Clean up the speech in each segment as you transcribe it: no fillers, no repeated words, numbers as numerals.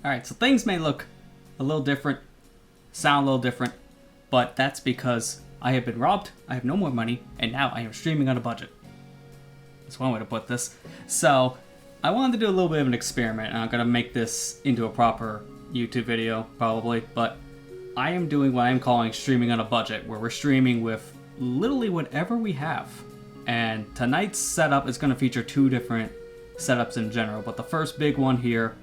Alright, so things may look a little different, sound a little different, but that's because I have been robbed, I have no more money, and now I am streaming on a budget. That's one way to put this. So, I wanted to do a little bit of an experiment, and I'm going to make this into a proper YouTube video, probably, but I am doing what I'm calling streaming on a budget, where we're streaming with literally whatever we have. And tonight's setup is going to feature two different setups in general, but the first big one here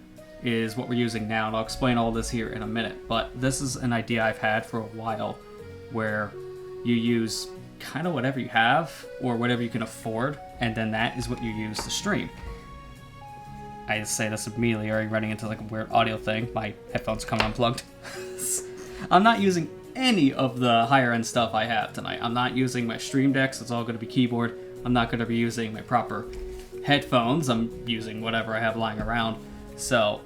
is what we're using now, and I'll explain all this here in a minute. But this is an idea I've had for a while, where you use kind of whatever you have, or whatever you can afford, and then that is what you use to stream. I just say this immediately, already running into like a weird audio thing. My headphones come unplugged. I'm not using any of the higher end stuff I have tonight. I'm not using my stream decks, it's all going to be keyboard. I'm not going to be using my proper headphones, I'm using whatever I have lying around. So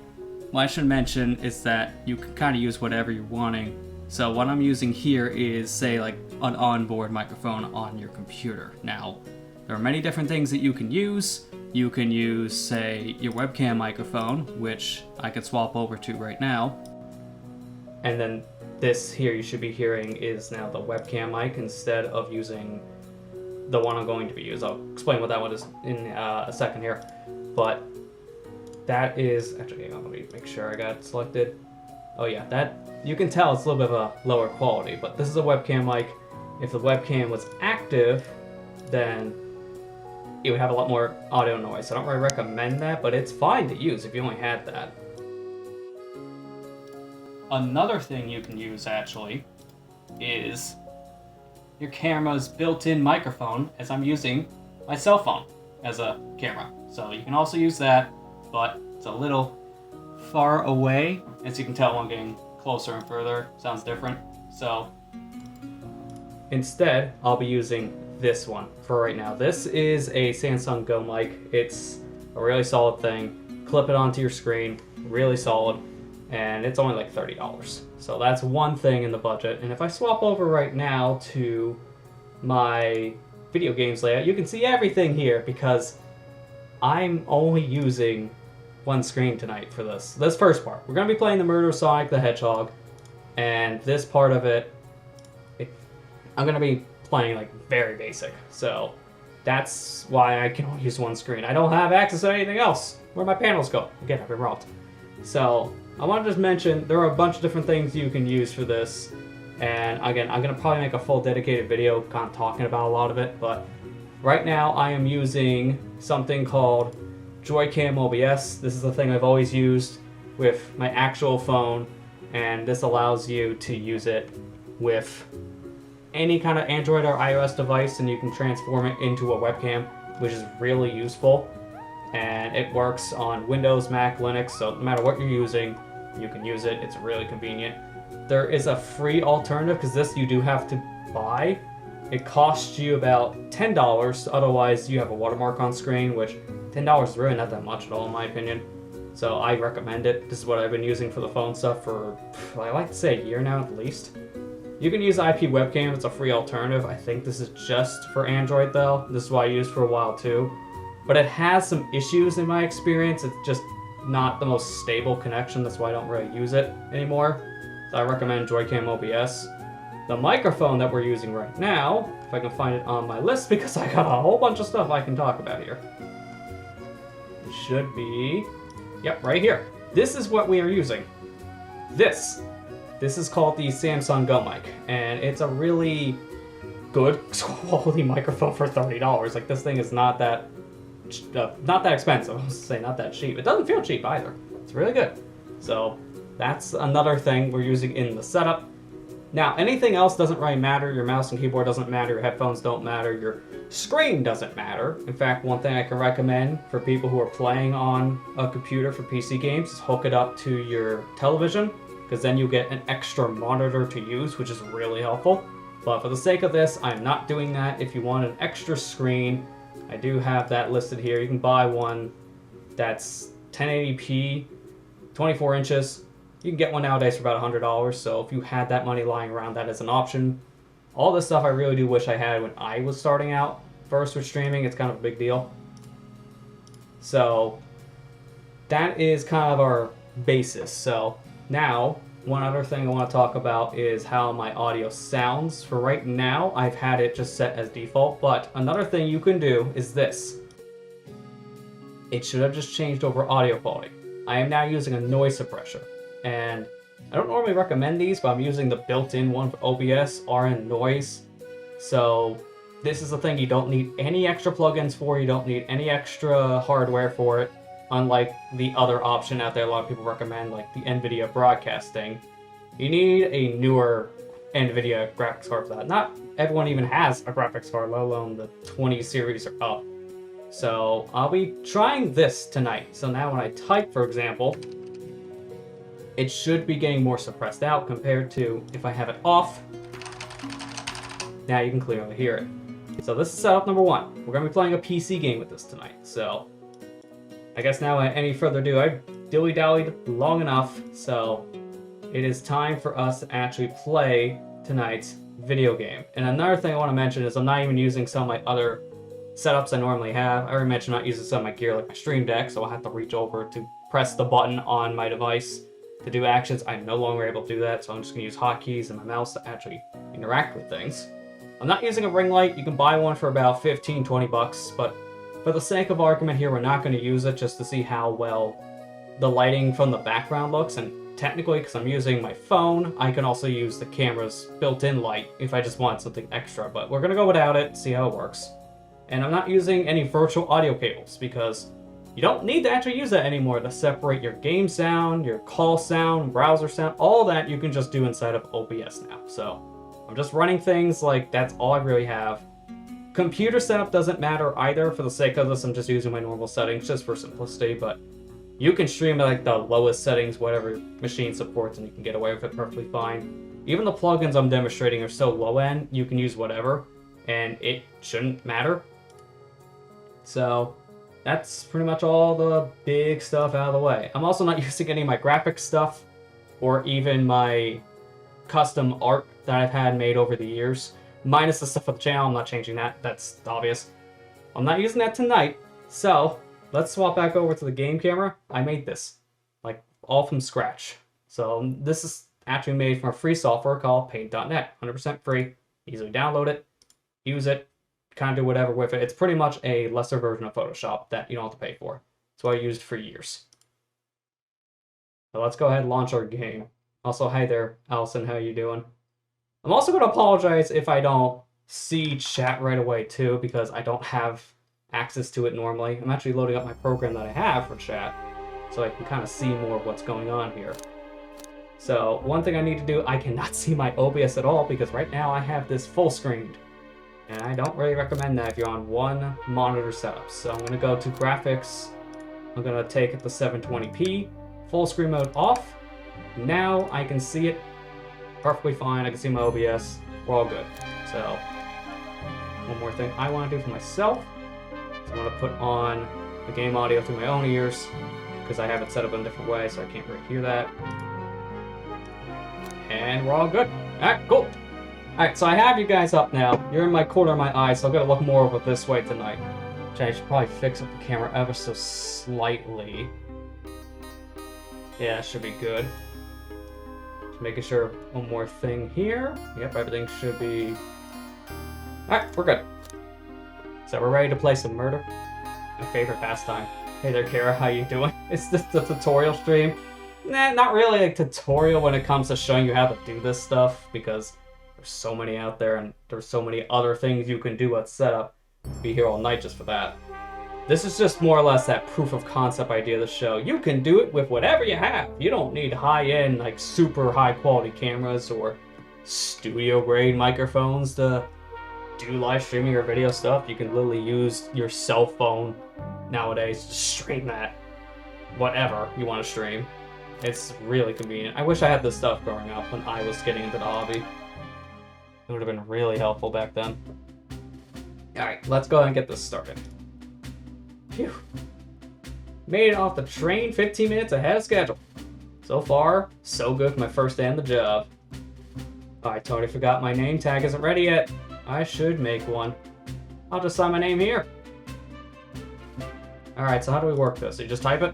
what I should mention is that you can kind of use whatever you're wanting. So what I'm using here is, say, like an onboard microphone on your computer. Now, there are many different things that you can use. You can use, say, your webcam microphone, which I could swap over to right now. And then this here you should be hearing is now the webcam mic instead of using the one I'm going to be using. I'll explain what that one is in a second here. But that is, actually, hang on, let me make sure I got it selected. Oh yeah, that, you can tell it's a little bit of a lower quality, but this is a webcam mic. If the webcam was active, then it would have a lot more audio noise. I don't really recommend that, but it's fine to use if you only had that. Another thing you can use, actually, is your camera's built-in microphone, as I'm using my cell phone as a camera. So you can also use that, but it's a little far away. As you can tell, I'm getting closer and further. Sounds different. So instead, I'll be using this one for right now. This is a Samsung Go mic. It's a really solid thing. Clip it onto your screen, really solid, and it's only like $30. So that's one thing in the budget. And if I swap over right now to my video games layout, you can see everything here because I'm only using one screen tonight for this first part. We're going to be playing the Murder of Sonic the Hedgehog, and this part of it, I'm going to be playing like very basic. So that's why I can only use one screen. I don't have access to anything else. Where my panels go? Again, I've been robbed. So I want to just mention there are a bunch of different things you can use for this. And again, I'm going to probably make a full dedicated video kind of talking about a lot of it. But right now I am using something called Joy-Cam OBS. This is the thing I've always used with my actual phone. And this allows you to use it with any kind of Android or iOS device, and you can transform it into a webcam, which is really useful. And it works on Windows, Mac, Linux, so no matter what you're using, you can use it. It's really convenient. There is a free alternative, because this you do have to buy. It costs you about $10, otherwise you have a watermark on screen, which $10 is really not that much at all in my opinion. So I recommend it. This is what I've been using for the phone stuff for, I like to say, a year now at least. You can use IP webcam, it's a free alternative. I think this is just for Android though. This is what I used for a while too. But it has some issues in my experience. It's just not the most stable connection, that's why I don't really use it anymore. So I recommend Joy-Cam OBS. The microphone that we're using right now, if I can find it on my list, because I got a whole bunch of stuff I can talk about here. It should be, yep, right here. This is what we are using. This is called the Samsung Go mic, and it's a really good quality microphone for $30. Like, this thing is not that expensive. I was gonna say not that cheap. It doesn't feel cheap either. It's really good. So that's another thing we're using in the setup. Now, anything else doesn't really matter. Your mouse and keyboard doesn't matter. Your headphones don't matter. Your screen doesn't matter. In fact, one thing I can recommend for people who are playing on a computer for PC games is hook it up to your television, because then you get an extra monitor to use, which is really helpful. But for the sake of this, I'm not doing that. If you want an extra screen, I do have that listed here. You can buy one that's 1080p, 24 inches. You can get one nowadays for about $100, so if you had that money lying around, that is an option. All this stuff I really do wish I had when I was starting out first with streaming. It's kind of a big deal. So that is kind of our basis. So now, one other thing I want to talk about is how my audio sounds. For right now, I've had it just set as default, but another thing you can do is this. It should have just changed over audio quality. I am now using a noise suppressor, and I don't normally recommend these, but I'm using the built-in one for OBS, RN Noise. So this is the thing, you don't need any extra plugins for, you don't need any extra hardware for it, unlike the other option out there a lot of people recommend, like the NVIDIA broadcasting. You need a newer NVIDIA graphics card for that. Not everyone even has a graphics card, let alone the 20 series or up. So I'll be trying this tonight. So now when I type, for example, it should be getting more suppressed out compared to if I have it off. Now you can clearly hear it. So this is setup number one. We're going to be playing a PC game with this tonight. So I guess now, without any further ado, I dilly-dallied long enough. So it is time for us to actually play tonight's video game. And another thing I want to mention is I'm not even using some of my other setups I normally have. I already mentioned not using some of my gear like my Stream Deck, so I'll have to reach over to press the button on my device to do actions. I'm no longer able to do that, so I'm just going to use hotkeys and my mouse to actually interact with things. I'm not using a ring light. You can buy one for about 15-20 bucks, but for the sake of argument here, we're not going to use it just to see how well the lighting from the background looks. And technically, because I'm using my phone, I can also use the camera's built-in light if I just want something extra, but we're going to go without it, see how it works. And I'm not using any virtual audio cables because you don't need to actually use that anymore to separate your game sound, your call sound, browser sound, all that you can just do inside of OBS now. So I'm just running things like that's all I really have. Computer setup doesn't matter either. For the sake of this, I'm just using my normal settings just for simplicity, but you can stream at like the lowest settings, whatever machine supports, and you can get away with it perfectly fine. Even the plugins I'm demonstrating are so low end, you can use whatever, and it shouldn't matter. So that's pretty much all the big stuff out of the way. I'm also not using any of my graphics stuff or even my custom art that I've had made over the years. Minus the stuff for the channel, I'm not changing that. That's obvious. I'm not using that tonight. So let's swap back over to the game camera. I made this, like, all from scratch. So this is actually made from a free software called Paint.net. 100% free. Easily download it, use it, kind of do whatever with it. It's pretty much a lesser version of Photoshop that you don't have to pay for. It's what I used for years. So let's go ahead and launch our game. Also, hi there, Allison, how you doing? I'm also going to apologize if I don't see chat right away too, because I don't have access to it normally. I'm actually loading up my program that I have for chat, so I can kind of see more of what's going on here. So one thing I need to do, I cannot see my OBS at all because right now I have this full screened. And I don't really recommend that if you're on one monitor setup. So I'm going to go to graphics. I'm going to take it to 720p, full screen mode off. Now I can see it perfectly fine. I can see my OBS. We're all good. So one more thing I want to do for myself. So I'm going to put on the game audio through my own ears because I have it set up in a different way, so I can't really hear that. And we're all good. Alright, cool. Alright, so I have you guys up now. You're in my corner of my eye, so I'm going to look more over this way tonight. Which I should probably fix up the camera ever so slightly. Yeah, should be good. Just making sure one more thing here. Yep, everything should be... Alright, we're good. So we're ready to play some murder. My favorite pastime. Hey there, Kara, how you doing? Is this the tutorial stream? Nah, not really a tutorial when it comes to showing you how to do this stuff, because there's so many out there and there's so many other things you can do with setup. Be here all night just for that. This is just more or less that proof of concept idea of the show. You can do it with whatever you have. You don't need high-end, like super high-quality cameras or studio-grade microphones to do live streaming or video stuff. You can literally use your cell phone nowadays to stream that whatever you want to stream. It's really convenient. I wish I had this stuff growing up when I was getting into the hobby. It would have been really helpful back then. Alright, let's go ahead and get this started. Phew. Made it off the train 15 minutes ahead of schedule. So far, so good for my first day on the job. Oh, I totally forgot my name tag isn't ready yet. I should make one. I'll just sign my name here. Alright, so how do we work this? You just type it?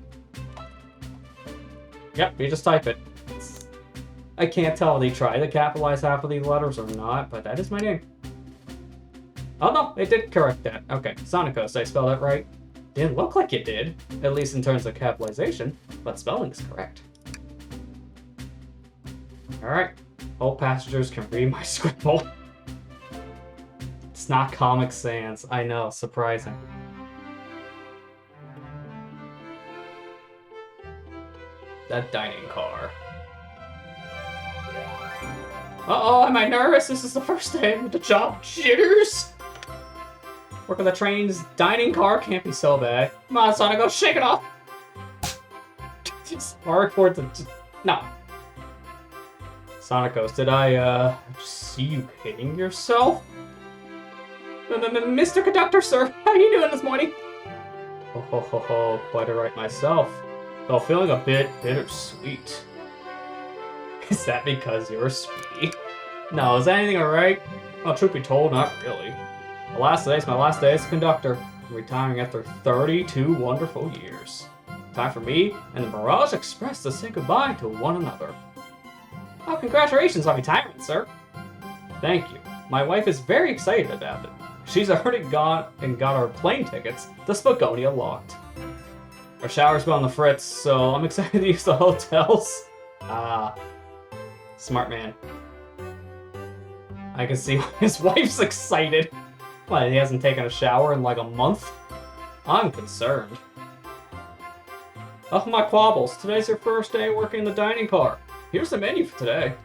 Yep, you just type it. I can't tell if they try to capitalize half of these letters or not, but that is my name. Oh no, it did correct that. Okay, SonicGhost, I spelled it right. Didn't look like it did, at least in terms of capitalization, but spelling is correct. Alright, all passengers can read my scribble. It's not Comic Sans, I know, surprising. That dining car. Uh-oh, am I nervous? This is the first day with the job. Jitters! Working the train's dining car can't be so bad. Come on, Sonic, go shake it off! Just hardcore to... No. SonicGhost, did I, see you hitting yourself? Mr. Conductor, sir, how are you doing this morning? Oh, ho, ho, ho, quite alright myself. Though feeling a bit bittersweet. Is that because you're sweet? No, is anything alright? Well, truth be told, not really. The last day is my last day as a conductor. I'm retiring after 32 wonderful years. Time for me and the Mirage Express to say goodbye to one another. Oh, congratulations on retirement, sir. Thank you. My wife is very excited about it. She's already got our plane tickets to Spagonia locked. Our shower's been on the fritz, so I'm excited to use the hotels. Ah, smart man. I can see why his wife's excited. What, he hasn't taken a shower in like a month? I'm concerned. Oh, my quabbles. Today's your first day working in the dining car. Here's the menu for today.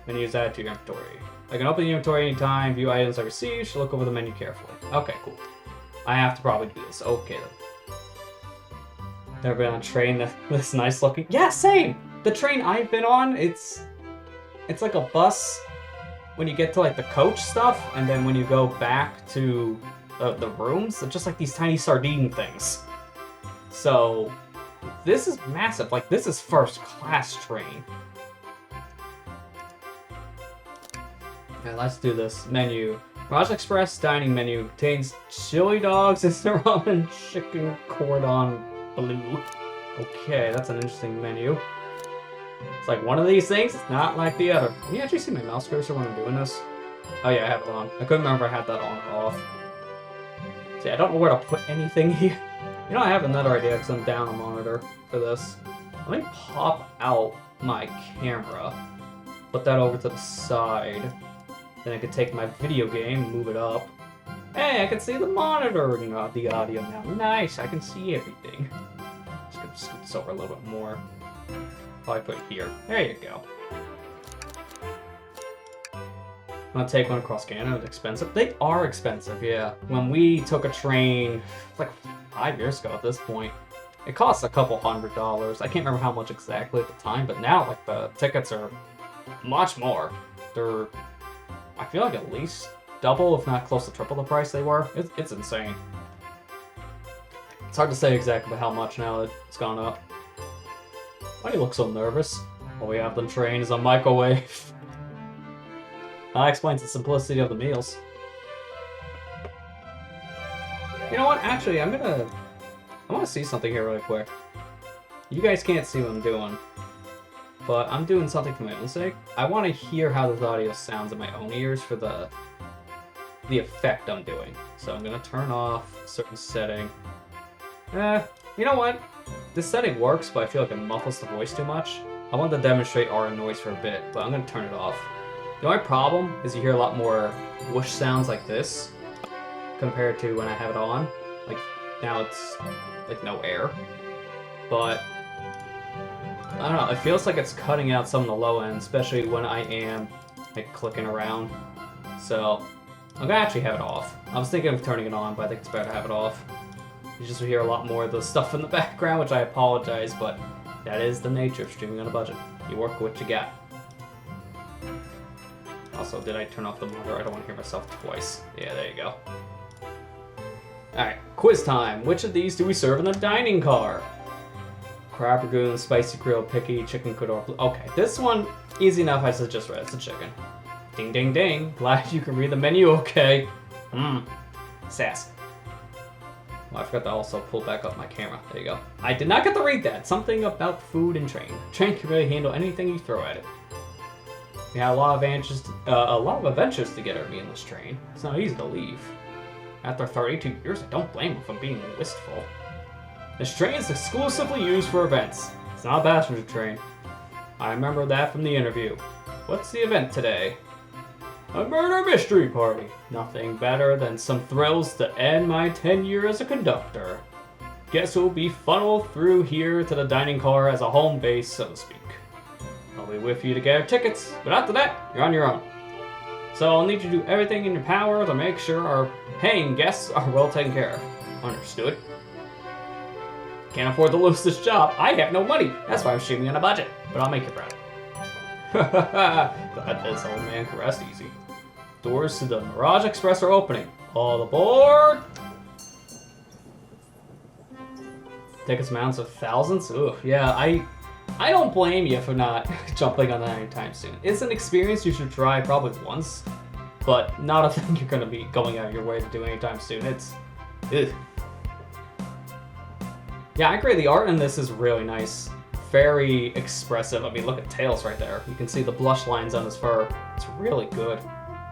Menu's added to your inventory. I can open the inventory anytime, view items I received, should look over the menu carefully. Okay, cool. I have to probably do this. Okay, then. Never been on a train that's nice looking. Yeah, same! The train I've been on, it's like a bus when you get to like the coach stuff, and then when you go back to the rooms, they're just like these tiny sardine things. So, this is massive. Like, this is first class train. Okay, let's do this. Menu. Mirage Express dining menu contains chili dogs and ramen chicken cordon bleu. Okay, that's an interesting menu. It's like one of these things, it's not like the other. Can you actually see my mouse cursor when I'm doing this? Oh yeah, I have it on. I couldn't remember if I had that on or off. See, I don't know where to put anything here. You know, I have another idea because I'm down a monitor for this. Let me pop out my camera, put that over to the side. Then I could take my video game, move it up. Hey, I can see the monitor and the audio now. Nice, I can see everything. Just gonna scoot this over a little bit more. Probably put it here. There you go. I'm gonna take one across Canada. It's expensive. They are expensive, yeah. When we took a train, like 5 years ago at this point, it cost a couple $100. I can't remember how much exactly at the time, but now like the tickets are much more. They're, I feel like at least double, if not close to triple the price they were. It's insane. It's hard to say exactly how much now that it's gone up. Why do you look so nervous? All we have on the train is a microwave. That explains the simplicity of the meals. You know what? Actually, I want to see something here really quick. You guys can't see what I'm doing, but I'm doing something for my own sake. I want to hear how this audio sounds in my own ears for the effect I'm doing. So I'm gonna turn off a certain setting. You know what? This setting works, but I feel like it muffles the voice too much. I want to demonstrate RN noise for a bit, but I'm gonna turn it off. The only problem is you hear a lot more whoosh sounds like this compared to when I have it on. Like, now it's like no air. But I don't know, it feels like it's cutting out some of the low end, especially when I am like clicking around. So I'm gonna actually have it off. I was thinking of turning it on, but I think it's better to have it off. You just hear a lot more of the stuff in the background, which I apologize, but that is the nature of streaming on a budget. You work with what you got. Also, did I turn off the monitor? I don't want to hear myself twice. Yeah, there you go. Alright, quiz time. Which of these do we serve in the dining car? Crab Ragoon, Spicy Grill, Picky, Chicken Cordon Bleu. Okay, this one, easy enough, I just read. It's a chicken. Ding, ding, ding. Glad you can read the menu okay. Sass. Well, I forgot to also pull back up my camera. There you go. I did not get to read that. Something about food and train. Train can really handle anything you throw at it. We had a lot of adventures together, me and this train. It's not easy to leave. After 32 years, I don't blame him for being wistful. This train is exclusively used for events. It's not a passenger train. I remember that from the interview. What's the event today? A murder mystery party. Nothing better than some thrills to end my tenure as a conductor. Guess we'll be funneled through here to the dining car as a home base, so to speak. I'll be with you to get our tickets, but after that, you're on your own. So I'll need you to do everything in your power to make sure our paying guests are well taken care of. Understood? Can't afford to lose this job. I have no money. That's why I'm shooting on a budget. But I'll make you proud. Glad this old man can rest easy. Doors to the Mirage Express are opening. All aboard! Tickets amounts of thousands? Ugh, yeah, I don't blame you for not jumping on that anytime soon. It's an experience you should try probably once, but not a thing you're going to be going out of your way to do anytime soon. It's... ugh. Yeah, I agree. The art in this is really nice. Very expressive. I mean, look at Tails right there. You can see the blush lines on his fur. It's really good.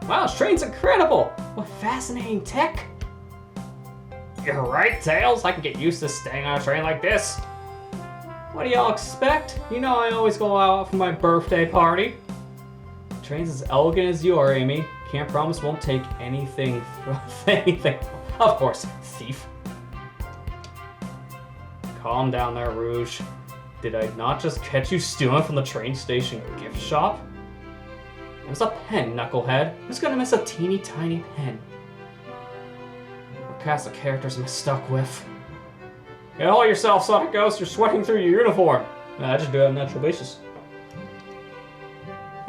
Wow, this train's incredible! What fascinating tech! You're right, Tails. I can get used to staying on a train like this. What do y'all expect? You know I always go out for my birthday party. The train's as elegant as you are, Amy. Can't promise won't take anything from anything. Of course, thief. Calm down there, Rouge. Did I not just catch you stealing from the train station gift shop? It was a pen, knucklehead. Who's gonna miss a teeny tiny pen? What cast of characters am I stuck with? Get all yourself, SonicGhost. You're sweating through your uniform. I just do it on a natural basis.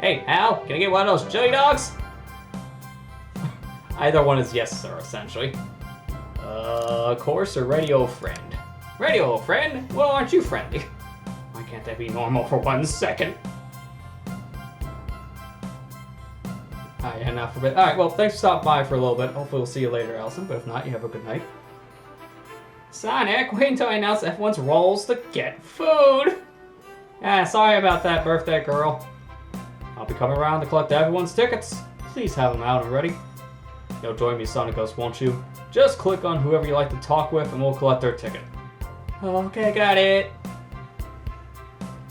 Hey, Al, can I get one of those chili dogs? Either one is yes, sir, essentially. Of course, a radio friend. Radio friend? Well, aren't you friendly? Why can't that be normal for 1 second? Enough of it. Alright, well, thanks for stopping by for a little bit. Hopefully we'll see you later, Allison, but if not, you have a good night. Sonic, wait until I announce everyone's roles to get food! Sorry about that, birthday girl. I'll be coming around to collect everyone's tickets. Please have them out and ready. You'll join me, SonicGhost, won't you? Just click on whoever you like to talk with and we'll collect their ticket. Okay, got it.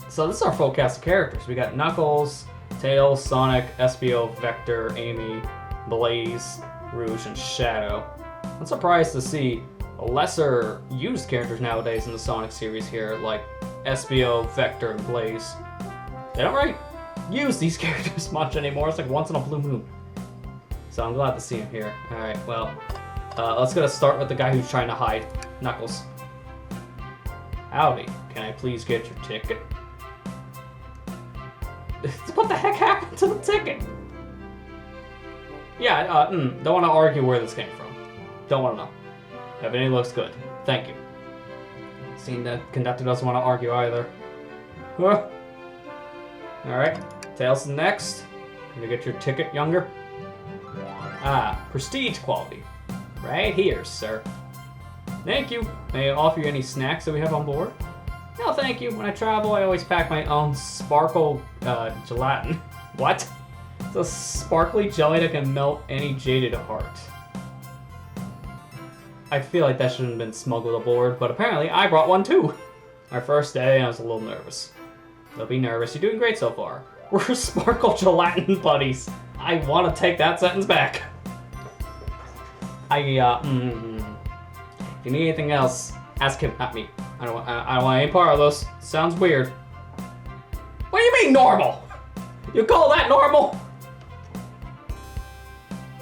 So this is our full cast of characters. We got Knuckles, Tails, Sonic, Espio, Vector, Amy, Blaze, Rouge, and Shadow. I'm surprised to see lesser used characters nowadays in the Sonic series here, like Espio, Vector, and Blaze. They don't really use these characters much anymore. It's like once in a blue moon. So I'm glad to see him here. Alright, well, let's go start with the guy who's trying to hide, Knuckles. Howdy, can I please get your ticket? What the heck happened to the ticket? Yeah, don't want to argue where this came from. Don't want to know. Everything looks good. Thank you. Seeing that conductor doesn't want to argue either. Huh. Alright, Tails is next. Can you get your ticket, younger? Prestige quality. Right here, sir. Thank you. May I offer you any snacks that we have on board? No, thank you. When I travel, I always pack my own sparkle gelatin. What? It's a sparkly jelly that can melt any jaded heart. I feel like that shouldn't have been smuggled aboard, but apparently I brought one too. Our first day, I was a little nervous. Don't be nervous. You're doing great so far. We're sparkle gelatin buddies. I want to take that sentence back. If you need anything else, ask him, not me. I don't want any part of this. Sounds weird. What do you mean normal? You call that normal?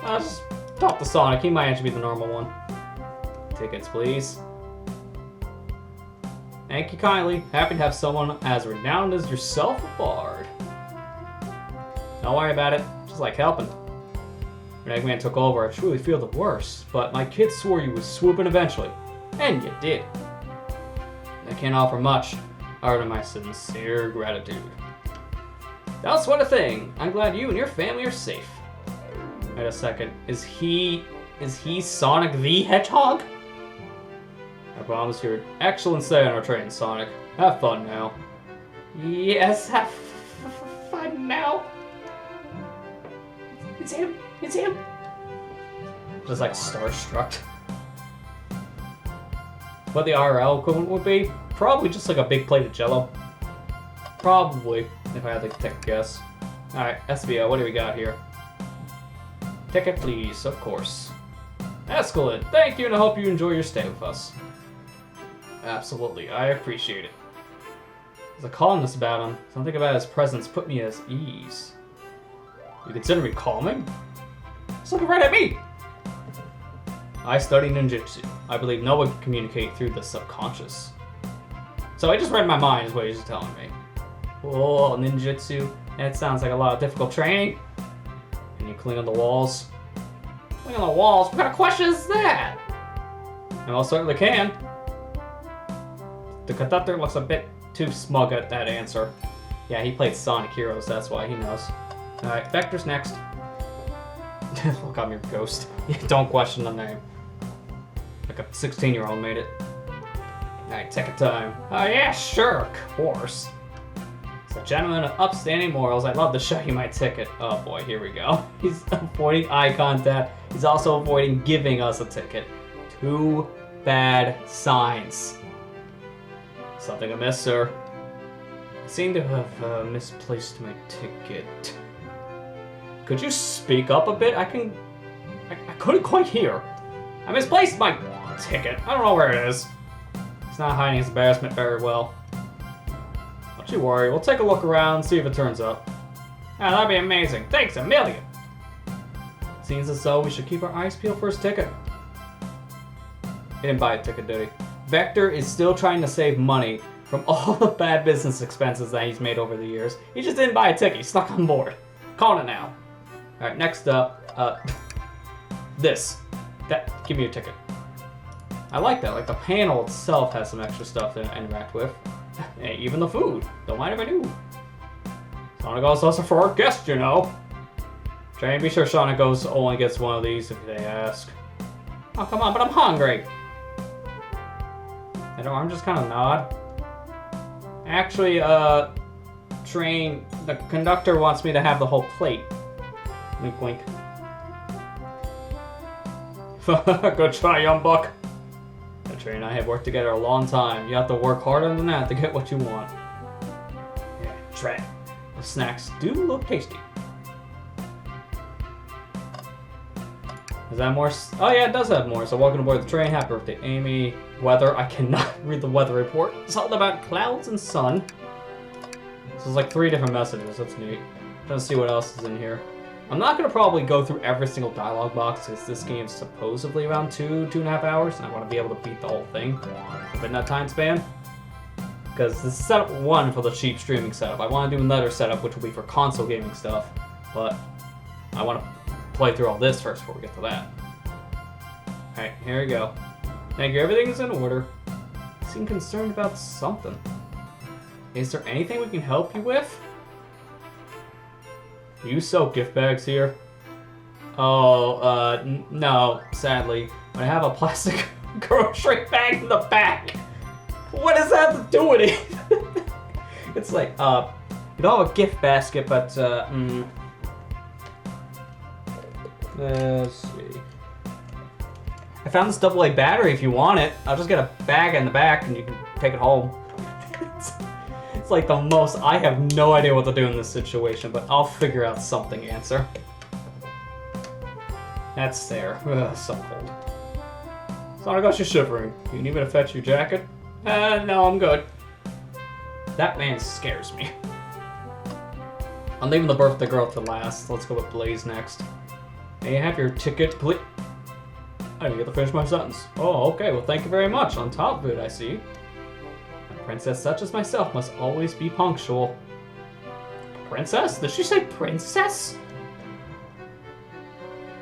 I'll just talk to Sonic. He might actually be the normal one. Tickets, please. Thank you kindly. Happy to have someone as renowned as yourself aboard. Don't worry about it. Just like helping. When Eggman took over, I truly feel the worst, but my kids swore you would swoop in eventually. And you did. I can't offer much, other than my sincere gratitude. Don't sweat a thing. I'm glad you and your family are safe. Wait a second. Is he Sonic the Hedgehog? I promise you're an excellent stay on our train, Sonic. Have fun now. Yes, have fun now. It's him. It's him. Just like starstruck. What the IRL equivalent would be? Probably just like a big plate of Jello. Probably, if I had to take a guess. Alright, SVO, what do we got here? Ticket, please, of course. Excellent, thank you, and I hope you enjoy your stay with us. Absolutely, I appreciate it. As a columnist about him, something about his presence put me at ease. You consider me calming? He's looking right at me! I study ninjutsu. I believe no one can communicate through the subconscious. So I just read my mind is what he's telling me. Whoa, ninjutsu. That sounds like a lot of difficult training. Can you cling on the walls? Cling on the walls? What kind of question is that? I most certainly can. The conductor looks a bit too smug at that answer. Yeah, he played Sonic Heroes, that's why he knows. Alright, Vector's next. Look, I'm your ghost. Don't question the name. Like a 16-year-old made it. Alright, ticket time. Oh yeah, sure, of course. As a gentleman of upstanding morals, I'd love to show you my ticket. Oh boy, here we go. He's avoiding eye contact. He's also avoiding giving us a ticket. Two bad signs. Something amiss, sir. I seem to have misplaced my ticket. Could you speak up a bit? I couldn't quite hear. I misplaced my ticket. I don't know where it is. He's not hiding his embarrassment very well. Don't you worry. We'll take a look around, see if it turns up. Ah, that'd be amazing. Thanks a million. Seems as though we should keep our eyes peeled for his ticket. He didn't buy a ticket, did he? Vector is still trying to save money from all the bad business expenses that he's made over the years. He just didn't buy a ticket. He snuck on board. Calling it now. Alright, next up, this. Give me a ticket. I like that. Like, the panel itself has some extra stuff to interact with. Hey, even the food. Don't mind if I do. SonicGhost also for our guest, you know. Try and be sure SonicGhost only gets one of these if they ask. Oh, come on, but I'm hungry. I don't, I'm just kind of nod. Actually, train, the conductor wants me to have the whole plate. Wink, wink. Good try, young buck. The train and I have worked together a long time. You have to work harder than that to get what you want. Yeah, try it. The snacks do look tasty. Is that more? Oh yeah, it does have more. So welcome aboard the train. Happy birthday, Amy. Weather. I cannot read the weather report. It's all about clouds and sun. So there's like 3 different messages. That's neat. Trying to see what else is in here. I'm not going to probably go through every single dialogue box because this game's supposedly around 2.5 hours, and I want to be able to beat the whole thing within that time span. Because this is setup 1 for the cheap streaming setup. I want to do another setup, which will be for console gaming stuff, but I want to play through all this first before we get to that. Alright, here we go. Thank you, everything's in order. You seem concerned about something. Is there anything we can help you with? Do you sell gift bags here? Oh, no, sadly. I have a plastic grocery bag in the back. What does that have to do with it? It's like, you don't have a gift basket, but, let's see. I found this AA battery if you want it. I'll just get a bag in the back and you can take it home. It's like the most, I have no idea what to do in this situation, but I'll figure out something answer. That's there. Ugh, so cold. SonicGhost, you're shivering. You need me to fetch your jacket? No, I'm good. That man scares me. I'm leaving the birthday girl to last. Let's go with Blaze next. May I have your ticket, please? I didn't get to finish my sentence. Oh, okay. Well, thank you very much. On top of it, I see. A princess such as myself must always be punctual. Princess? Did she say princess?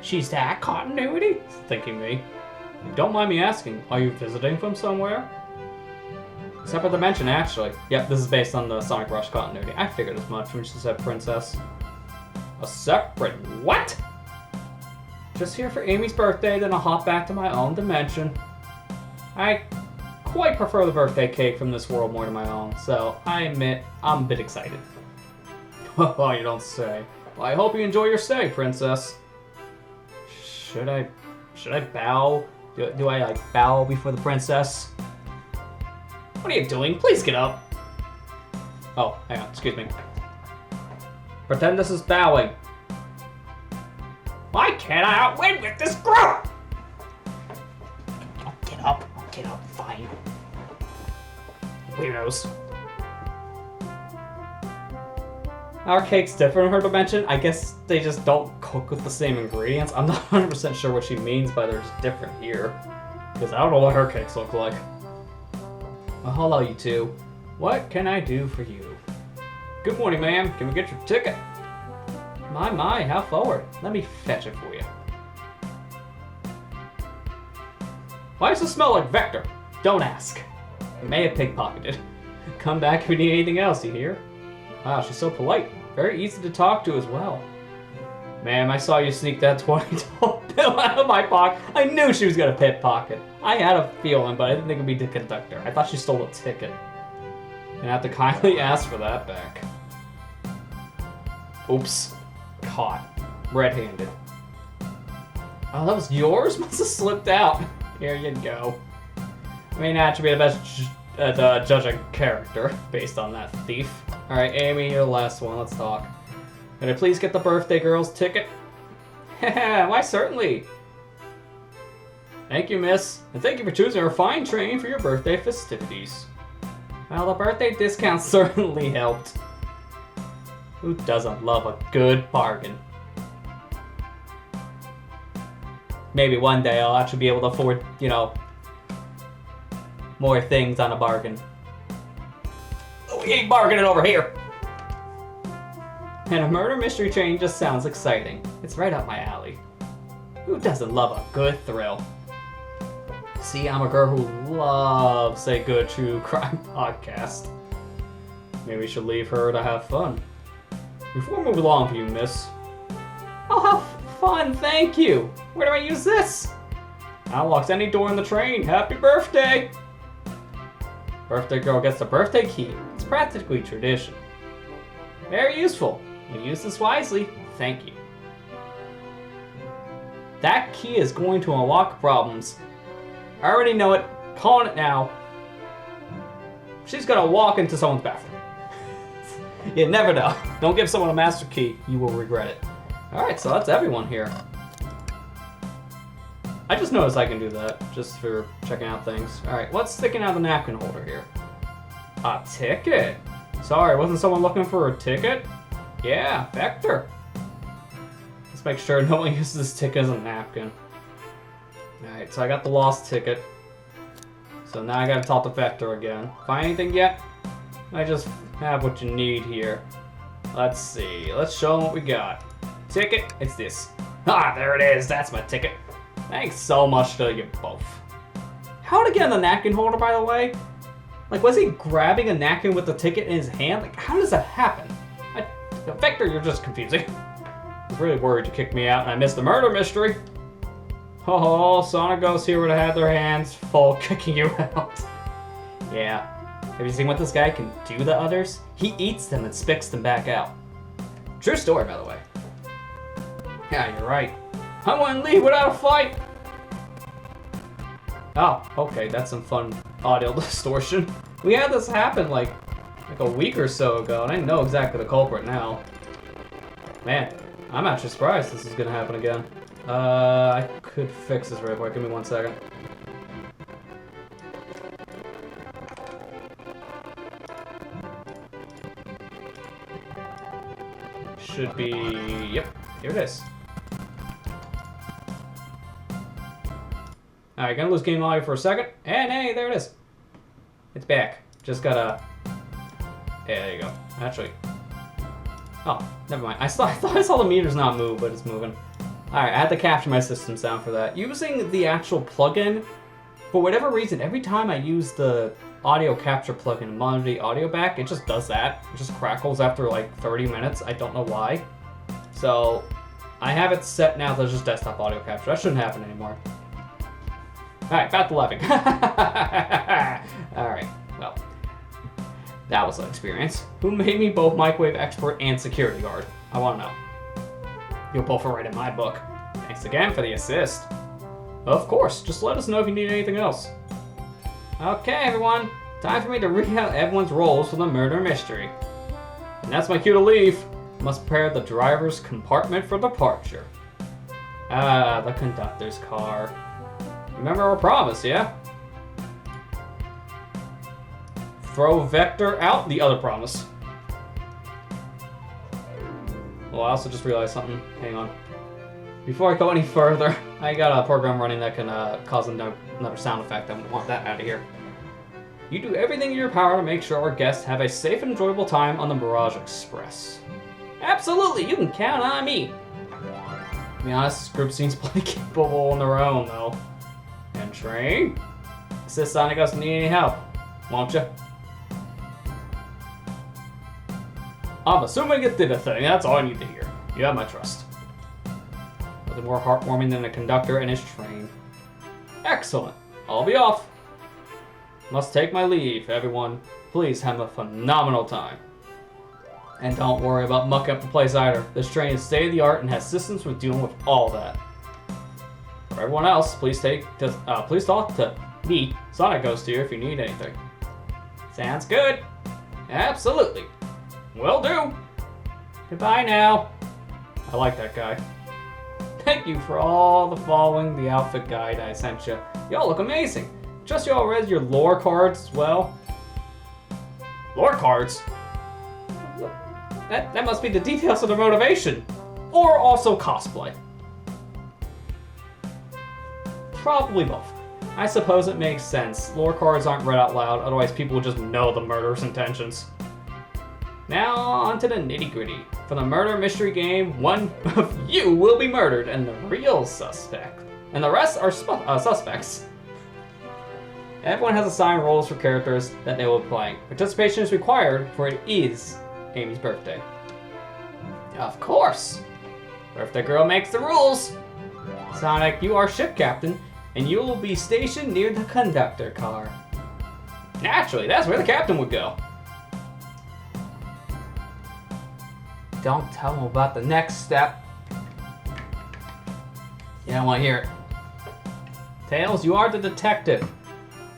She's that continuity? Thinking me. Don't mind me asking, are you visiting from somewhere? Separate dimension, actually. Yep, this is based on the Sonic Rush continuity. I figured as much when she said princess. A separate what? Just here for Amy's birthday, then I'll hop back to my own dimension. quite prefer the birthday cake from this world more to my own, so I admit I'm a bit excited. Oh, you don't say. Well, I hope you enjoy your stay, princess. Should I bow? Do I like bow before the princess? What are you doing? Please get up. Oh, hang on, excuse me. Pretend this is bowing. Why can't I outwin with this girl? I'll get up, fine. Weirdos. Our cake's different in her dimension. I guess they just don't cook with the same ingredients. I'm not 100% sure what she means by they're just different here. Because I don't know what her cakes look like. Well, hello, you two. What can I do for you? Good morning, ma'am. Can we get your ticket? My, how forward. Let me fetch it for you. Why does it smell like Vector? Don't ask. I may have pickpocketed. Come back if you need anything else, you hear? Wow, she's so polite. Very easy to talk to as well. Ma'am, I saw you sneak that $20 bill out of my pocket. I knew she was gonna pickpocket. I had a feeling, but I didn't think it'd be the conductor. I thought she stole a ticket. And I have to kindly ask for that back. Oops. Caught. Red-handed. Oh, that was yours? Must have slipped out. Here you go. I may not be the best at judging character based on that thief. Alright, Amy, you're the last one. Let's talk. Can I please get the birthday girl's ticket? Why, certainly. Thank you, miss. And thank you for choosing our fine train for your birthday festivities. Well, the birthday discount certainly helped. Who doesn't love a good bargain? Maybe one day I'll actually be able to afford, you know, more things on a bargain. Oh, we ain't bargaining over here! And a murder mystery train just sounds exciting. It's right up my alley. Who doesn't love a good thrill? See, I'm a girl who loves a good true crime podcast. Maybe we should leave her to have fun. Before we move along for you, miss. I'll have fun, thank you. Where do I use this? Unlocks any door in the train. Happy birthday! Birthday girl gets the birthday key. It's practically tradition. Very useful. You use this wisely. Thank you. That key is going to unlock problems. I already know it. Calling it now. She's gonna walk into someone's bathroom. You never know. Don't give someone a master key. You will regret it. Alright, so that's everyone here. I just noticed I can do that, just for checking out things. Alright, what's sticking out of the napkin holder here? A ticket? Sorry, wasn't someone looking for a ticket? Yeah, Vector. Let's make sure no one uses this ticket as a napkin. Alright, so I got the lost ticket. So now I gotta talk to Vector again. Find anything yet? I just have what you need here. Let's see, let's show them what we got. Ticket, it's this. Ah, there it is, that's my ticket. Thanks so much to you both. How did I get in the napkin holder, by the way? Like, was he grabbing a napkin with the ticket in his hand? Like, how does that happen? Vector, you're just confusing. I was really worried you kicked me out and I missed the murder mystery. Oh, SonicGhost here would have had their hands full kicking you out. Yeah. Have you seen what this guy can do to others? He eats them and spits them back out. True story, by the way. Yeah, you're right. I wouldn't leave without a fight. Oh, okay, that's some fun audio distortion. We had this happen like a week or so ago, and I know exactly the culprit now. Man, I'm actually surprised this is gonna happen again. I could fix this real quick. Give me 1 second. Should be... Yep, here it is. Alright, gonna lose game audio for a second. And hey, there it is. It's back. Just gotta... Yeah, there you go. Actually... Oh, never mind. I thought I saw the meters not move, but it's moving. Alright, I had to capture my system sound for that. Using the actual plugin, for whatever reason, every time I use the audio capture plugin and monitor the audio back, it just does that. It just crackles after like 30 minutes. I don't know why. So, I have it set now to just desktop audio capture. That shouldn't happen anymore. Alright, back to laughing. Alright, well. That was an experience. Who made me both microwave expert and security guard? I want to know. You'll both are right in my book. Thanks again for the assist. Of course, just let us know if you need anything else. Okay, everyone. Time for me to read out everyone's roles for the murder mystery. And that's my cue to leave. Must prepare the driver's compartment for departure. The conductor's car. Remember our promise, yeah? Throw Vector out, the other promise. Well, I also just realized something. Hang on. Before I go any further, I got a program running that can cause another sound effect. I want that out of here. You do everything in your power to make sure our guests have a safe and enjoyable time on the Mirage Express. Absolutely, you can count on me. To be honest, this group seems pretty capable on their own, though. And train? Assist SonicGhost need any help, won't you? I'm assuming it did a thing. That's all I need to hear. You have my trust. Nothing more heartwarming than a conductor and his train. Excellent. I'll be off. Must take my leave, everyone. Please have a phenomenal time. And don't worry about mucking up the place either. This train is state-of-the-art and has systems for dealing with all that. For everyone else, please talk to me, SonicGhost here, if you need anything. Sounds good. Absolutely. Will do. Goodbye now. I like that guy. Thank you for all the following the outfit guide I sent you. Y'all look amazing. Trust you all read your lore cards as well. Lore cards? That must be the details of the motivation. Or also cosplay. Probably both. I suppose it makes sense. Lore cards aren't read out loud, otherwise people would just know the murderer's intentions. Now on to the nitty-gritty. For the murder mystery game, one of you will be murdered and the real suspect. And the rest are suspects. Everyone has assigned roles for characters that they will be playing. Participation is required, for it is Amy's birthday. Of course! Birthday girl makes the rules! Sonic, you are ship captain, and you will be stationed near the conductor car. Naturally, that's where the captain would go. Don't tell him about the next step. You don't want to hear it. Tails, you are the detective.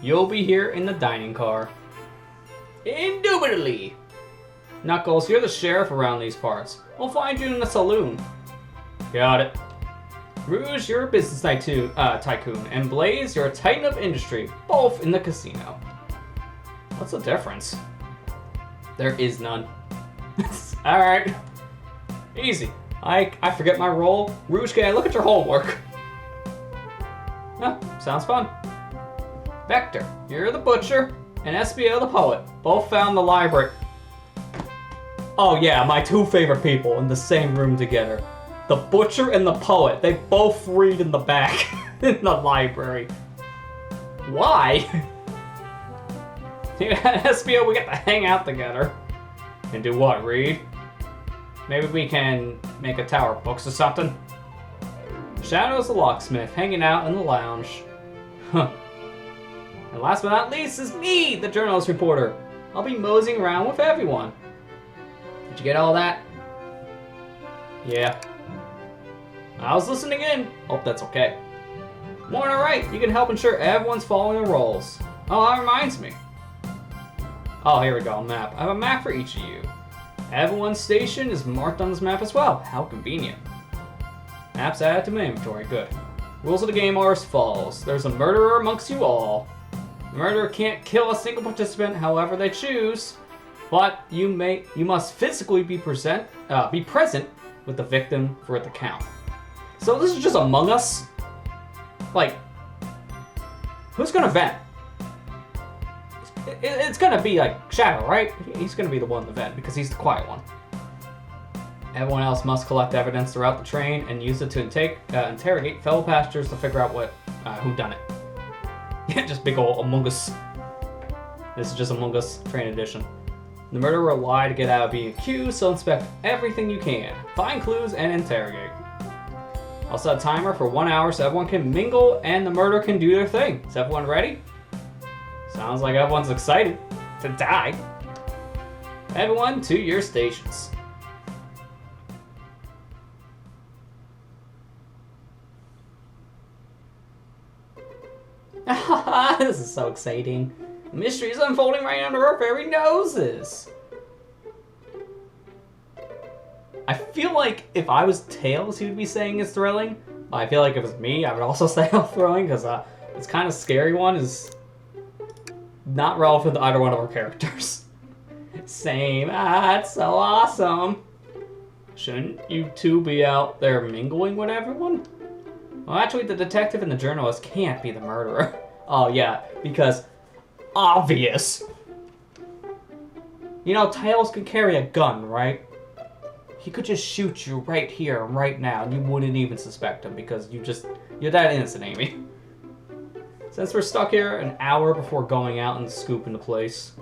You'll be here in the dining car. Indubitably. Knuckles, you're the sheriff around these parts. We'll find you in the saloon. Got it. Rouge, you're a business tycoon. And Blaze, you're a titan of industry, both in the casino. What's the difference? There is none. Alright. Easy. I forget my role. Rouge, can I look at your homework? Sounds fun. Vector, you're the butcher, and SBO the poet. Both found the library. Oh yeah, my two favorite people in the same room together. The butcher and the poet. They both read in the back in the library. Why? SBO, we get to hang out together. And do what, read? Maybe we can make a tower of books or something? Shadow's the locksmith, hanging out in the lounge. Huh. And last but not least is me, the journalist reporter. I'll be moseying around with everyone. Did you get all that? Yeah. I was listening in. Hope that's okay. More than alright, you can help ensure everyone's following their roles. Oh, that reminds me. Oh, here we go, a map. I have a map for each of you. Everyone's station is marked on this map as well. How convenient. Maps added to my inventory, good. Rules of the game are as follows. There's a murderer amongst you all. The murderer can't kill a single participant however they choose, but you must physically be present with the victim for it to count. So this is just Among Us? Like, who's gonna vent? It's gonna be like Shadow, right? He's gonna be the one to vent because he's the quiet one. Everyone else must collect evidence throughout the train and use it to interrogate fellow passengers to figure out who done it. Yeah, just big ol' Among Us. This is just Among Us Train Edition. The murderer will lie to get out of being accused, so inspect everything you can. Find clues and interrogate. I'll set a timer for 1 hour so everyone can mingle and the murderer can do their thing. Is everyone ready? Sounds like everyone's excited to die. Everyone to your stations. This is so exciting. The mystery is unfolding right under our very noses. I feel like if I was Tails, he would be saying it's thrilling. But I feel like if it was me, I would also say it's thrilling because this kind of scary one is not relevant to either one of our characters. Same. It's so awesome. Shouldn't you two be out there mingling with everyone? Well, actually, the detective and the journalist can't be the murderer. Oh, yeah, because obvious. You know, Tails could carry a gun, right? He could just shoot you right here and right now, and you wouldn't even suspect him because you're that innocent, Amy. Since we're stuck here an hour before going out and scooping the place,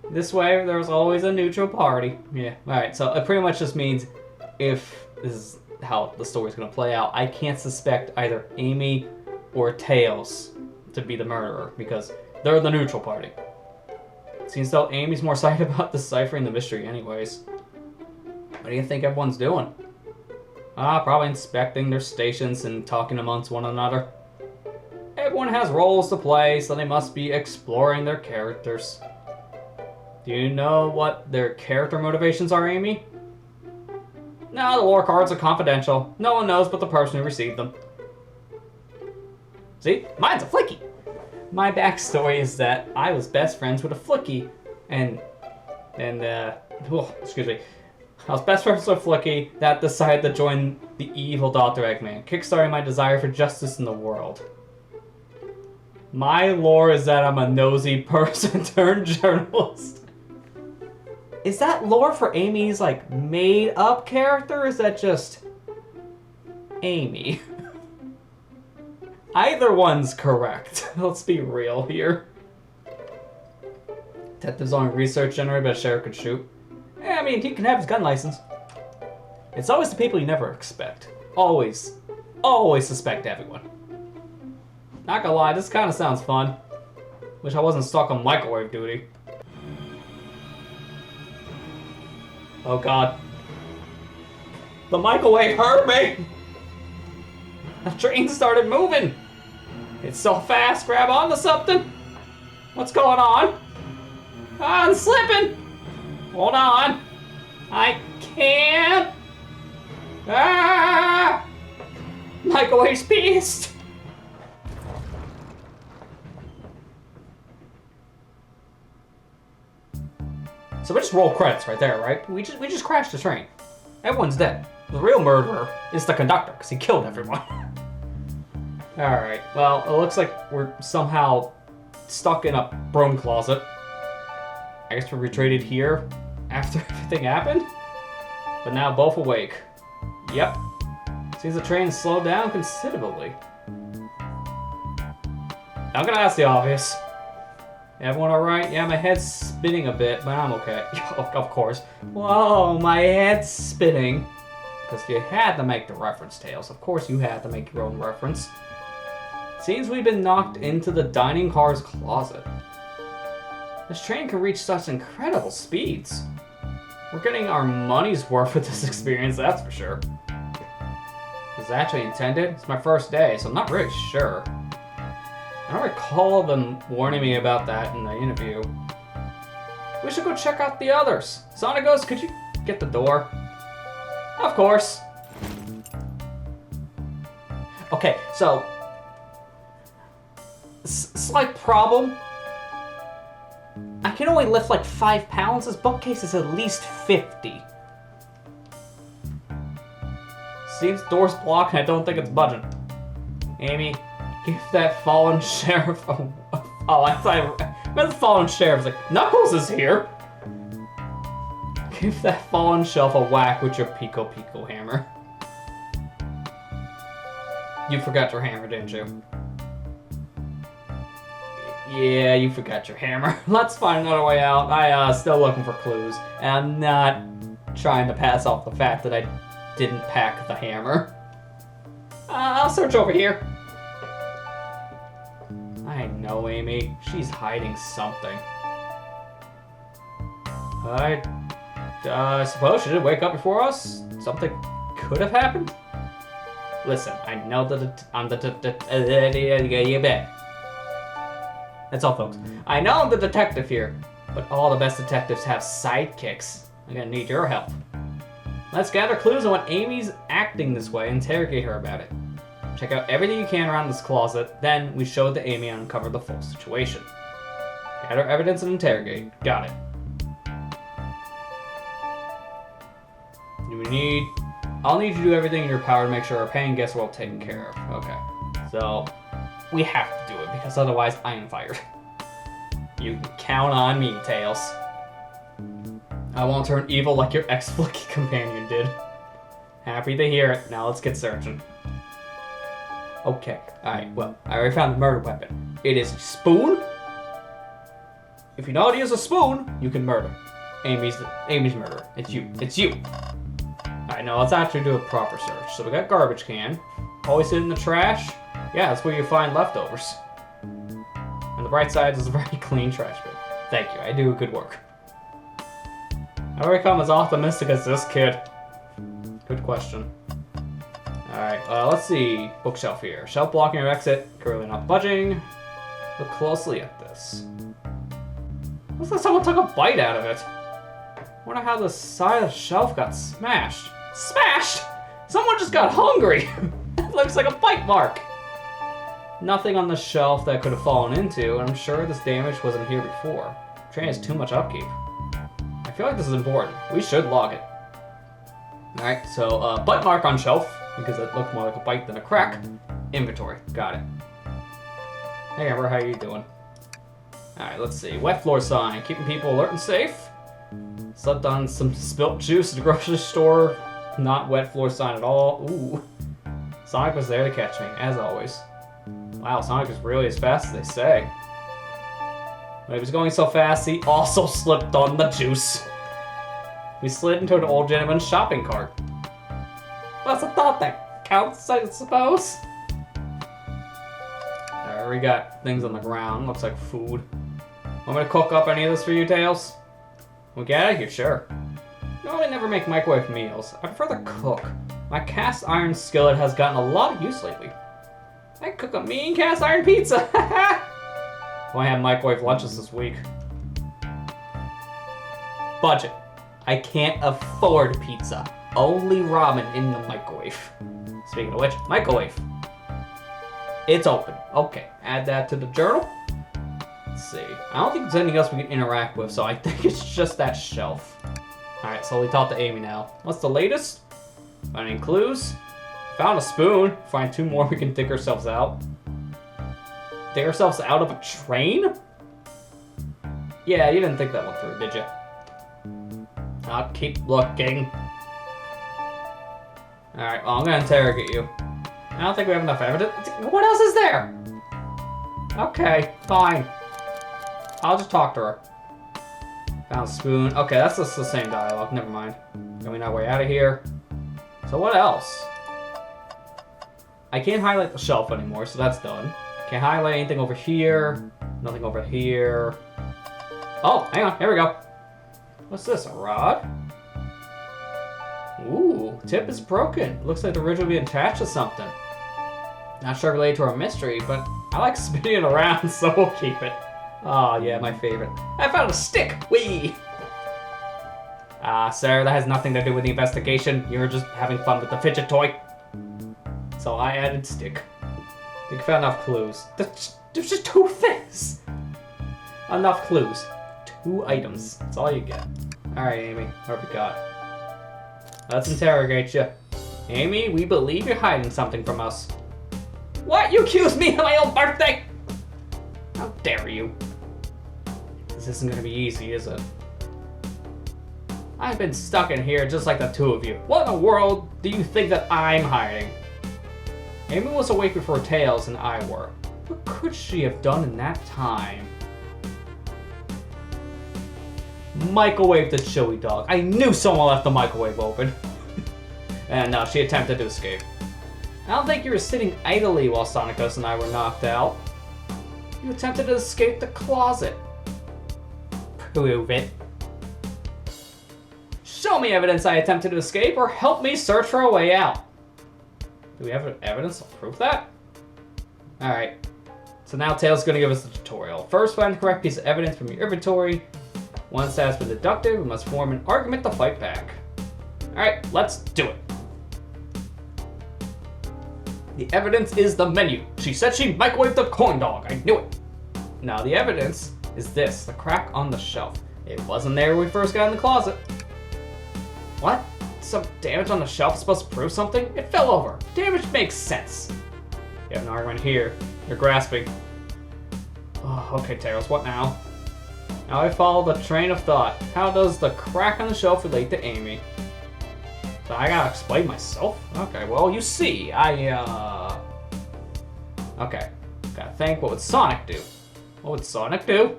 this way there's always a neutral party. Yeah, alright, so it pretty much just means if this is how the story's gonna play out, I can't suspect either Amy or Tails to be the murderer because they're the neutral party. Seems though Amy's more excited about deciphering the mystery anyways. What do you think everyone's doing? Probably inspecting their stations and talking amongst one another. Everyone has roles to play, so they must be exploring their characters. Do you know what their character motivations are, Amy? No, the lore cards are confidential. No one knows but the person who received them. See? Mine's a Flicky! My backstory is that I was best friends with a Flicky, excuse me. I was best friends with a Flicky that decided to join the evil Dr. Eggman, kickstarting my desire for justice in the world. My lore is that I'm a nosy person turned journalist. Is that lore for Amy's, like, made-up character, or is that just Amy? Either one's correct. Let's be real here. Detective's only research generated by a sheriff could shoot. Yeah, I mean, he can have his gun license. It's always the people you never expect. Always. Always suspect everyone. Not gonna lie, this kind of sounds fun. Wish I wasn't stuck on microwave duty. Oh god. The microwave hurt me! The train started moving! It's so fast, grab onto something! What's going on? I'm slipping! Hold on! I can't! Ah! Microwave's pissed! So we just roll credits right there, right? We just crashed the train. Everyone's dead. The real murderer is the conductor, because he killed everyone. Alright, well, it looks like we're somehow stuck in a broom closet. I guess we retreated here after everything happened? But now both awake. Yep. Seems the train slowed down considerably. I'm gonna ask the obvious. Everyone alright? Yeah, my head's spinning a bit, but I'm okay. Of course. Whoa, my head's spinning. Because you had to make the reference, Tails. Of course you had to make your own reference. Seems we've been knocked into the dining car's closet. This train can reach such incredible speeds. We're getting our money's worth with this experience, that's for sure. Was it actually intended? It's my first day, so I'm not really sure. I don't recall them warning me about that in the interview. We should go check out the others. SonicGhost, could you get the door? Of course. Okay, so slight problem. I can only lift like 5 pounds. This bookcase is at least 50. Seems door's blocked and I don't think it's budging. Amy, give that fallen sheriff a... Oh, I thought the fallen sheriff was like, Knuckles is here! Give that fallen shelf a whack with your Pico Pico hammer. You forgot your hammer, didn't you? Yeah, you forgot your hammer. Let's find another way out. I still looking for clues. And I'm not trying to pass off the fact that I didn't pack the hammer. I'll search over here. I know, Amy. She's hiding something. I suppose she didn't wake up before us? Something could have happened? Listen, I know that I'm the That's all, folks. I know I'm the detective here, but all the best detectives have sidekicks. I'm gonna need your help. Let's gather clues on what Amy's acting this way and interrogate her about it. Check out everything you can around this closet, then we show it to Amy and uncover the full situation. Gather evidence and interrogate. Got it. I'll need you to do everything in your power to make sure our paying guests are well taken care of. Okay. So, we have to do it, because otherwise I am fired. You can count on me, Tails. I won't turn evil like your ex-flicky companion did. Happy to hear it. Now let's get searching. Okay. Alright, well, I already found the murder weapon. It is a spoon. If you know how to use a spoon, you can murder. Amy's murderer. It's you. It's you. Alright, now let's actually do a proper search. So we got garbage can. Always sit in the trash. Yeah, that's where you find leftovers. On the bright side, it's a very clean trash bin. Thank you, I do good work. How do I become as optimistic as this kid? Good question. Alright, let's see. Bookshelf here. Shelf blocking your exit. Currently not budging. Look closely at this. Looks like someone took a bite out of it. Wonder how the side of the shelf got smashed. Smashed? Someone just got hungry! It looks like a bite mark! Nothing on the shelf that could have fallen into, and I'm sure this damage wasn't here before. Train has too much upkeep. I feel like this is important. We should log it. Alright, so bite mark on shelf, because it looked more like a bite than a crack. Inventory, got it. Hey Amber, how you doing? Alright, let's see. Wet floor sign, keeping people alert and safe. Slept on some spilt juice at the grocery store. Not wet floor sign at all. Ooh. Sonic was there to catch me, as always. Wow, Sonic is really as fast as they say. When he was going so fast, he also slipped on the juice. We slid into an old gentleman's shopping cart. That's a thought that counts, I suppose. There, we got things on the ground. Looks like food. Want me to cook up any of this for you, Tails? We get out of here, sure. No, I never make microwave meals. I prefer to cook. My cast iron skillet has gotten a lot of use lately. I cook a mean cast iron pizza! Well, I have microwave lunches this week. Budget. I can't afford pizza. Only ramen in the microwave. Speaking of which, microwave. It's open. Okay, add that to the journal. Let's see. I don't think there's anything else we can interact with, so I think it's just that shelf. Alright, so we talk to Amy now. What's the latest? Find any clues? Found a spoon. Find 2 more we can dig ourselves out. Dig ourselves out of a train? Yeah, you didn't think that one through, did you? I'll keep looking. Alright, well, I'm gonna interrogate you. I don't think we have enough evidence. What else is there? Okay, fine. I'll just talk to her. Found a spoon. Okay, that's just the same dialogue. Never mind. Going our way out of here. So what else? I can't highlight the shelf anymore, so that's done. Can't highlight anything over here. Nothing over here. Oh, hang on. Here we go. What's this? A rod? Ooh, tip is broken. Looks like the ridge will be attached to something. Not sure related to our mystery, but I like spinning it around, so we'll keep it. Oh, yeah, my favorite. I found a stick! Whee! Sir, that has nothing to do with the investigation. You're just having fun with the fidget toy. So I added stick. We found enough clues. There's just 2 things! Enough clues. 2 items. That's all you get. Alright, Amy. What have we got? Let's interrogate you. Amy, we believe you're hiding something from us. What? You accused me of my own birthday? How dare you? This isn't gonna be easy, is it? I've been stuck in here just like the 2 of you. What in the world do you think that I'm hiding? Amy was awake before Tails and I were. What could she have done in that time? Microwave the chili dog. I knew someone left the microwave open. And no, she attempted to escape. I don't think you were sitting idly while SonicGhost and I were knocked out. You attempted to escape the closet. Prove it. Show me evidence I attempted to escape, or help me search for a way out. Do we have evidence to prove that? Alright. So now Tails is going to give us the tutorial. First, find the correct piece of evidence from your inventory. Once that's been deducted, we must form an argument to fight back. Alright, let's do it. The evidence is the menu. She said she microwaved the corn dog. I knew it. Now the evidence is this, the crack on the shelf. It wasn't there when we first got in the closet. What? Some damage on the shelf supposed to prove something? It fell over. Damage makes sense. You have an argument here. You're grasping. Oh, okay, Tails, what now? Now I follow the train of thought. How does the crack on the shelf relate to Amy? So I gotta explain myself? Okay, well, you see, okay. Gotta think, what would Sonic do? What would Sonic do?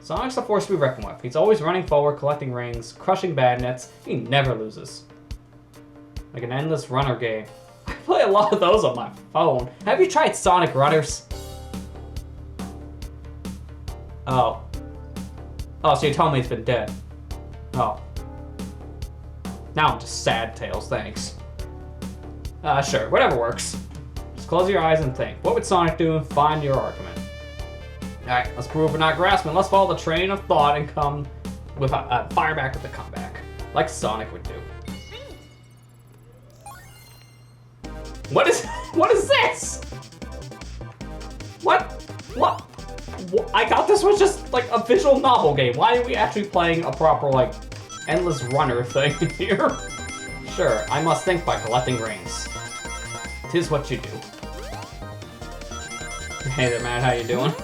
Sonic's a force to be reckoned with. He's always running forward, collecting rings, crushing bad nets. He never loses. Like an endless runner game. I play a lot of those on my phone. Have you tried Sonic Runners? Oh. Oh, so you're telling me it's been dead. Oh. Now I'm just sad, Tails, thanks. Sure, whatever works. Just close your eyes and think. What would Sonic do and find your argument? Alright, let's prove we're not grasping. Let's follow the train of thought and come with a fire back with a comeback. Like Sonic would do. What is this? What? I thought this was just like a visual novel game. Why are we actually playing a proper like endless runner thing here? Sure, I must think by collecting rings. 'Tis what you do. Hey there, Matt, how you doing?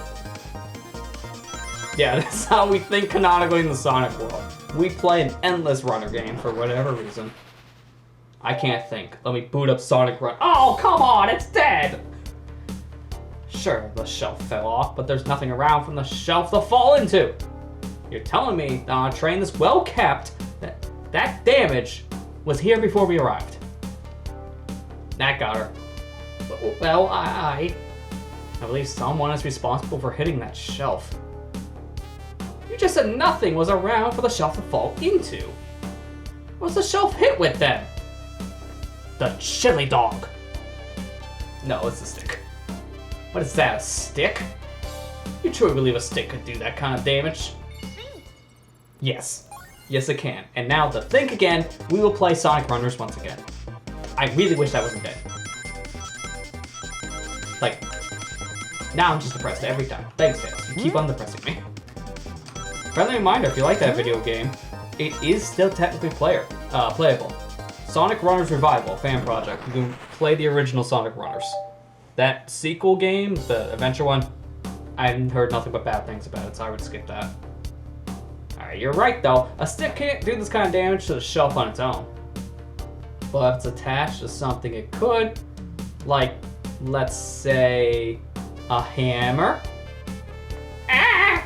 Yeah, that's how we think canonically in the Sonic world. We play an endless runner game for whatever reason. I can't think. Let me boot up Sonic Run. Oh, come on, it's dead! Sure, the shelf fell off, but there's nothing around from the shelf to fall into. You're telling me that on a train that's well kept, that damage was here before we arrived. That got her. Well, I believe someone is responsible for hitting that shelf. You just said nothing was around for the shelf to fall into. What was the shelf hit with then? The chili dog. No, it's a stick. What is that, a stick? You truly believe a stick could do that kind of damage? Yes. Yes, it can. And now to think again, we will play Sonic Runners once again. I really wish that wasn't dead. Like, now I'm just depressed every time. Thanks, Tails. You keep on depressing me. Friendly reminder, if you like that video game, it is still technically playable. Sonic Runners Revival fan project. You can play the original Sonic Runners. That sequel game, the adventure one, I hadn't heard nothing but bad things about it, so I would skip that. Alright, you're right though. A stick can't do this kind of damage to the shelf on its own. But if it's attached to something it could, like, let's say, a hammer. Ah!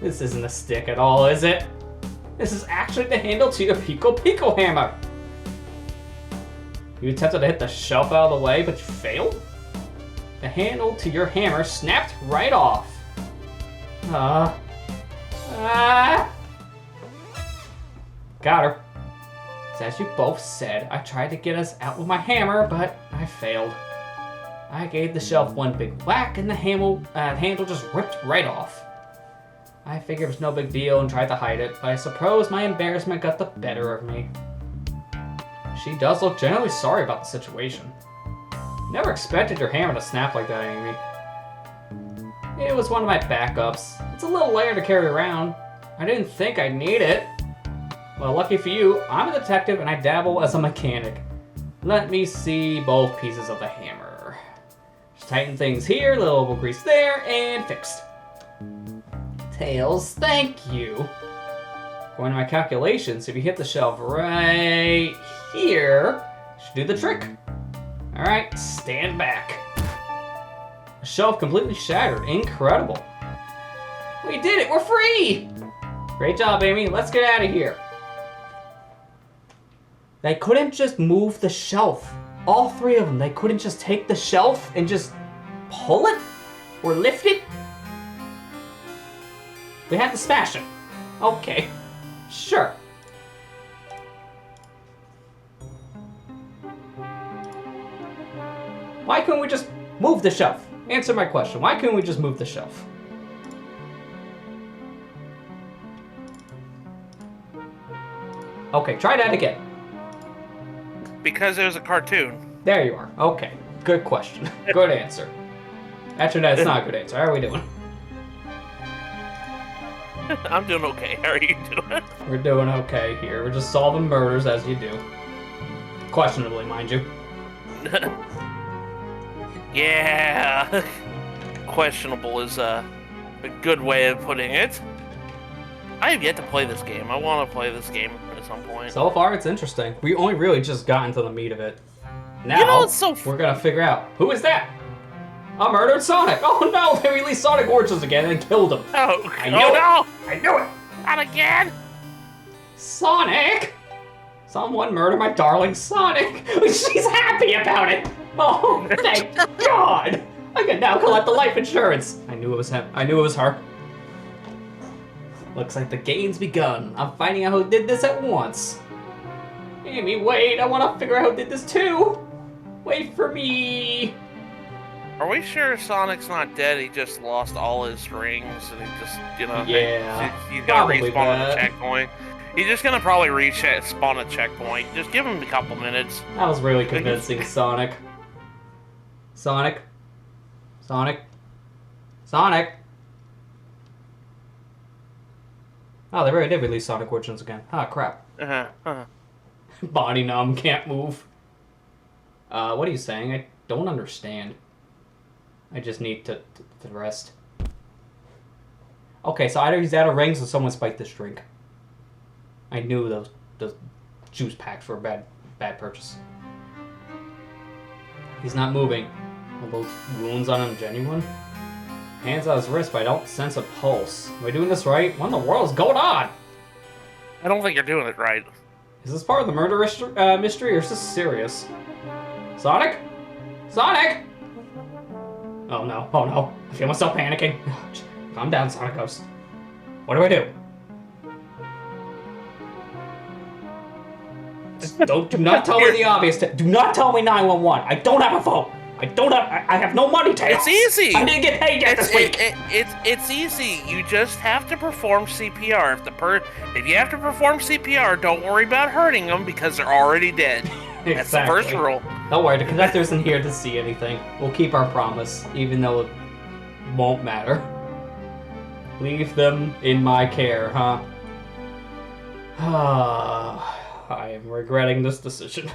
This isn't a stick at all, is it? This is actually the handle to your Pico Pico hammer. You attempted to hit the shelf out of the way, but you failed? The handle to your hammer snapped right off. Got her. As you both said, I tried to get us out with my hammer, but I failed. I gave the shelf one big whack and the handle just ripped right off. I figured it was no big deal and tried to hide it, but I suppose my embarrassment got the better of me. She does look genuinely sorry about the situation. Never expected your hammer to snap like that, Amy. It was one of my backups. It's a little layer to carry around. I didn't think I'd need it. Well, lucky for you, I'm a detective and I dabble as a mechanic. Let me see both pieces of the hammer. Just tighten things here, little grease there, and fixed. Tails, thank you. According to my calculations, if you hit the shelf right here, should do the trick. Alright, stand back. The shelf completely shattered. Incredible. We did it! We're free! Great job, Amy. Let's get out of here. They couldn't just move the shelf. All three of them, they couldn't just take the shelf and just pull it? Or lift it? We had to smash it. Okay. Sure. Why couldn't we just move the shelf? Answer my question. Why couldn't we just move the shelf? Okay, try that again. Because it was a cartoon. There you are. Okay. Good question. Good answer. Actually, that's not a good answer. How are we doing? I'm doing okay. How are you doing? We're doing okay here. We're just solving murders as you do. Questionably, mind you. Yeah. Questionable is a good way of putting it. I have yet to play this game. I want to play this game at some point. So far, it's interesting. We only really just got into the meat of it. Now, you know, it's so we're gonna figure out, who is that? I murdered Sonic! Oh no, they released Sonic Origins again and killed him. Oh, I knew it. no! I knew it! Not again! Sonic! Someone murdered my darling Sonic! She's happy about it! Oh, thank God! I can now collect the life insurance! I knew it was him. I knew it was her. Looks like the game's begun. I'm finding out who did this at once. Amy, wait, I want to figure out who did this too! Wait for me! Are we sure Sonic's not dead? He just lost all his rings and he just, you know... Yeah, he's gonna probably respawn on that. the checkpoint. He's just gonna probably spawn a checkpoint. Just give him a couple minutes. That was really convincing, Sonic. Sonic? Sonic? Sonic? Oh, they really did release Sonic Origins again. Ah, crap. Body numb, can't move. What are you saying? I don't understand. I just need to rest. Okay, so either he's out of rings or someone spiked this drink. I knew those juice packs were a bad purchase. He's not moving. Are those wounds on him genuine? Hands on his wrist, but I don't sense a pulse. Am I doing this right? What in the world is going on? I don't think you're doing it right. Is this part of the murder mystery, or is this serious? Sonic? Sonic! Oh no, oh no. I feel myself panicking. Calm down, SonicGhost. What do I do? Do not tell me the obvious. Do not tell me 911. I don't have a phone. I have no money, Tails. It's easy. I didn't get paid yet this week. It's easy. You just have to perform CPR. If you have to perform CPR, don't worry about hurting them because they're already dead. Exactly. That's the first rule. Don't worry, the conductor isn't here to see anything. We'll keep our promise, even though it won't matter. Leave them in my care, huh? I am regretting this decision.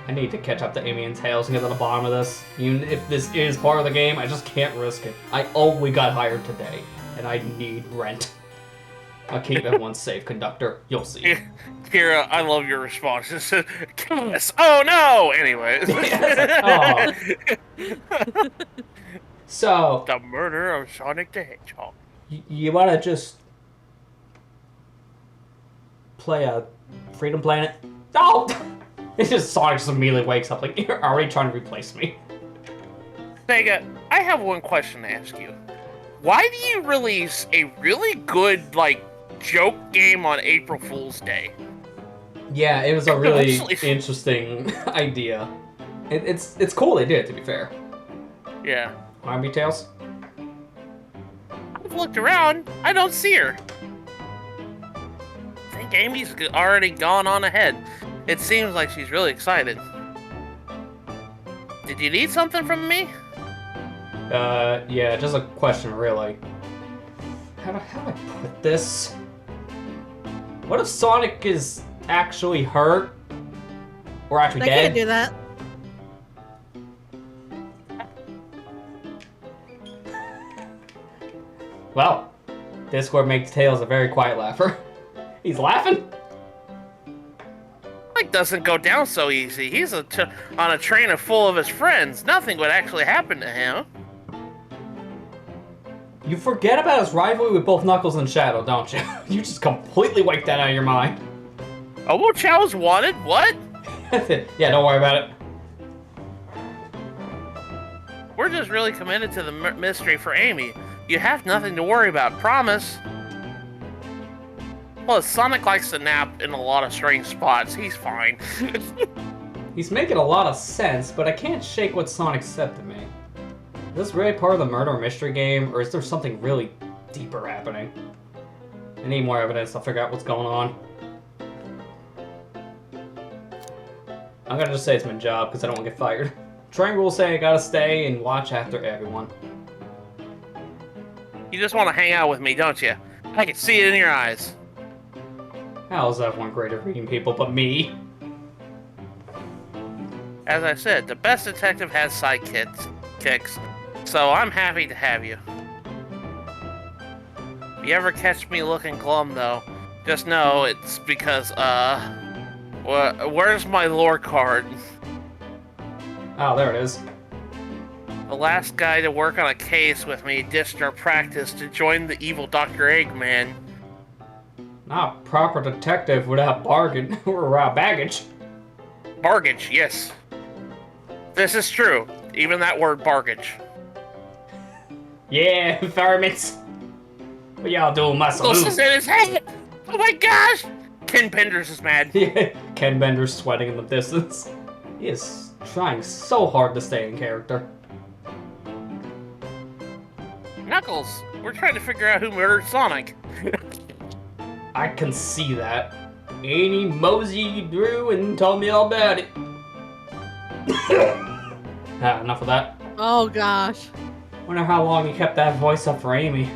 I need to catch up to Amy and Tails and get to the bottom of this. Even if this is part of the game, I just can't risk it. I only got hired today, and I need rent. I'll keep everyone safe, conductor. You'll see. Kira, I love your response. It said, kill us. Oh no! Anyways. Oh. So. The murder of Sonic the Hedgehog. You want to just play a Freedom Planet? Oh! It's just Sonic just immediately wakes up like, you're already trying to replace me. Sega, I have one question to ask you. Why do you release a really good, joke game on April Fool's Day? Yeah, it was a really interesting idea. It's cool they did it, to be fair. Yeah. Army Tails? I've looked around. I don't see her. I think Amy's already gone on ahead. It seems like she's really excited. Did you need something from me? Yeah, just a question, really. How do I put this? What if Sonic is actually hurt? Or actually dead? I can't do that. Well, Discord makes Tails a very quiet laugher. He's laughing? Sonic doesn't go down so easy. He's on a train full of his friends. Nothing would actually happen to him. You forget about his rivalry with both Knuckles and Shadow, don't you? You just completely wipe that out of your mind. Obo Chow's wanted? What? Yeah, don't worry about it. We're just really committed to the mystery for Amy. You have nothing to worry about, promise. Plus, Sonic likes to nap in a lot of strange spots. He's fine. He's making a lot of sense, but I can't shake what Sonic said to me. Is this really part of the murder mystery game, or is there something really deeper happening? I need more evidence to figure out what's going on. I'm gonna just say it's my job because I don't want to get fired. Triangle will say I gotta stay and watch after everyone. You just want to hang out with me, don't you? I can see it in your eyes. How is everyone great at reading people but me? As I said, the best detective has sidekicks, so I'm happy to have you. If you ever catch me looking glum, though, just know it's because, where's my lore card? Oh, there it is. The last guy to work on a case with me ditched our practice to join the evil Dr. Eggman. Not a proper detective without bargain or baggage. Bargage, yes. This is true. Even that word, bargage. Yeah, varmints. What y'all doing, my This salute? is in his head! Oh my gosh! Ken Penders is mad. Yeah, Ken Bender's sweating in the distance. He is trying so hard to stay in character. Knuckles, we're trying to figure out who murdered Sonic. I can see that. Annie moseyed through and told me all about it. Enough of that. Oh gosh. Wonder how long you kept that voice up for Amy.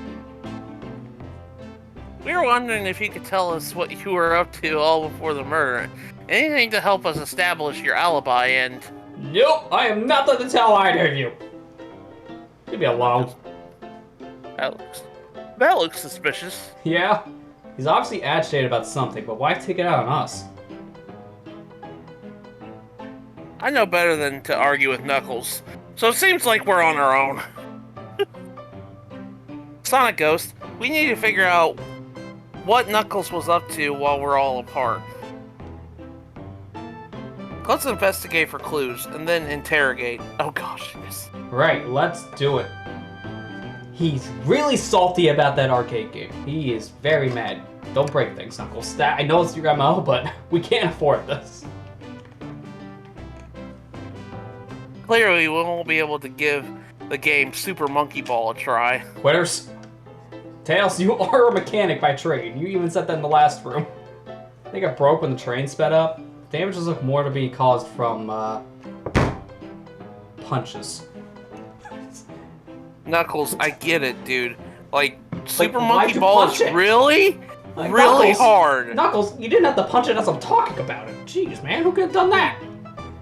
We were wondering if you could tell us what you were up to all before the murder. Anything to help us establish your alibi and... Nope, I have nothing to tell either of you. Leave me alone. That looks suspicious. Yeah? He's obviously agitated about something, but why take it out on us? I know better than to argue with Knuckles, so it seems like we're on our own. SonicGhost, we need to figure out what Knuckles was up to while we're all apart. Let's investigate for clues, and then interrogate. Oh gosh, yes. Right, let's do it. He's really salty about that arcade game. He is very mad. Don't break things, Knuckles. I know it's your MO, but we can't afford this. Clearly, we won't be able to give the game Super Monkey Ball a try. Quitters. Tails, you are a mechanic by trade. You even said that in the last room. I think it broke when the train sped up. Damages look more to be caused from, punches. Knuckles, I get it, dude. Like, Super why'd Monkey you Ball punch is it? really Like, Knuckles, hard. Knuckles, you didn't have to punch it as I'm talking about it. Jeez, man, who could have done that?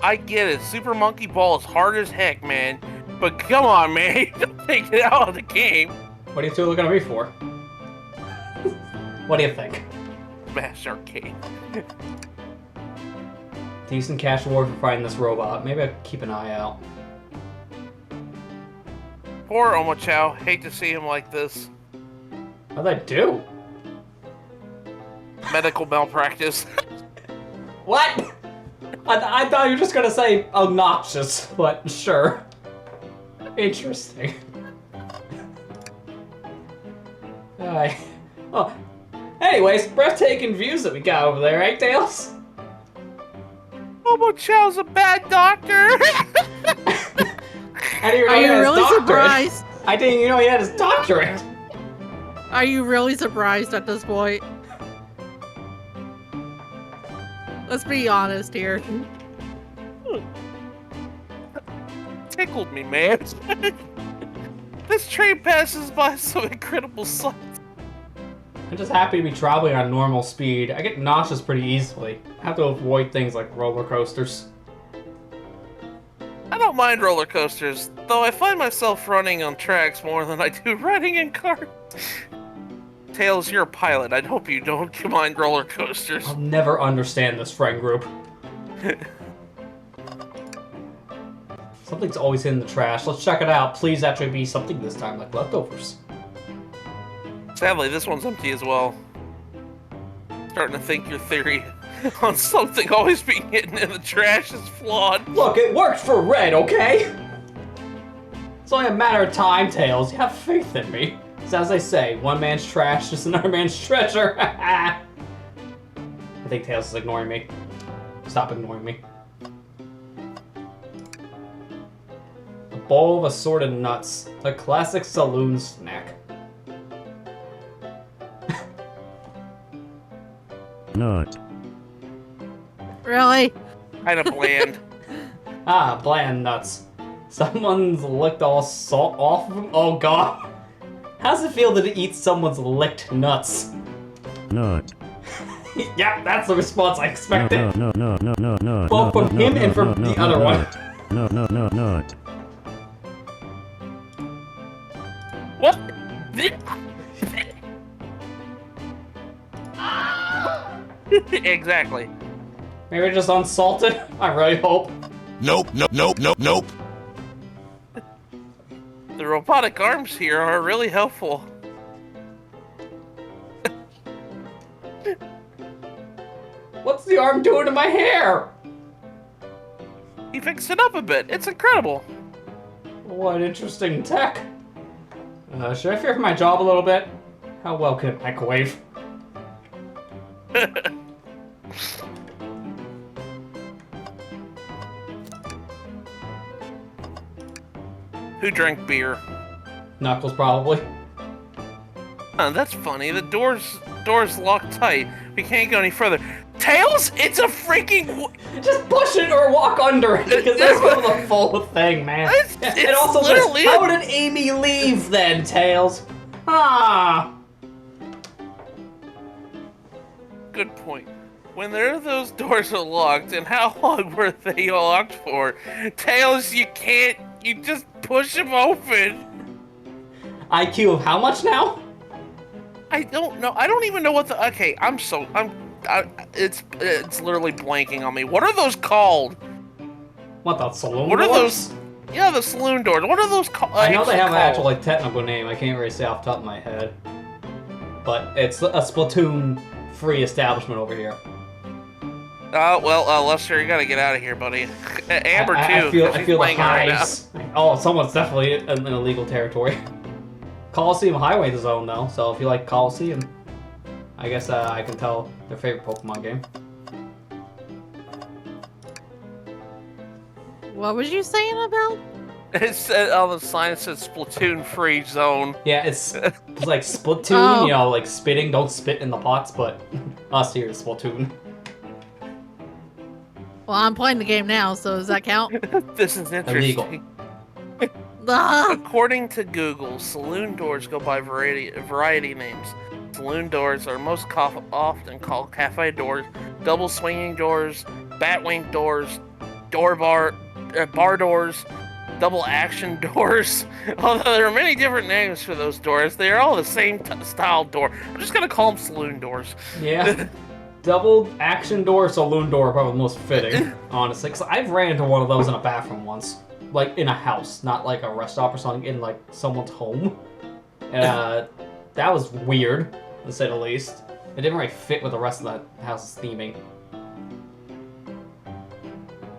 I get it. Super Monkey Ball is hard as heck, man. But come on, man. Don't take it out of the game. What are you two looking at me for? What do you think? Smash Arcade. Decent cash reward for finding this robot. Maybe I'll keep an eye out. Poor Omochao. Hate to see him like this. What'd I do? Medical malpractice. What? I thought you were just gonna say obnoxious, but sure. Interesting. Oh. Anyways, breathtaking views that we got over there, right, Tails? Omochao's a bad doctor. I didn't even know Are he you had his really doctorate. surprised? I didn't even know he had his doctorate. Are you really surprised at this point? Let's be honest here. Tickled me, man. This train passes by some incredible sights. I'm just happy to be traveling on normal speed. I get nauseous pretty easily. I have to avoid things like roller coasters. I don't mind roller coasters, though I find myself running on tracks more than I do riding in cars. Tails, you're a pilot. I'd hope you don't mind roller coasters. I'll never understand this friend group. Something's always in the trash. Let's check it out. Please actually be something this time, like leftovers. Sadly, this one's empty as well. Starting to think your theory on something always being hidden in the trash is flawed. Look, it worked for Red, okay? It's only a matter of time, Tails. You have faith in me. So as I say, one man's trash is another man's treasure. I think Tails is ignoring me. Stop ignoring me. A bowl of assorted nuts. A classic saloon snack. Nut. Really? Kind of bland. Ah, bland nuts. Someone's licked all salt off of them? Oh god. How's it feel to eat someone's licked nuts? Nut. Yeah, that's the response I expected. No. Both from him and from the other one. No. What? Exactly. Maybe just unsalted? I really hope. Nope. The robotic arms here are really helpful. What's the arm doing to my hair? He fixed it up a bit. It's incredible. What interesting tech. Should I fear for my job a little bit? How well can a microwave? Who drank beer? Knuckles, probably. That's funny. The door's locked tight. We can't go any further. Tails? It's a freaking... Just push it or walk under it, because that's the full thing, man. It's also literally... how did Amy leave then, Tails? Ah. Good point. When those doors are locked, and how long were they locked for? Tails, you can't... You just push them open. IQ of how much now? I don't know. I don't even know what the... Okay, it's literally blanking on me. What are those called? What, the saloon What are doors? those? Yeah, the saloon doors. What are those called? I know they have an actual like technical name. I can't really say off the top of my head. But it's a Splatoon-free establishment over here. Lester, you gotta get out of here, buddy. Amber, too. I feel the hives. Oh, someone's definitely in illegal territory. Coliseum Highway zone, though, so if you like Coliseum, I guess I can tell their favorite Pokemon game. What was you saying about? It said on the sign, it said Splatoon free zone. Yeah, it's like Splatoon, Oh. you know, like spitting, don't spit in the pots, but us here is Splatoon. Well, I'm playing the game now, so does that count? This is interesting. Ah, According to Google, saloon doors go by variety names. Saloon doors are most often called cafe doors, double swinging doors, batwing doors, bar doors, double action doors. Although there are many different names for those doors, they are all the same style door. I'm just gonna call them saloon doors. Yeah. Double action door, saloon door are probably the most fitting, honestly. Because I've ran into one of those in a bathroom once. Like, in a house, not like a rest stop or something, in like someone's home. That was weird, to say the least. It didn't really fit with the rest of the house's theming.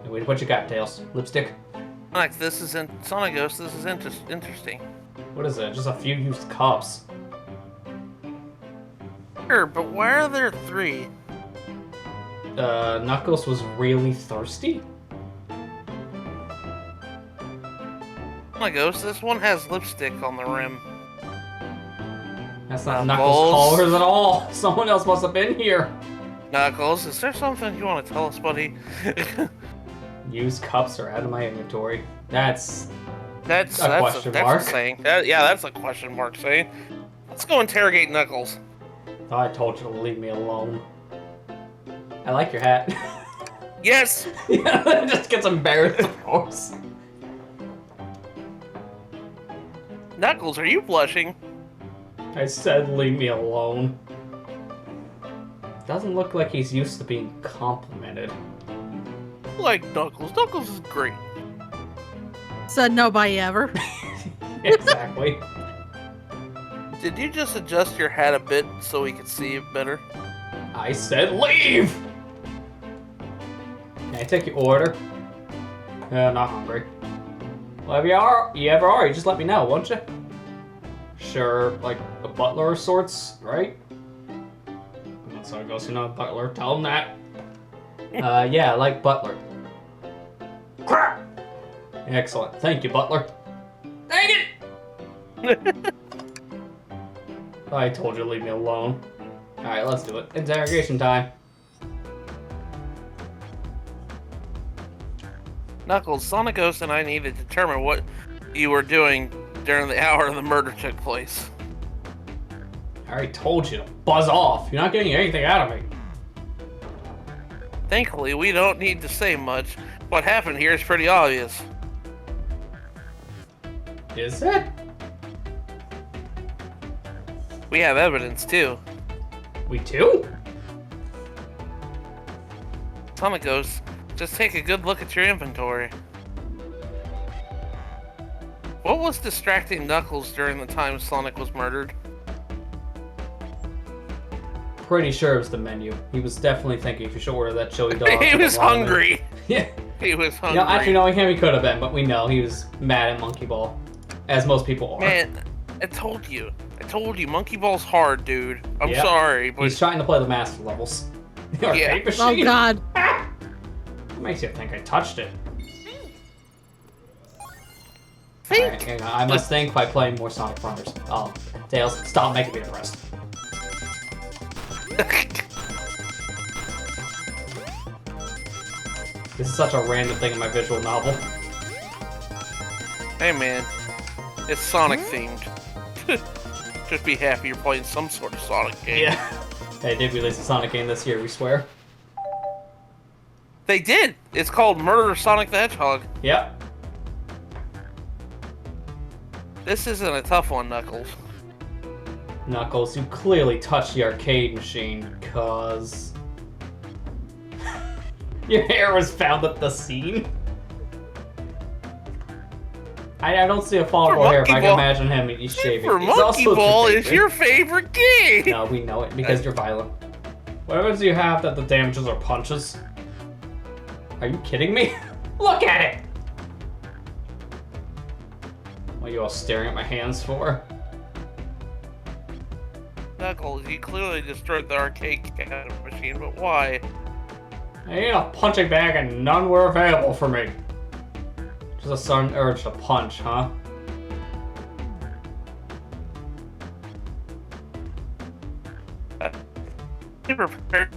Wait, what you got, Tails? Lipstick? Like, this is in SonicGhost, this is interesting. What is it? Just a few used cups. Sure, but why are there 3? Knuckles was really thirsty? SonicGhost, this one has lipstick on the rim. That's not Knuckles' colors at all. Someone else must have been here. Knuckles, is there something you want to tell us, buddy? Used cups are out of my inventory. That's That's a question mark. a saying. Yeah, that's a question mark saying. Let's go interrogate Knuckles. Thought I told you to leave me alone. I like your hat. Yes! Yeah, just gets embarrassed, of course. Knuckles, are you blushing? I said leave me alone. Doesn't look like he's used to being complimented. Like Knuckles. Knuckles is great. said nobody ever. Exactly. Did you just adjust your hat a bit so we could see it better? I said leave! Can I take your order? Not hungry. Well, if you ever are, you just let me know, won't you? Sure, like a butler of sorts, right? I'm not sorry, ghost, you're not a butler. Tell him that. Yeah, like butler. Crap! Excellent. Thank you, butler. Dang it! I told you to leave me alone. Alright, let's do it. Interrogation time. Knuckles, SonicGhost and I need to determine what you were doing during the hour the murder took place. I already told you to buzz off. You're not getting anything out of me. Thankfully, we don't need to say much. What happened here is pretty obvious. Is it? We have evidence, too. We do? SonicGhost, just take a good look at your inventory. What was distracting Knuckles during the time Sonic was murdered? Pretty sure it was the menu. He was definitely thinking if you should order that chili dog. He was hungry. Yeah. He was hungry. You know, actually, knowing him, he could have been, but we know he was mad at Monkey Ball. As most people are. Man, I told you. Monkey Ball's hard, dude. I'm Yep. sorry, but... He's trying to play the master levels. The arcade machine. Oh god. What makes you think I touched it? Think. Alright, hang on. I must think by playing more Sonic Brothers. Oh, Tails, stop making me depressed. This is such a random thing in my visual novel. Hey, man. It's Sonic themed. Just be happy you're playing some sort of Sonic game. Yeah. They did release a Sonic game this year, we swear. They did! It's called Murder Sonic the Hedgehog. Yep. This isn't a tough one, Knuckles. Knuckles, you clearly touched the arcade machine because your hair was found at the scene. I don't see a fallable hair, but I can imagine him. He's shaving. For He's Monkey also Ball is shaving. your favorite game! No, we know it because you're violent. What evidence do you have that the damages are punches? Are you kidding me? Look at it! What are you all staring at my hands for? Knuckles, you clearly destroyed the arcade machine, but why? I need a punching bag and none were available for me. Just a sudden urge to punch, huh? The repair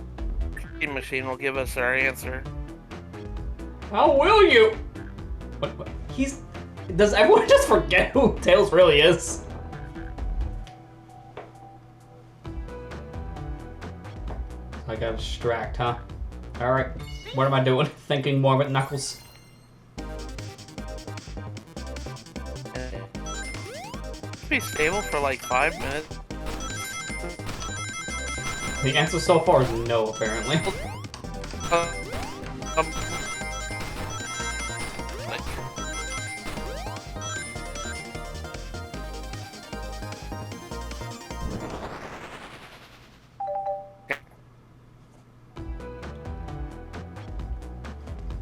machine will give us our answer. How will you? What? He's... Does everyone just forget who Tails really is? I gotta distract, huh? Alright, what am I doing? Thinking more about Knuckles. Be stable for like 5 minutes. The answer so far is no, apparently. Like,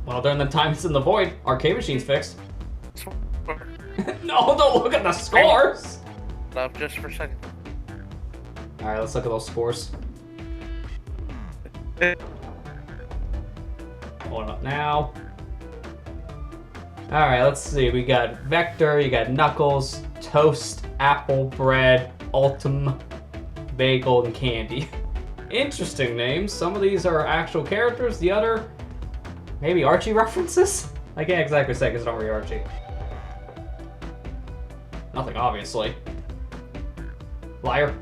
Well, during the time it's in the void, arcade machine's fixed. No, don't look at the scores! Stop just for a second. Alright, let's look at those scores. Pulling up now. Alright, let's see. We got Vector, you got Knuckles, Toast, Apple, Bread, Ultim, Bagel, and Candy. Interesting names. Some of these are actual characters, the other, maybe Archie references? I can't exactly say because I don't read Archie. Nothing, obviously. Liar.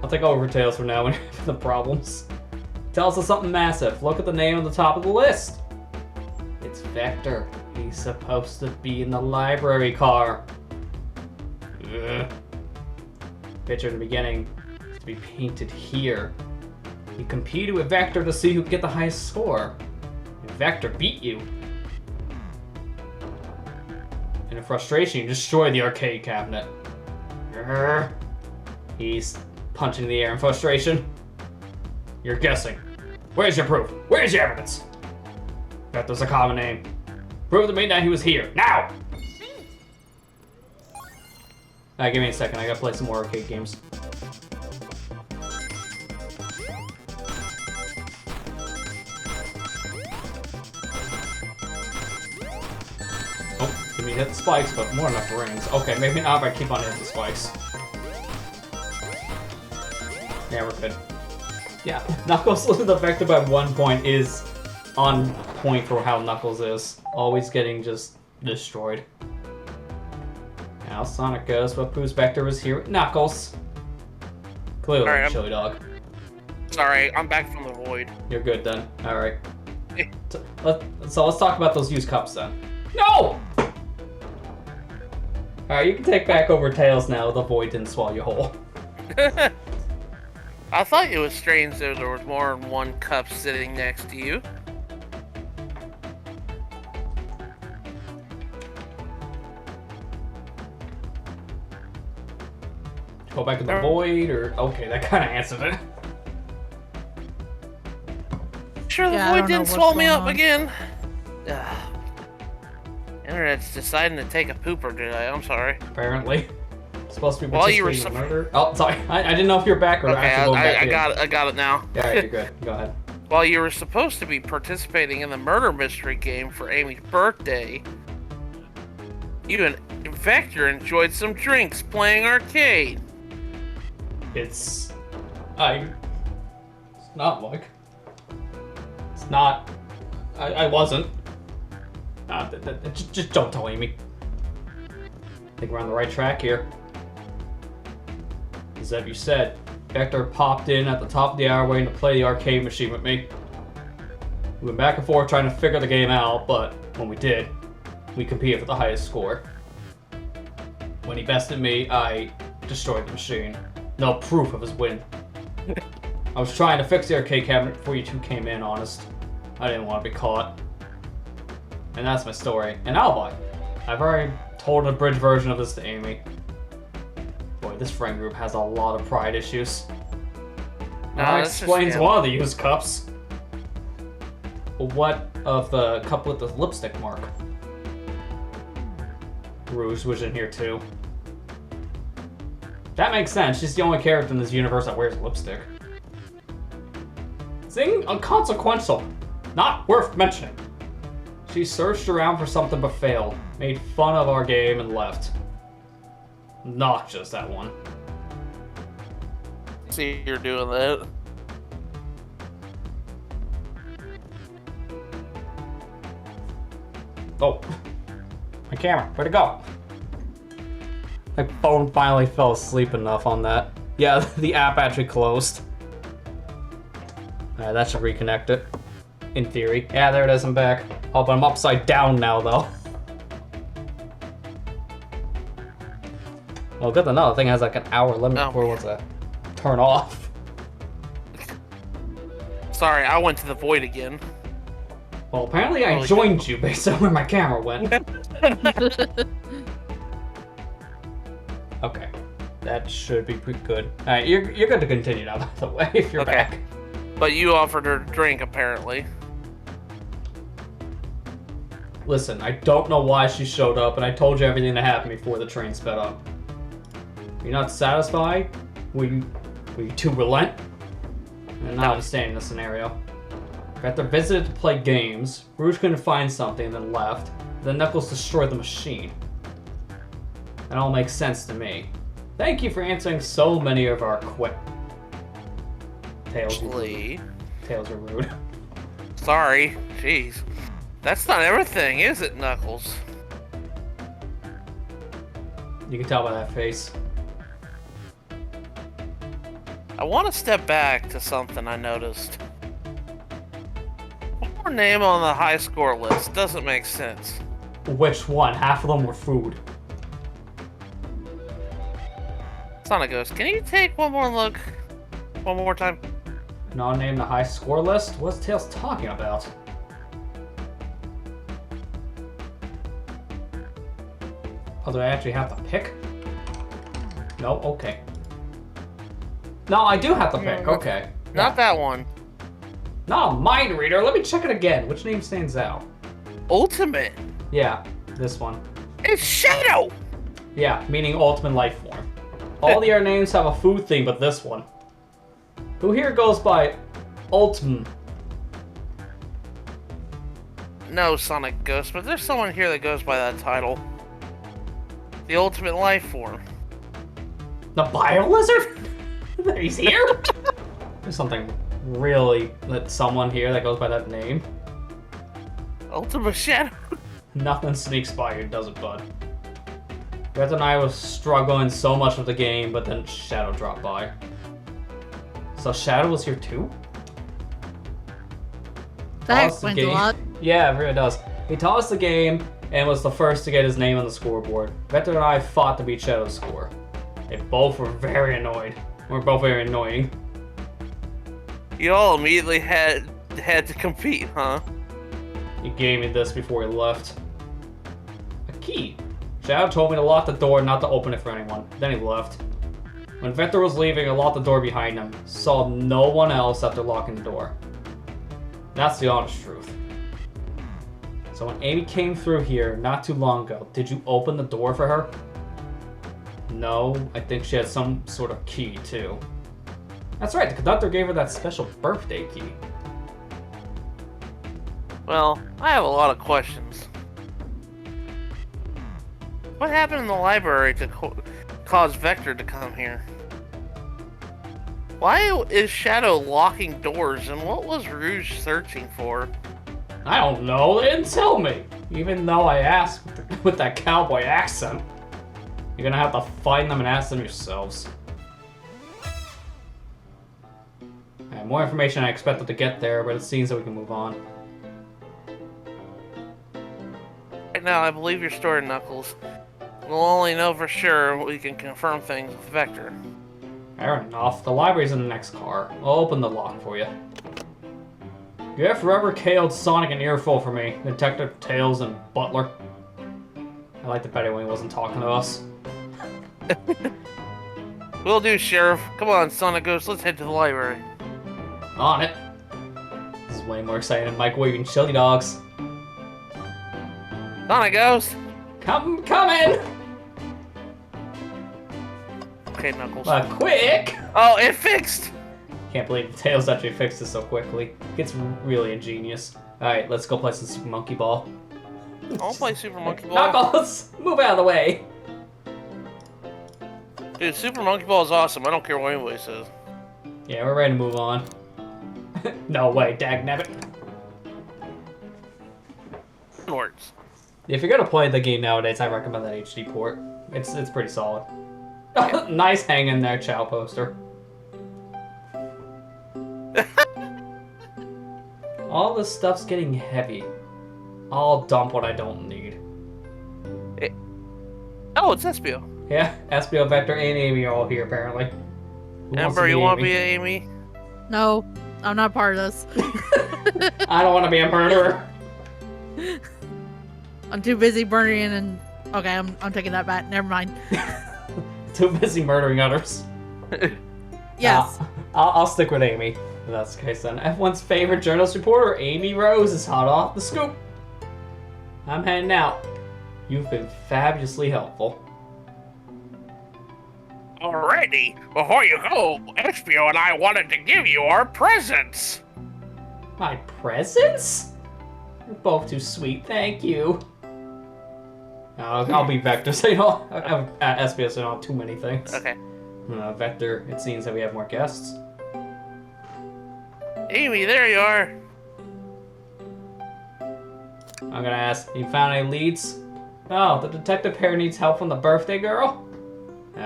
I'll take over Tails for now when you're having the problems. Tells us something massive. Look at the name on the top of the list. It's Vector. He's supposed to be in the library car. Ugh. Picture in the beginning is to be painted here. You competed with Vector to see who could get the highest score. And Vector beat you. In frustration, you destroy the arcade cabinet. He's punching the air in frustration. You're guessing. Where's your proof? Where's your evidence? Vector's a common name. Prove to me that he was here. Now! Give me a second. I gotta play some more arcade games. Oh, didn't hit the spikes, but more enough rings. Okay, maybe not if I keep on hitting the spikes. Yeah, we're good. Yeah, Knuckles losing the Vector by 1 point is on point for how Knuckles is. Always getting just destroyed. Now Sonic goes, but proves Vector was here with Knuckles. Clearly, Alright, Chili Dog. Sorry, I'm back from the void. You're good then. Alright. So let's talk about those used cups then. No! Alright, you can take back over Tails now. The void didn't swallow you whole. I thought it was strange that there was more than one cup sitting next to you. Go back in the void, or... Okay, that kind of answered it. Sure, the Yeah, I void don't know didn't what's swallow me going up on. again. Ugh. Internet's deciding to take a pooper today. I'm sorry. Apparently. Supposed to be While you were participating in murder. Oh, sorry. I didn't know if you're back or Okay, after going back I in. got it. I got it now. Yeah, you're good. Go ahead. While you were supposed to be participating in the murder mystery game for Amy's birthday, you and Vector enjoyed some drinks playing arcade. It's not like. It's not. I wasn't. Just don't tell Amy. I think we're on the right track here. As you said, Vector popped in at the top of the hour waiting to play the arcade machine with me. We went back and forth trying to figure the game out, but when we did, we competed for the highest score. When he bested me, I destroyed the machine. No proof of his win. I was trying to fix the arcade cabinet before you two came in, honest. I didn't want to be caught. And that's my story. An alibi. I've already told an abridged version of this to Amy. Boy, this friend group has a lot of pride issues. That that's just explains him. one of the used cups. But what of the cup with the lipstick mark? Rouge was in here too. That makes sense. She's the only character in this universe that wears lipstick. Thing inconsequential. Not worth mentioning. She searched around for something but failed. Made fun of our game and left. Not just that one. See, you're doing that. Oh. My camera. Where'd it go? My phone finally fell asleep enough on that. Yeah, the app actually closed. Alright, that should reconnect it. In theory. Yeah, there it is, I'm back. Oh, but I'm upside down now, though. Well, good to know. The thing has like an hour limit Oh. before what's that? Turn off. Sorry, I went to the void again. Well, apparently I Holy joined you based on where my camera went. Okay. That should be pretty good. Alright, you're good to continue now, by the way, if you're Okay. back. But you offered her a drink, apparently. Listen, I don't know why she showed up, and I told you everything that happened before the train sped up. You're not satisfied? Will you two relent? And not understanding the scenario. Vector visited to play games, Rouge couldn't find something, then left. Then Knuckles destroyed the machine. That all makes sense to me. Thank you for answering so many of our Tails are rude. Actually, Tails are rude. sorry. Jeez. That's not everything, is it, Knuckles? You can tell by that face. I want to step back to something I noticed. One more name on the high score list doesn't make sense. Which one? Half of them were food. SonicGhost, can you take one more look? One more time? Not named the high score list? What's Tails talking about? Oh, do I actually have to pick? No? Okay. No, I do have to pick. Okay. Not that one. Not a mind reader. Let me check it again. Which name stands out? Ultimate. Yeah, this one. It's Shadow. Yeah, meaning ultimate life form. All the other names have a food theme, but this one. Who here goes by Ultim? No, Sonic Ghost, but there's someone here that goes by that title. The ultimate life form. The Bio Lizard? He's here? There's something really that someone here that goes by that name. Ultimate Shadow. Nothing sneaks by you, does it, bud? Brett and I was struggling so much with the game, but then Shadow dropped by. So Shadow was here too? That Tossed the explains a game. lot. Yeah, it really does. He taught us the game and was the first to get his name on the scoreboard. Vector and I fought to beat Shadow's score. They both were very annoyed. We're both very annoying. You all immediately had to compete, huh? He gave me this before he left. A key. Shadow told me to lock the door, not to open it for anyone. Then he left. When Vector was leaving, I locked the door behind him. Saw no one else after locking the door. That's the honest truth. So when Amy came through here not too long ago, did you open the door for her? No, I think she had some sort of key too. That's right, the conductor gave her that special birthday key. Well, I have a lot of questions. What happened in the library to cause Vector to come here? Why is Shadow locking doors, and what was Rouge searching for? I don't know, they didn't tell me. Even though I asked with that cowboy accent. You're gonna have to find them and ask them yourselves. I have more information than I expected to get there, but it seems that we can move on. Right now, I believe your story, Knuckles. We'll only know for sure when we can confirm things with Vector. Fair enough. The library's in the next car. I'll open the lock for you. You have forever KO'd Sonic and Earful for me, Detective Tails and Butler. I like the bet when he wasn't talking to us. Will do, Sheriff. Come on, Sonic Ghost, let's head to the library. On it. This is way more exciting than Mike waving chili dogs. Sonic Ghost! Come in! Okay, Knuckles. Quick! Oh, it fixed! Can't believe Tails actually fixed this so quickly. It's really ingenious. Alright, let's go play some Super Monkey Ball. I'll play Super Monkey Ball. Knuckles! Move out of the way! Dude, Super Monkey Ball is awesome. I don't care what anybody says. Yeah, we're ready to move on. No way, dagnabbit. Words. If you're gonna play the game nowadays, I recommend that HD port. It's pretty solid. Nice hang in there, Chow poster. All this stuff's getting heavy. I'll dump what I don't need. Oh, it's Espio. Yeah, Espio, Vector, and Amy are all here apparently. Who wants Amber, you want to Amy? be Amy? No, I'm not part of this. I don't want to be a murderer. I'm too busy burning and... Okay, I'm taking that back. Never mind. Too busy murdering others. Yes. I'll stick with Amy. If that's the case then. F1's favorite journalist reporter, Amy Rose, is hot off the scoop. I'm heading out. You've been fabulously helpful. Alrighty, before you go, Espio and I wanted to give you our presents. My presents? You're both too sweet, thank you. I'll be Vector, so you don't Espio, so you don't have too many things. Okay. Vector, it seems that we have more guests. Amy, there you are. I'm gonna ask, you found any leads? Oh, the detective pair needs help from the birthday girl?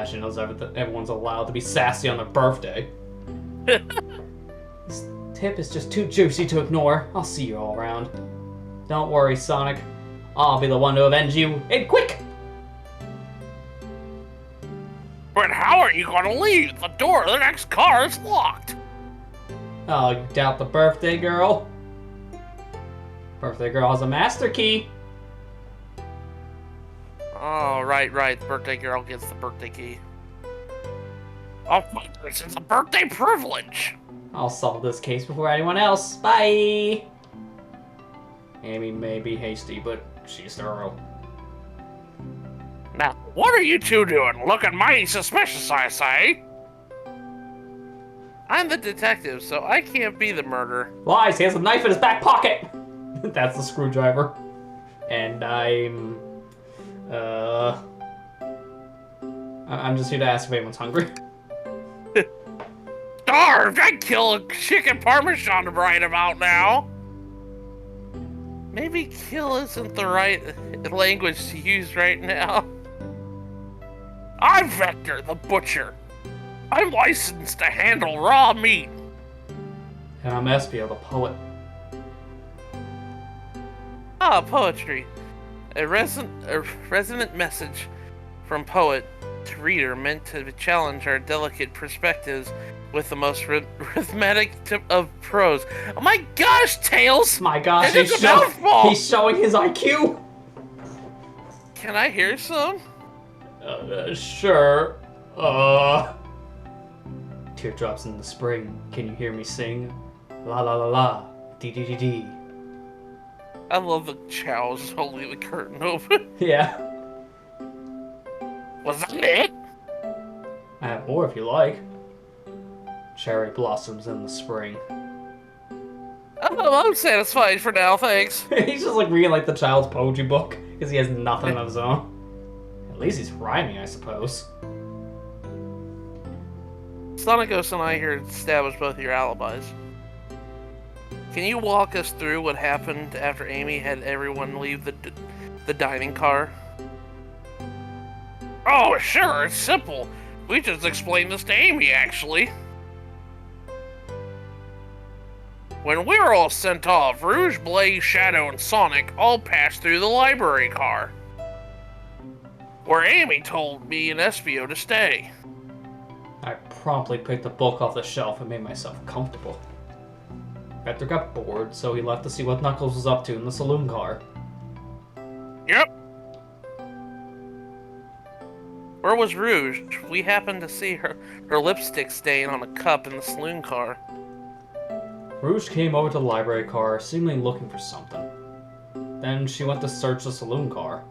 She knows everyone's allowed to be sassy on their birthday. This tip is just too juicy to ignore. I'll see you all around. Don't worry, Sonic. I'll be the one to avenge you, and quick! But how are you gonna leave? The door to the next car is locked. Oh, you doubt the birthday girl? Birthday girl has a master key. Oh, right. The birthday girl gets the birthday key. Oh, this is a birthday privilege. I'll solve this case before anyone else. Bye! Amy may be hasty, but she's thorough. Now, what are you two doing? Looking mighty suspicious, I say. I'm the detective, so I can't be the murderer. Lies! He has a knife in his back pocket! That's the screwdriver. And I'm just here to ask if anyone's hungry. Starved! I'd kill a chicken parmesan right about now. Maybe kill isn't the right language to use right now. I'm Vector, the butcher. I'm licensed to handle raw meat. And I'm Espio, the poet. Ah, poetry. A resonant message from poet to reader meant to challenge our delicate perspectives with the most rhythmic tip of prose. Oh my gosh, Tails! My gosh, It's a mouthful! he's showing his IQ! Can I hear some? Sure. Teardrops in the spring, can you hear me sing? La la la la, dee dee dee dee. I love the chows holding the curtain open. Yeah. Was that it? I have more if you like. Cherry blossoms in the spring. Oh, I'm satisfied for now, thanks. He's just like reading like the child's poetry book because he has nothing of his own. At least he's rhyming, I suppose. SonicGhost and I here established both your alibis. Can you walk us through what happened after Amy had everyone leave the dining car? Oh, sure, it's simple. We just explained this to Amy, actually. When we were all sent off, Rouge, Blaze, Shadow, and Sonic all passed through the library car, where Amy told me and Espio to stay. I promptly picked the book off the shelf and made myself comfortable. Vector got bored, so he left to see what Knuckles was up to in the saloon car. Yep. Where was Rouge? We happened to see her lipstick stain on a cup in the saloon car. Rouge came over to the library car, seemingly looking for something. Then she went to search the saloon car.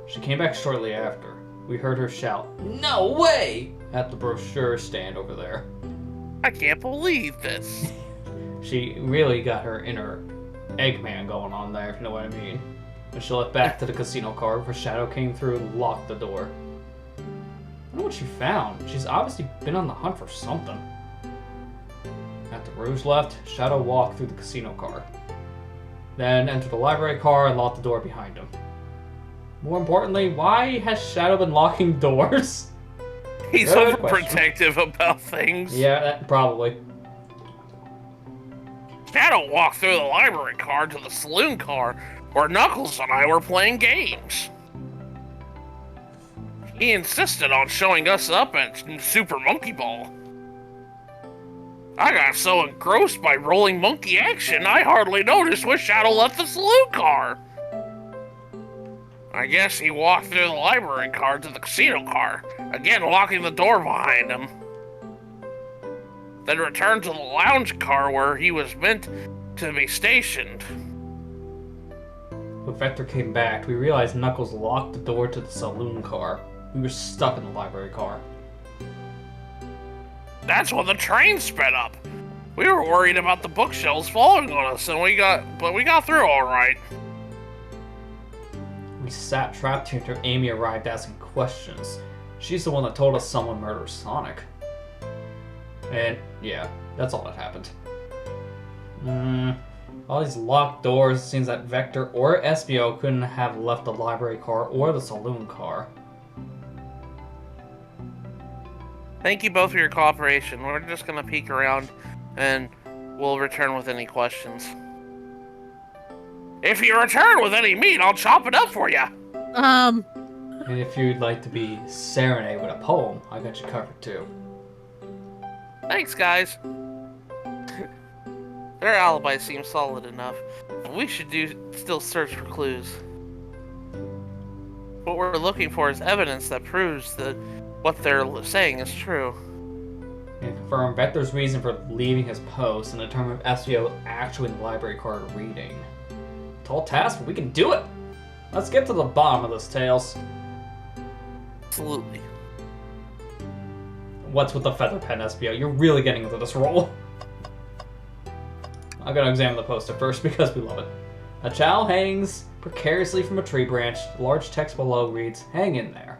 She came back shortly after. We heard her shout, "No way!" at the brochure stand over there. I can't believe this. She really got her inner Eggman going on there, if you know what I mean. And she left back to the casino car where Shadow came through and locked the door. I don't know what she found. She's obviously been on the hunt for something. After Rouge left, Shadow walked through the casino car. Then entered the library car and locked the door behind him. More importantly, why has Shadow been locking doors? He's Good overprotective about things. Yeah, probably. Shadow walked through the library car to the saloon car where Knuckles and I were playing games. He insisted on showing us up at Super Monkey Ball. I got so engrossed by rolling monkey action, I hardly noticed when Shadow left the saloon car. I guess he walked through the library car to the casino car, again locking the door behind him. Then returned to the lounge car where he was meant to be stationed. When Vector came back, we realized Knuckles locked the door to the saloon car. We were stuck in the library car. That's when the train sped up. We were worried about the bookshelves falling on us, and we got through all right. We sat trapped here until Amy arrived asking questions. She's the one that told us someone murdered Sonic. And yeah, that's all that happened. All these locked doors, it seems that Vector or Espio couldn't have left the library car or the saloon car. Thank you both for your cooperation. We're just gonna peek around, and we'll return with any questions. If you return with any meat, I'll chop it up for you. And if you'd like to be serenaded with a poem, I got you covered too. Thanks, guys. Their alibi seems solid enough. We should still search for clues. What we're looking for is evidence that proves that what they're saying is true. and confirm Vector's reason for leaving his post and determine if SBO is actually in the library card reading. Tall task, but we can do it! Let's get to the bottom of this, Tails. Absolutely. What's with the feather pen, SBO? You're really getting into this role. I'm gonna examine the poster first because we love it. A child hangs precariously from a tree branch. Large text below reads, "Hang in there."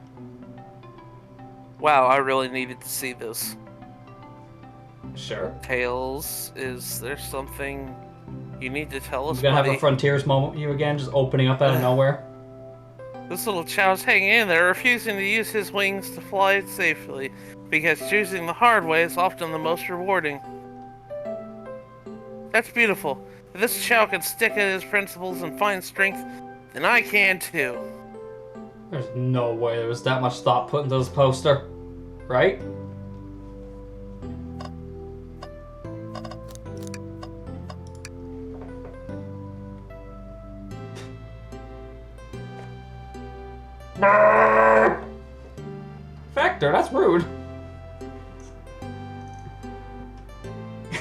Wow, I really needed to see this. Sure. Tails, is there something you need to tell us, You're gonna have buddy? a Frontiers moment with you again, just opening up out of nowhere. This little child's hanging in there, refusing to use his wings to fly safely, because choosing the hard way is often the most rewarding. That's beautiful. If this child can stick at his principles and find strength, then I can too. There's no way there was that much thought put into this poster. Right? Vector, that's rude.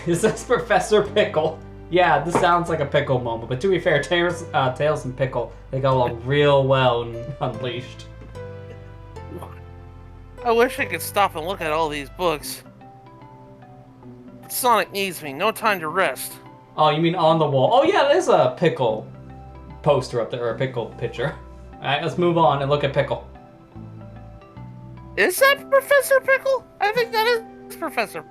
Is this Professor Pickle? Yeah, this sounds like a Pickle moment, but to be fair, Tails and Pickle, they go along real well in Unleashed. I wish I could stop and look at all these books. But Sonic needs me, no time to rest. Oh, you mean on the wall? Oh yeah, there's a Pickle poster up there, or a Pickle picture. Alright, let's move on and look at Pickle. Is that Professor Pickle? I think that is Professor.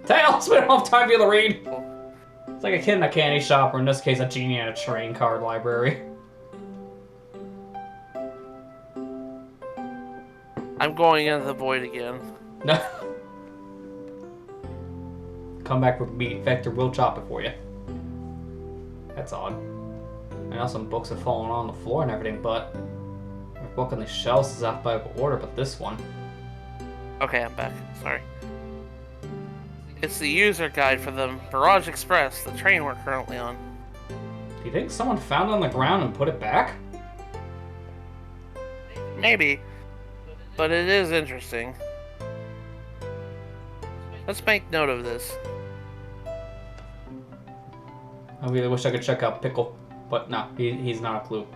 Tails, we don't have time for you to read. It's like a kid in a candy shop, or in this case, a genie in a train card library. I'm going into the void again. No. Come back with meat. Vector will chop it for you. That's odd. I know some books have fallen on the floor and everything, but every book on the shelves is alphabetical order, but this one. Okay, I'm back. Sorry. It's the user guide for the Barrage Express, the train we're currently on. Do you think someone found it on the ground and put it back? Maybe. But it is interesting. Let's make note of this. I really wish I could check out Pickle, but no, he's not a clue.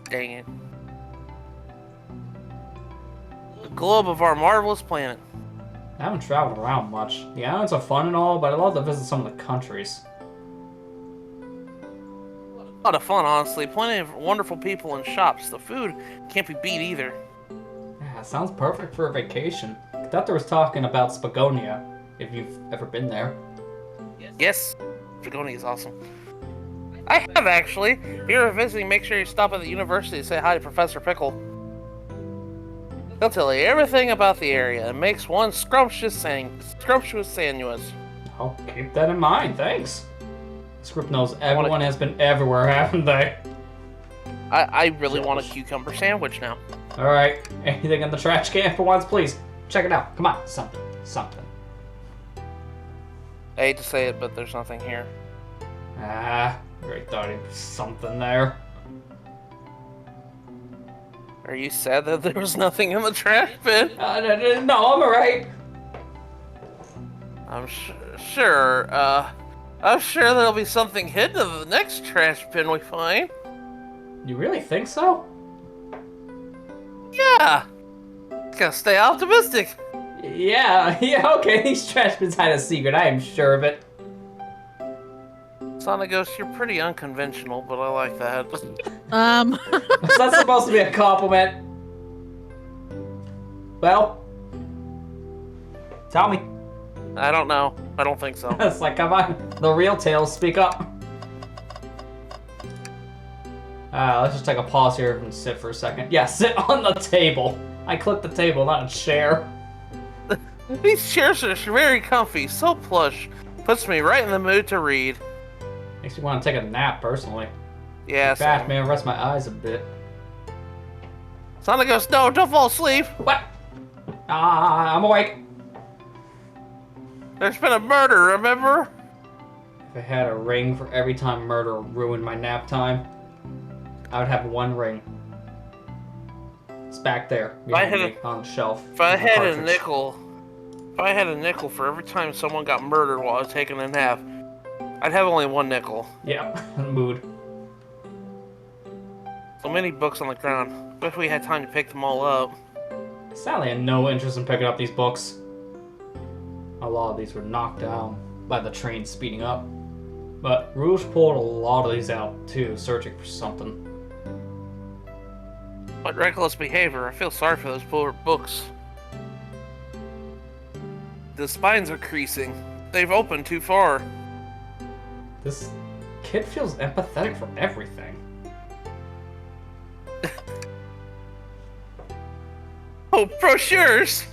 Dang it. The globe of our marvelous planet. I haven't traveled around much. The islands are fun and all, but I'd love to visit some of the countries. A lot of fun, honestly. Plenty of wonderful people and shops. The food can't be beat either. Yeah, sounds perfect for a vacation. Doctor was talking about Spagonia, if you've ever been there. Yes, Dragoni is awesome. I have, actually. If you're visiting, make sure you stop at the university to say hi to Professor Pickle. He'll tell you everything about the area and makes one scrumptious sandwich. I'll keep that in mind, thanks. This group knows everyone has been everywhere, haven't they? I really want a cucumber sandwich now. Alright, anything in the trash can for once, please? Check it out. Come on, something. I hate to say it, but there's nothing here. Ah, I really thought he'd be something there. Are you sad that there was nothing in the trash bin? No, I'm alright. I'm sure. I'm sure there'll be something hidden in the next trash bin we find. You really think so? Yeah. Gotta stay optimistic. Yeah, okay, these trash bins had a secret, I am sure of it. SonicGhost, you're pretty unconventional, but I like that. Is that supposed to be a compliment? Well, tell me. I don't know. I don't think so. It's like, come on, the real Tails, speak up. Let's just take a pause here and sit for a second. Yeah, sit on the table. I clicked the table, not a chair. These chairs are very comfy, so plush. Puts me right in the mood to read. Makes me want to take a nap, personally. Yeah, In fact, man, rest my eyes a bit. SonicGhost, no, don't fall asleep. What? I'm awake. There's been a murder, remember? If I had a ring for every time murder ruined my nap time, I would have one ring. It's back there I behind had me on the shelf. If I There's a had a cartridge. nickel for every time someone got murdered while I was taking a nap, I'd have only one nickel. Yeah, mood. So many books on the ground. But if we had time to pick them all up. Sally had no interest in picking up these books. A lot of these were knocked down by the train speeding up. But Rouge pulled a lot of these out too, searching for something. What reckless behavior. I feel sorry for those poor books. The spines are creasing. They've opened too far. This kid feels empathetic for everything. Oh, brochures!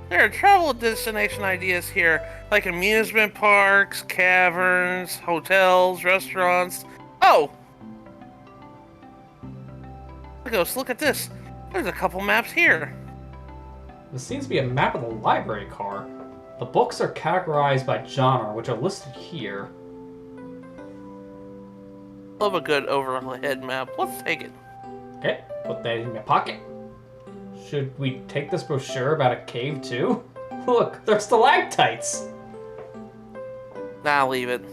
There are travel destination ideas here, like amusement parks, caverns, hotels, restaurants. Oh! Ghost, look at this. There's a couple maps here. This seems to be a map of the library car. The books are categorized by genre, which are listed here. Love a good overhead map. Let's take it. Okay, put that in your pocket. Should we take this brochure about a cave too? Look, they're stalactites! Nah, leave it.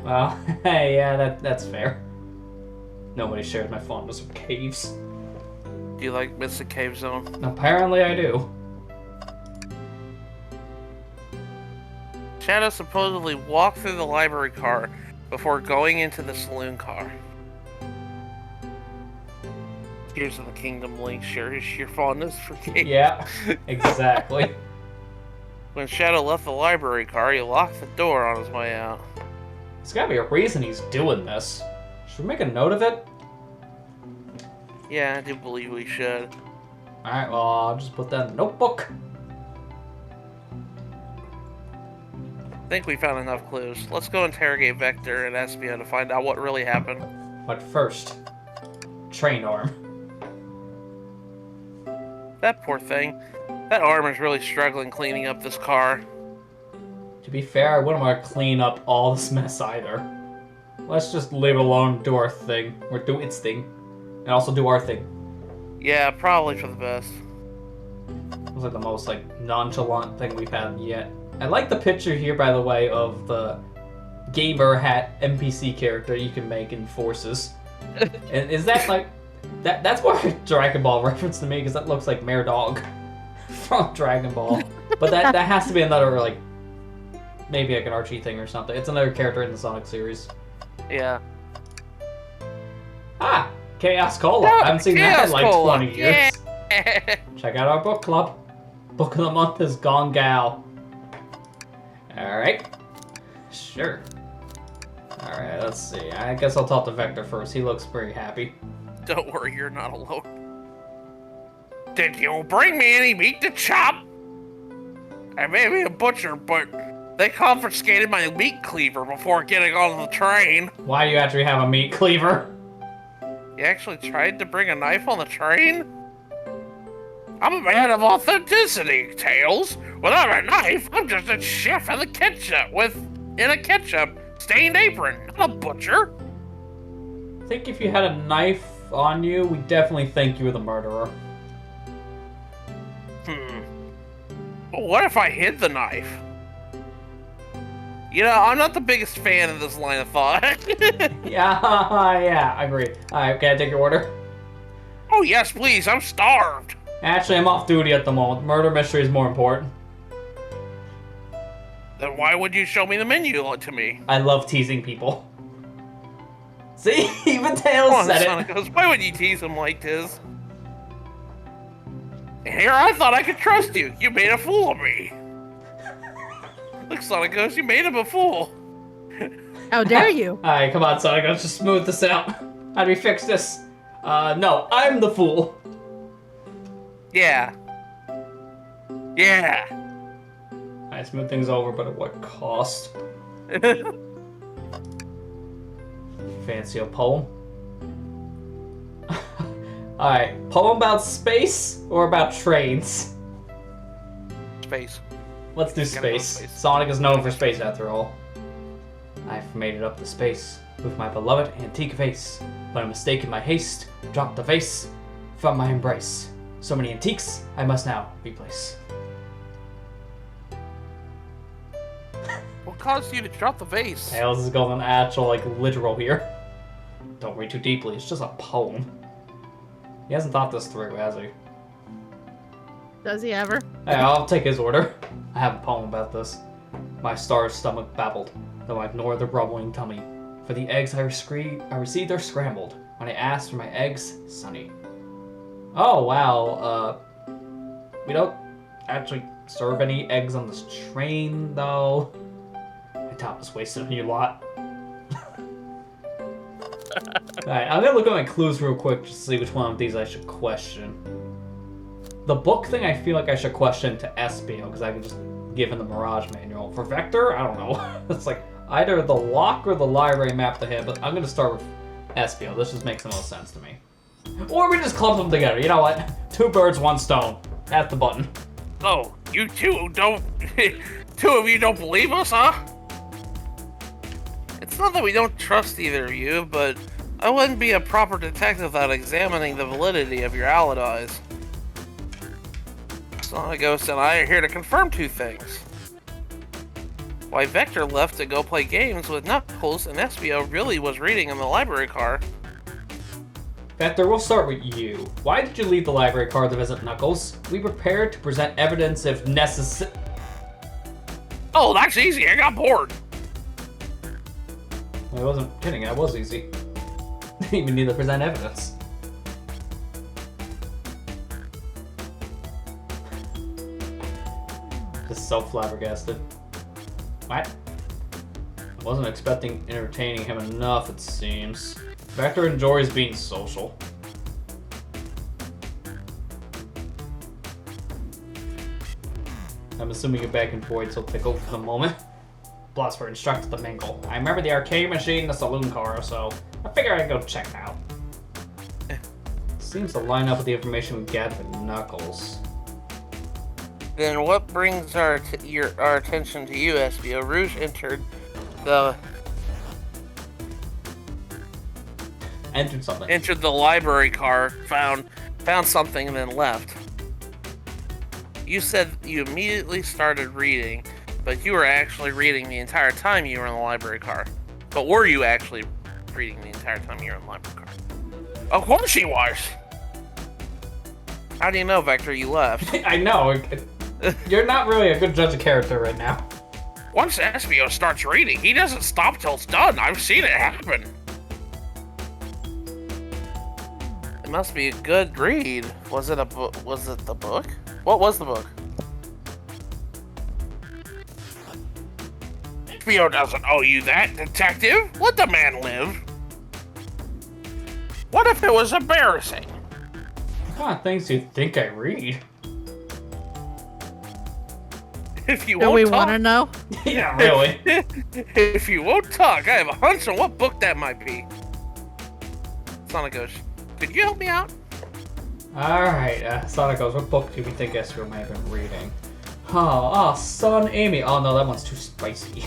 Well, hey, yeah, that's fair. Nobody shares my fondness for caves. Do you like Mystic Cave Zone? Apparently I do. Shadow supposedly walked through the library car before going into the saloon car. Tears of the Kingdom Link shares your fondness for caves. Yeah, exactly. When Shadow left the library car, he locked the door on his way out. There's gotta be a reason he's doing this. Should we make a note of it? Yeah, I do believe we should. Alright, well, I'll just put that in the notebook. I think we found enough clues. Let's go interrogate Vector and Espio to find out what really happened. But first, train arm. That poor thing. That arm is really struggling cleaning up this car. To be fair, I wouldn't want to clean up all this mess either. Let's just leave it alone, do our thing, or do its thing, and also do our thing. Yeah, probably for the best. It was like the most nonchalant thing we've had yet. I like the picture here, by the way, of the gamer hat NPC character you can make in Forces. And is that that's more a Dragon Ball reference to me, because that looks like Mare Dog from Dragon Ball. But that has to be another maybe an Archie thing or something. It's another character in the Sonic series. Yeah. Ah, Chaos Cola. I haven't seen that in Chaos Cola. 20 years. Yeah. Check out our book club. Book of the month is Gone Gal. Alright. Sure. Alright, let's see. I guess I'll talk to Vector first. He looks pretty happy. Don't worry, you're not alone. Did you bring me any meat to chop? I may be a butcher, but they confiscated my meat cleaver before getting on the train. Why do you actually have a meat cleaver? You actually tried to bring a knife on the train? I'm a man of authenticity, Tails. Without a knife, I'm just a chef in a ketchup stained apron, not a butcher. I think if you had a knife on you, we definitely think you were the murderer. But what if I hid the knife? You know, I'm not the biggest fan of this line of thought. Yeah, agreed. Alright, can I take your order? Oh yes, please, I'm starved. Actually, I'm off duty at the moment. Murder mystery is more important. Then why would you show me the menu to me? I love teasing people. See? Even Tails said Sonic it. Ghost, why would you tease him like this? Here, I thought I could trust you. You made a fool of me. Look, Sonic Ghost, you made him a fool. How dare you? Alright, come on, Sonic. Let's just smooth this out. How do we fix this? No, I'm the fool. Yeah. Yeah. I smooth things over, but at what cost? Fancy a poem? Alright, poem about space or about trains? Space. Let's do Gotta go space. space. Sonic is known for space after all. I've made it up to space with my beloved antique vase. By mistake in my haste, dropped the vase. from my embrace. So many antiques, I must now replace. What caused you to drop the vase? Hey, this is going actual, like, literal here. Don't read too deeply, it's just a poem. He hasn't thought this through, has he? Does he ever? Hey, I'll take his order. I have a poem about this. My starved stomach babbled, though I ignored the rumbling tummy. For the eggs I received are scrambled. When I asked for my eggs, sunny. Oh, wow, we don't actually serve any eggs on this train, though. My top is wasted on you lot. Alright, I'm gonna look at my clues real quick just to see which one of these I should question. The book thing I feel like I should question to Espio, because I can just give him the Mirage Manual. For Vector, I don't know. It's like either the lock or the library map to him, but I'm gonna start with Espio. This just makes the most sense to me. Or we just clump them together. You know what? 2 birds, 1 stone. That's the button. Oh, you two don't... two of you don't believe us, huh? It's not that we don't trust either of you, but I wouldn't be a proper detective without examining the validity of your alibis. SonicGhost and I are here to confirm 2 things. Why Vector left to go play games with Knuckles and Espio really was reading in the library car. Vector, we'll start with you. Why did you leave the library car to visit Knuckles? We prepared to present evidence if necessary. Oh, that's easy. I got bored. I wasn't kidding. That was easy. Didn't even need to present evidence. Just so flabbergasted. What? I wasn't expecting entertaining him enough, it seems. Vector enjoys being social. I'm assuming you're back in Void, so take over for the moment. Plus, we're instructed to mingle. I remember the arcade machine, the saloon car, so I figure I'd go check it out. Seems to line up with the information we gathered with Knuckles. Then what brings our attention to you, Espio? Rouge entered the library car, found something, and then left. You said you immediately started reading, but you were actually reading the entire time you were in the library car. But were you actually reading the entire time you were in the library car? Of course he was! How do you know, Vector, you left? I know. You're not really a good judge of character right now. Once Espio starts reading, he doesn't stop till it's done. I've seen it happen. It must be a good read. Was it the book? What was the book? Espio doesn't owe you that, detective. Let the man live. What if it was embarrassing? What kind of things do you think I read? If you Do won't we talk, want to know? Yeah, really. if you won't talk, I have a hunch on what book that might be. SonicGhost, could you help me out? Alright, SonicGhost, what book do we think Espio may have been reading? Oh, Son Amy. Oh no, that one's too spicy.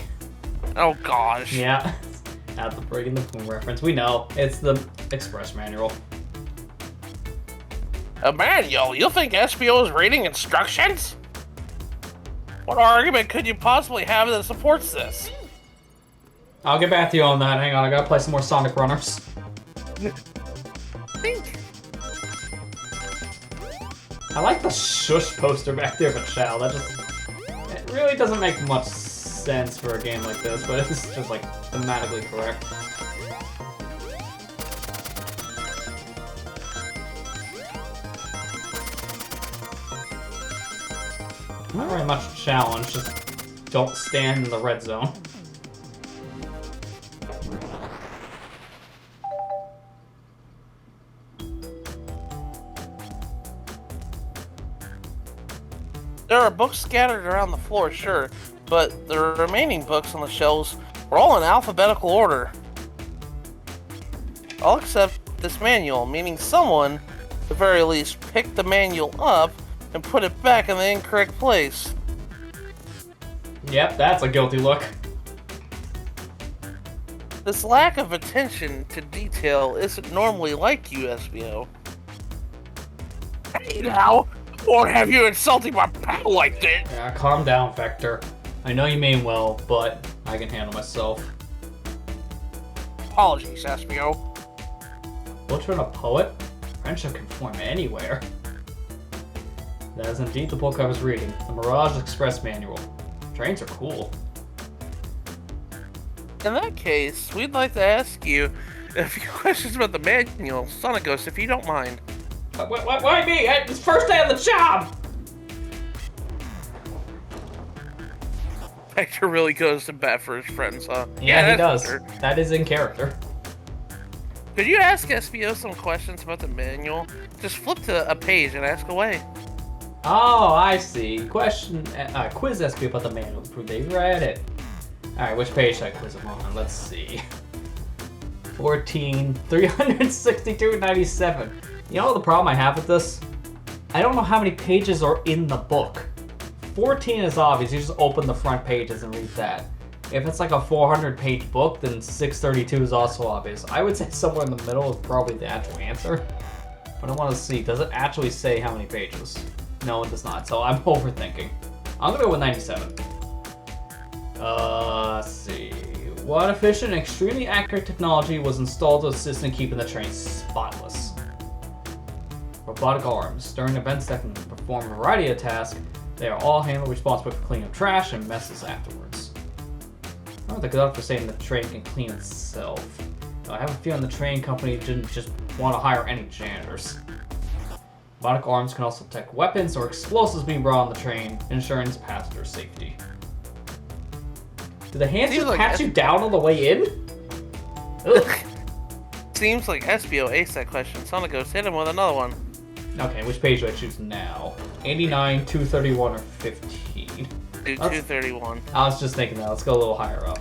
Oh gosh. Yeah, at the Breaking the Boom reference. We know, it's the Express Manual. A manual? You think Espio is reading instructions? What argument could you possibly have that supports this? I'll get back to you on that. Hang on, I gotta play some more Sonic Runners. I like the shush poster back there for Chow. It really doesn't make much sense for a game like this, but it's just like thematically correct. Not very much challenge, just don't stand in the red zone. There are books scattered around the floor, sure, but the remaining books on the shelves were all in alphabetical order. All except this manual, meaning someone, at the very least, picked the manual up and put it back in the incorrect place. Yep, that's a guilty look. This lack of attention to detail isn't normally like you, Espio. Hey now, won't have you insulting my pal like this. Yeah, calm down, Vector. I know you mean well, but I can handle myself. Apologies, Espio. Butcher and a poet? Friendship can form anywhere. That is indeed the book I was reading, the Mirage Express Manual. Trains are cool. In that case, we'd like to ask you a few questions about the manual, SonicGhost, if you don't mind. Why me? It's first day of the job! Hector really goes to bat for his friends, huh? Yeah, he that's does. fair. That is in character. Could you ask SBO some questions about the manual? Just flip to a page and ask away. Oh, I see. Question, quiz SP about the manual to prove they read it. Alright, which page should I quiz them on? Let's see. 14, 362, 97. You know the problem I have with this? I don't know how many pages are in the book. 14 is obvious, you just open the front pages and read that. If it's like a 400-page book, then 632 is also obvious. I would say somewhere in the middle is probably the actual answer. But I want to see, does it actually say how many pages? No, it does not, so I'm overthinking. I'm gonna go with 97. Let's see. What efficient and extremely accurate technology was installed to assist in keeping the train spotless? Robotic arms. During events that can perform a variety of tasks, they are all handled responsible for cleaning up trash and messes afterwards. I remember the conductor saying the train can clean itself. I have a feeling the train company didn't just want to hire any janitors. Robotic arms can also detect weapons or explosives being brought on the train, ensuring passenger safety. Do the hands just pat you down on the way in? Ugh. Seems like SBO aced that question. SonicGhost hit him with another one. Okay, which page do I choose now? 89, 231, or 15? Do 231. I was just thinking that. Let's go a little higher up.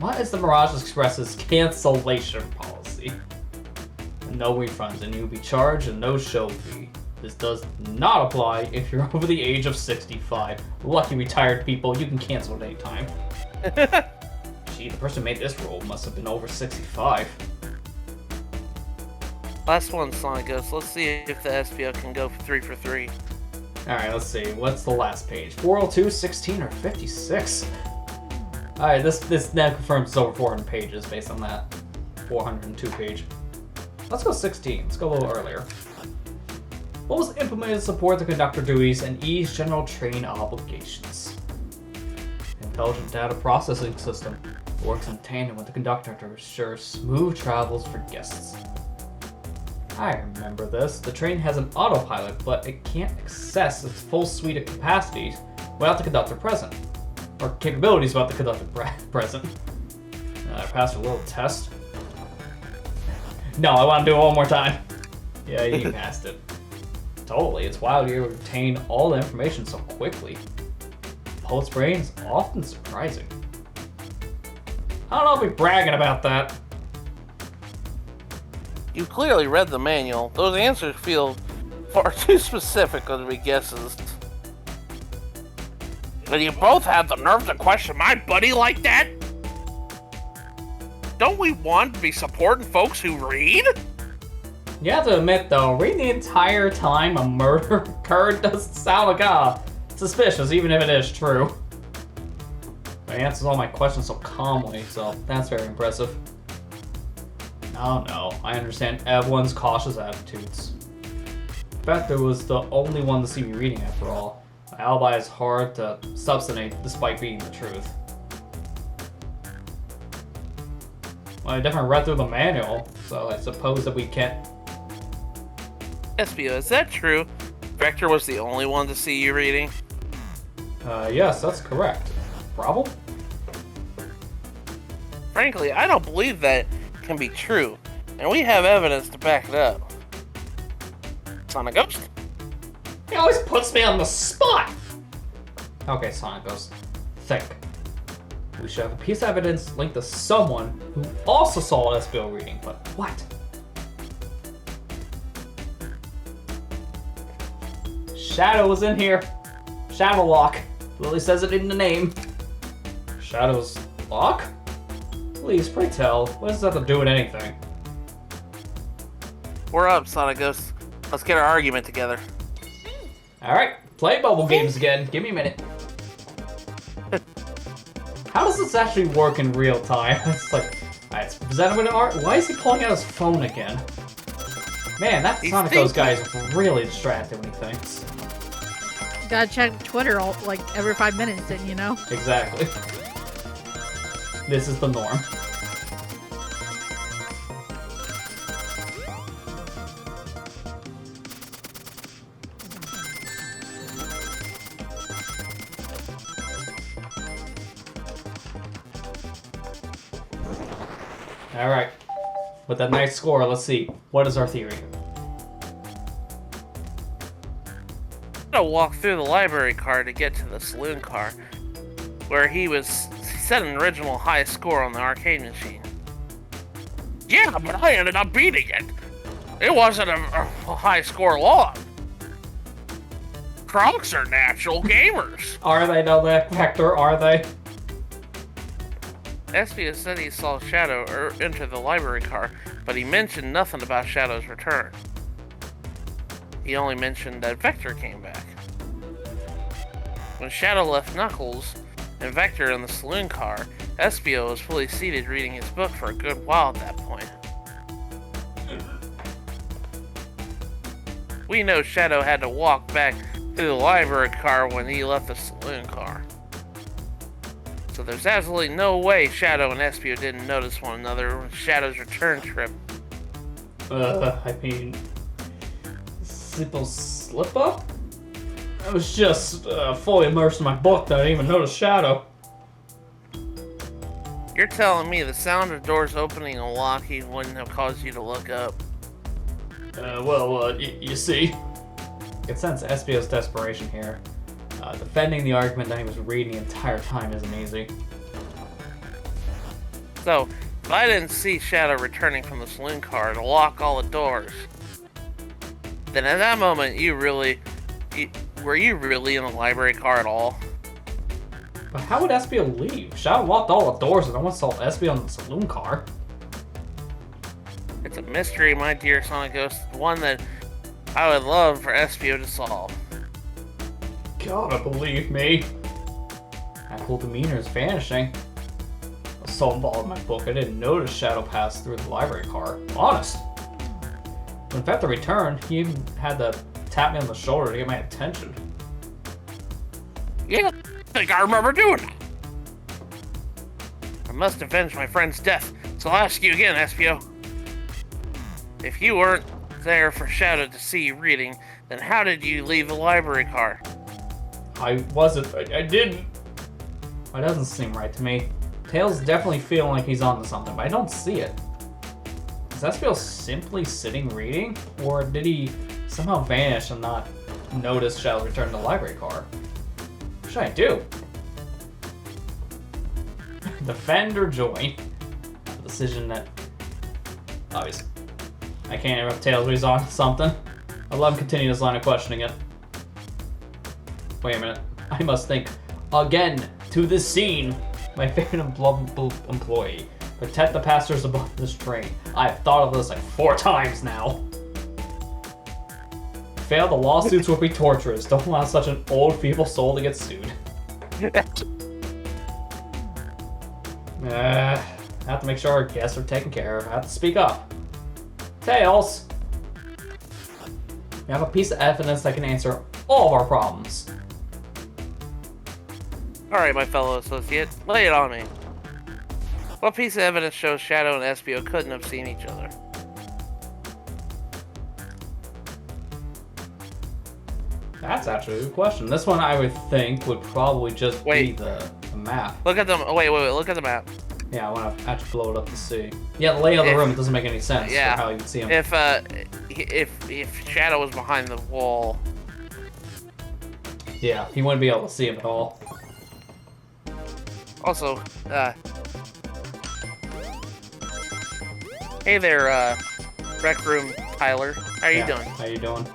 What is the Mirage Express's cancellation policy? No refunds, and you'll be charged a no-show fee. This does not apply if you're over the age of 65. Lucky retired people, you can cancel at any time. Gee, the person who made this rule must have been over 65. Last one, SonicGhost. Let's see if the SBO can go 3 for 3. Alright, let's see. What's the last page? 402, 16, or 56? Alright, this now confirms it's over 400 pages based on that 402 page. Let's go 16. Let's go a little earlier. What was implemented to support the conductor duties and ease general train obligations? Intelligent data processing system works in tandem with the conductor to ensure smooth travels for guests. I remember this. The train has an autopilot, but it can't access its full suite of capacities without the conductor present. Or capabilities without the conductor present. I passed a little test. No, I want to do it one more time. Yeah, you passed it. Totally, it's wild you retain all the information so quickly. Poet's brain is often surprising. I don't know if we're bragging about that. You clearly read the manual. Those answers feel far too specific to be guesses. And you both have the nerve to question my buddy like that? Don't we want to be supporting folks who read? You have to admit though, reading the entire time a murder occurred doesn't sound like suspicious, even if it is true. But he answers all my questions so calmly, so that's very impressive. Oh no, I understand everyone's cautious attitudes. Vector was the only one to see me reading after all. My alibi is hard to substantiate despite being the truth. Well, I definitely read through the manual, so I suppose that we can't... SBO, is that true? Vector was the only one to see you reading? Yes, that's correct. Problem? Frankly, I don't believe that can be true, and we have evidence to back it up. SonicGhost? He always puts me on the spot! Okay, SonicGhost, think. We should have a piece of evidence linked to someone who also saw an SBO reading, but what? Shadow was in here. Shadowlock. Lily says it in the name. Shadow's lock? Please, pray tell. What does that have to do with anything? We're up, SonicGhost. Let's get our argument together. Alright, play bubble games again. Give me a minute. How does this actually work in real time? It's like, alright, it's presented with an art. Why is he pulling out his phone again? Man, that SonicGhost guy is really distracted when he thinks. Gotta check Twitter like every 5 minutes, then you know. Exactly. This is the norm. Alright. With that nice score, let's see. What is our theory? I'm gonna walk through the library car to get to the saloon car, where he set an original high score on the arcade machine. Yeah, but I ended up beating it. It wasn't a high score long. Crocs are natural gamers. Are they though, Hector? Are they? Espio said he saw Shadow enter the library car, but he mentioned nothing about Shadow's return. He only mentioned that Vector came back. When Shadow left Knuckles and Vector in the saloon car, Espio was fully seated reading his book for a good while at that point. We know Shadow had to walk back through the library car when he left the saloon car. So there's absolutely no way Shadow and Espio didn't notice one another on Shadow's return trip. I mean... Simple slip up? I was just fully immersed in my book that I didn't even notice Shadow. You're telling me the sound of doors opening and locking wouldn't have caused you to look up? You see, I can sense Espio's desperation here. Defending the argument that he was reading the entire time isn't easy. So, if I didn't see Shadow returning from the saloon car to lock all the doors, then at that moment, were you really in the library car at all? But how would Espio leave? Shadow locked all the doors and no one saw Espio in the saloon car. It's a mystery, my dear SonicGhost, one that I would love for Espio to solve. Gotta believe me. That cool demeanor is vanishing. I was so involved in my book, I didn't notice Shadow pass through the library car. Honest. When Vector returned, he even had to tap me on the shoulder to get my attention. Yeah, I think I remember doing that. I must avenge my friend's death, so I'll ask you again, Espio. If you weren't there for Shadow to see you reading, then how did you leave the library car? I wasn't. I didn't. That doesn't seem right to me. Tails definitely feeling like he's onto something, but I don't see it. Is Espio simply sitting reading? Or did he somehow vanish and not notice Shadow's return to the library car? What should I do? Defend or join? A decision that... obviously. I can't interrupt Tails when he's on something. I'll let him continue this line of questioning it. Wait a minute. I must think again to this scene. My favorite employee. Protect the passengers above this train. I've thought of this like 4 times now. Fail, the lawsuits will be torturous. Don't allow such an old feeble soul to get sued. I have to make sure our guests are taken care of. I have to speak up. Tails! We have a piece of evidence that can answer all of our problems. Alright, my fellow associate, lay it on me. What piece of evidence shows Shadow and Espio couldn't have seen each other? That's actually a good question. This one I would think would probably just be the map. Look at the wait, look at the map. Yeah, I want to actually blow it up to see. Yeah, the layout of the room, it doesn't make any sense for how you can see him. If Shadow was behind the wall. Yeah, he wouldn't be able to see him at all. Also, hey there, Rec Room Tyler. How you doing? How you doing?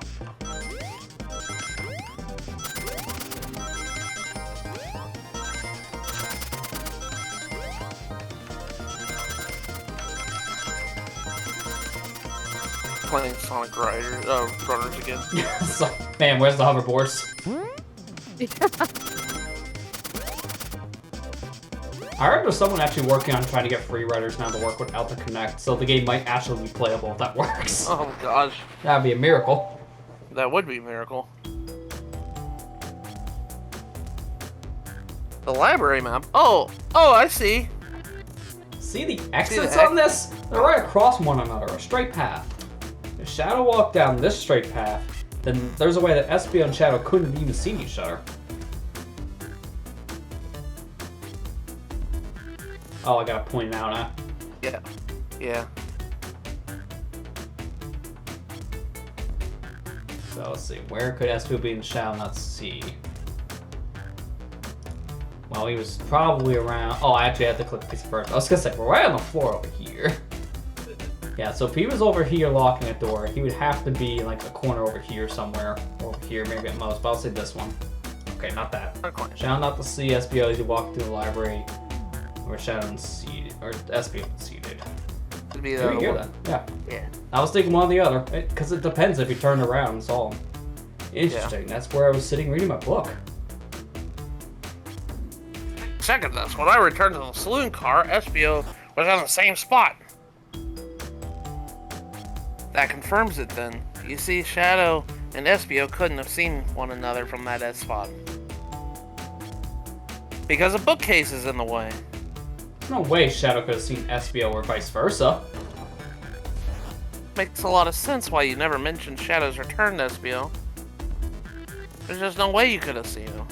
playing Sonic Runners again. So, man, where's the hoverboards? I heard there's someone actually working on trying to get free riders now to work without the Kinect, so the game might actually be playable if that works. Oh gosh, That'd be a miracle. that would be a miracle. The library map. Oh, I see. See the exits on this? They're right across one another, a straight path. If Shadow walked down this straight path, then there's a way that Espio and Shadow couldn't even see each other. Oh, I gotta point it out, huh? Yeah. So let's see, where could Espio be and Shadow not see? Well, he was probably around. Oh, I actually had to click this first. I was gonna say, we're right on the floor over here. Yeah, so if he was over here locking a door, he would have to be in like a corner over here somewhere. Over here, maybe at most, but I'll say this one. Okay, not that. Shadow not to see Espio as he walked through the library. Or Shadow and seated, or Espio seated. It'd be There the you go one. then. Yeah. Yeah. I was thinking one or the other, because it depends if you turn around and saw him. Interesting. That's where I was sitting reading my book. Second this, when I returned to the saloon car, Espio was on the same spot. That confirms it then. You see, Shadow and Espio couldn't have seen one another from that S spot. Because a bookcase is in the way. There's no way Shadow could have seen Espio or vice versa. Makes a lot of sense why you never mentioned Shadow's return to Espio. There's just no way you could have seen him.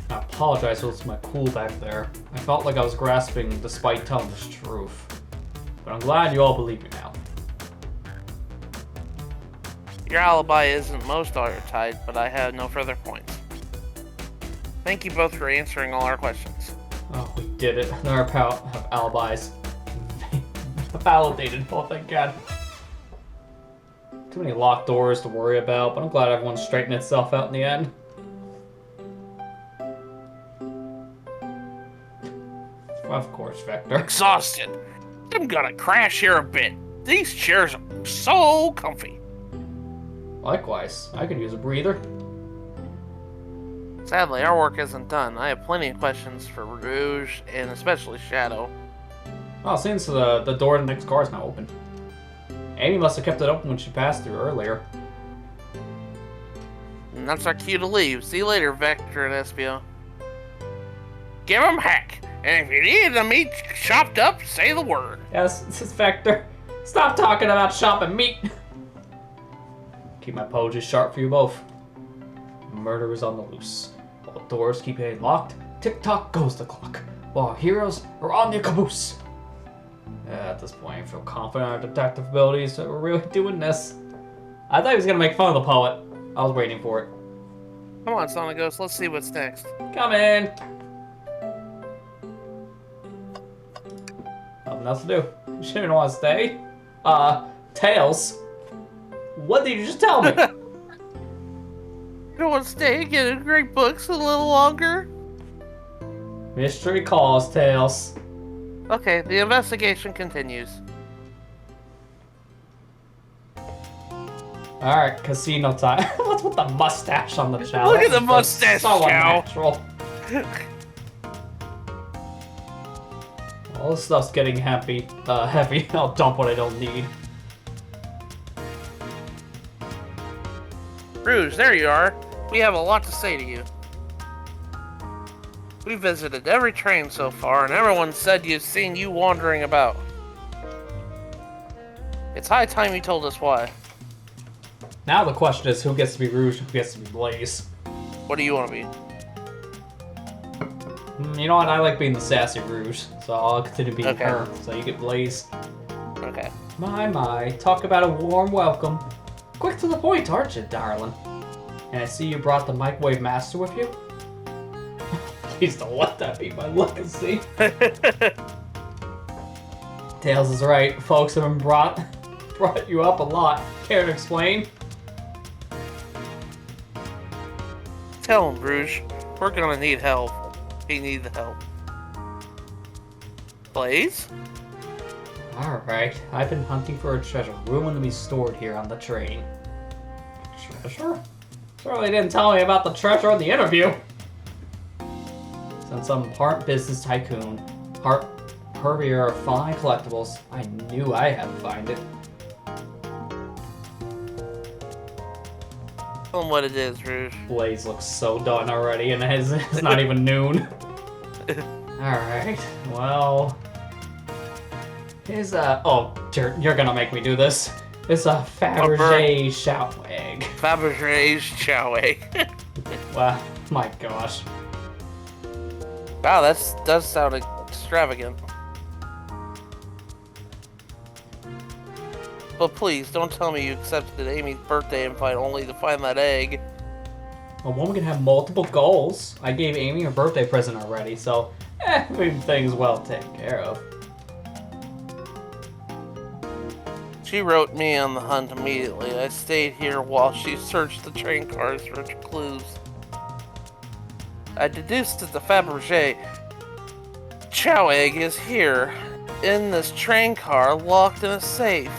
I apologize for losing my cool back there. I felt like I was grasping despite telling the truth. But I'm glad you all believe me now. Your alibi isn't most airtight, but I have no further points. Thank you both for answering all our questions. Oh, we did it. Our alibis. Validated. Oh, thank God. Too many locked doors to worry about, but I'm glad everyone straightened itself out in the end. Of course, Vector. Exhausted. I'm gonna crash here a bit. These chairs are so comfy. Likewise, I could use a breather. Sadly, our work isn't done. I have plenty of questions for Rouge, and especially Shadow. Oh, since the door to the next car is now open. Amy must have kept it open when she passed through earlier. And that's our cue to leave. See you later, Vector and Espio. Give 'em heck. And if you need them meat chopped up, say the word. Yes, this is Vector. Stop talking about shopping meat. Keep my poaches sharp for you both. Murder is on the loose. All doors keep getting locked. Tick-tock goes the clock. While our heroes are on the caboose. At this point, I feel confident in our detective abilities that we're really doing this. I thought he was going to make fun of the poet. I was waiting for it. Come on, SonicGhost, let's see what's next. Come in. Nothing else to do. You shouldn't want to stay. Tails. What did you just tell me? You don't want to stay and get great books a little longer? Mystery calls, Tails. Okay, the investigation continues. Alright, casino time. What's with the mustache on the chow? Look at the mustache, so Chow. unnatural. All this stuff's getting heavy. I'll dump what I don't need. Rouge, there you are. We have a lot to say to you. We visited every train so far, and everyone said you've seen you wandering about. It's high time you told us why. Now the question is, who gets to be Rouge and who gets to be Blaze? What do you want to be? You know what? I like being the sassy Rouge, so I'll continue being Okay. her. So you get Blaze. Okay. My, talk about a warm welcome. Quick to the point, aren't you, darling? And I see you brought the microwave master with you? Please don't let that be my legacy. Tails is right. Folks have been brought you up a lot. Care to explain? Tell him, Rouge. We're gonna need help. We need the help. Blaze? Alright, I've been hunting for a treasure rumored to be stored here on the train. Treasure? Surely didn't tell me about the treasure in the interview! Since I'm part business tycoon, part purveyor of fine collectibles, I knew I had to find it. Tell them what it is, Rouge. Blaze looks so done already, and it's not even noon. Alright, well... Here's a... Oh, you're gonna make me do this. It's a Fabergé chow egg. Fabergé's chow egg. Wow, my gosh. Wow, that does sound extravagant. But please, don't tell me you accepted Amy's birthday invite only to find that egg. A woman can have multiple goals. I gave Amy her birthday present already, so everything's well taken care of. She wrote me on the hunt immediately. I stayed here while she searched the train cars for clues. I deduced that the Fabergé chow egg is here, in this train car, locked in a safe.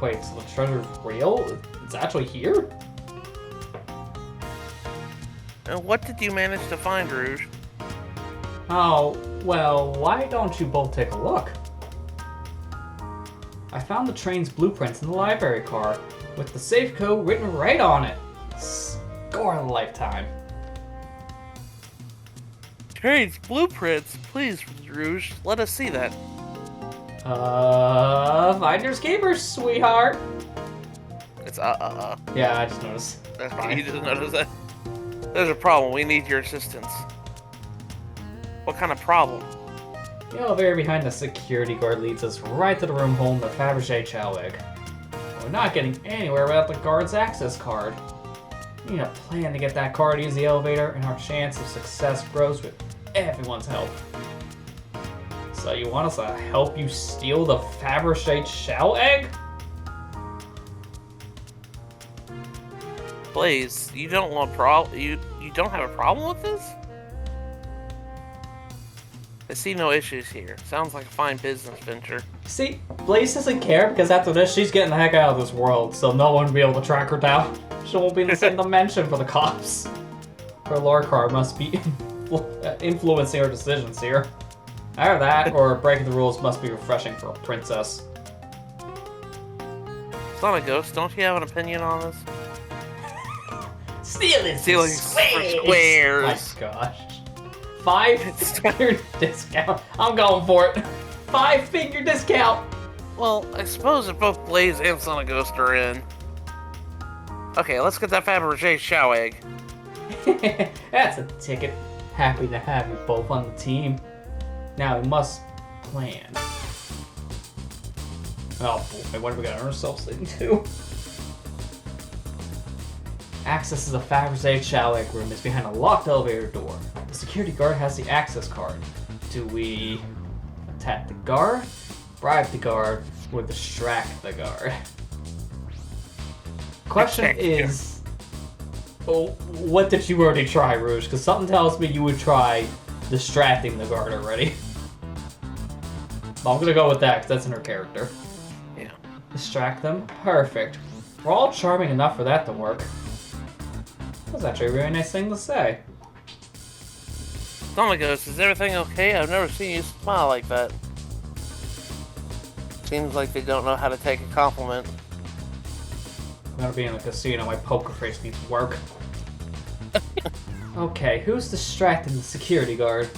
Wait, so the treasure's real? It's actually here? And what did you manage to find, Rouge? Oh, well, why don't you both take a look? I found the train's blueprints in the library car, with the safe code written right on it. Score of a lifetime. Train's blueprints? Please, Rouge, let us see that. Finders keepers, sweetheart. It's Yeah, I just noticed. That's Fine. you just noticed that. There's a problem. We need your assistance. What kind of problem? The elevator behind the security guard leads us right to the room home to Fabergé chow egg. We're not getting anywhere without the guard's access card. We need a plan to get that card to use the elevator, and our chance of success grows with everyone's help. So you want us to help you steal the Fabergé chow egg? Blaze, you don't want you don't have a problem with this? I see no issues here. Sounds like a fine business venture. See, Blaze doesn't care because after this, she's getting the heck out of this world, so no one will be able to track her down. She won't be in the same dimension for the cops. Her lore card must be influencing her decisions here. Either that, or breaking the rules must be refreshing for a princess. SonicGhost, don't you have an opinion on this? Stealing squares! My gosh. 5-figure discount. I'm going for it. 5-figure discount. Well, I suppose if both Blaze and SonicGhost are in. Okay, let's get that Fabergé chow egg. That's a ticket. Happy to have you both on the team. Now we must plan. Oh boy, what are we gonna earn ourselves into? Access to the Fabergé chow egg room is behind a locked elevator door. The security guard has the access card. Do we attack the guard, bribe the guard, or distract the guard? Question is, what did you already try, Rouge? Because something tells me you would try distracting the guard already. Well, I'm gonna go with that because that's in her character. Yeah. Distract them? Perfect. We're all charming enough for that to work. That's actually a really nice thing to say. SonicGhost, is everything okay? I've never seen you smile like that. Seems like they don't know how to take a compliment. I'm gonna be in the casino, my poker face needs work. Okay, who's distracting the security guard?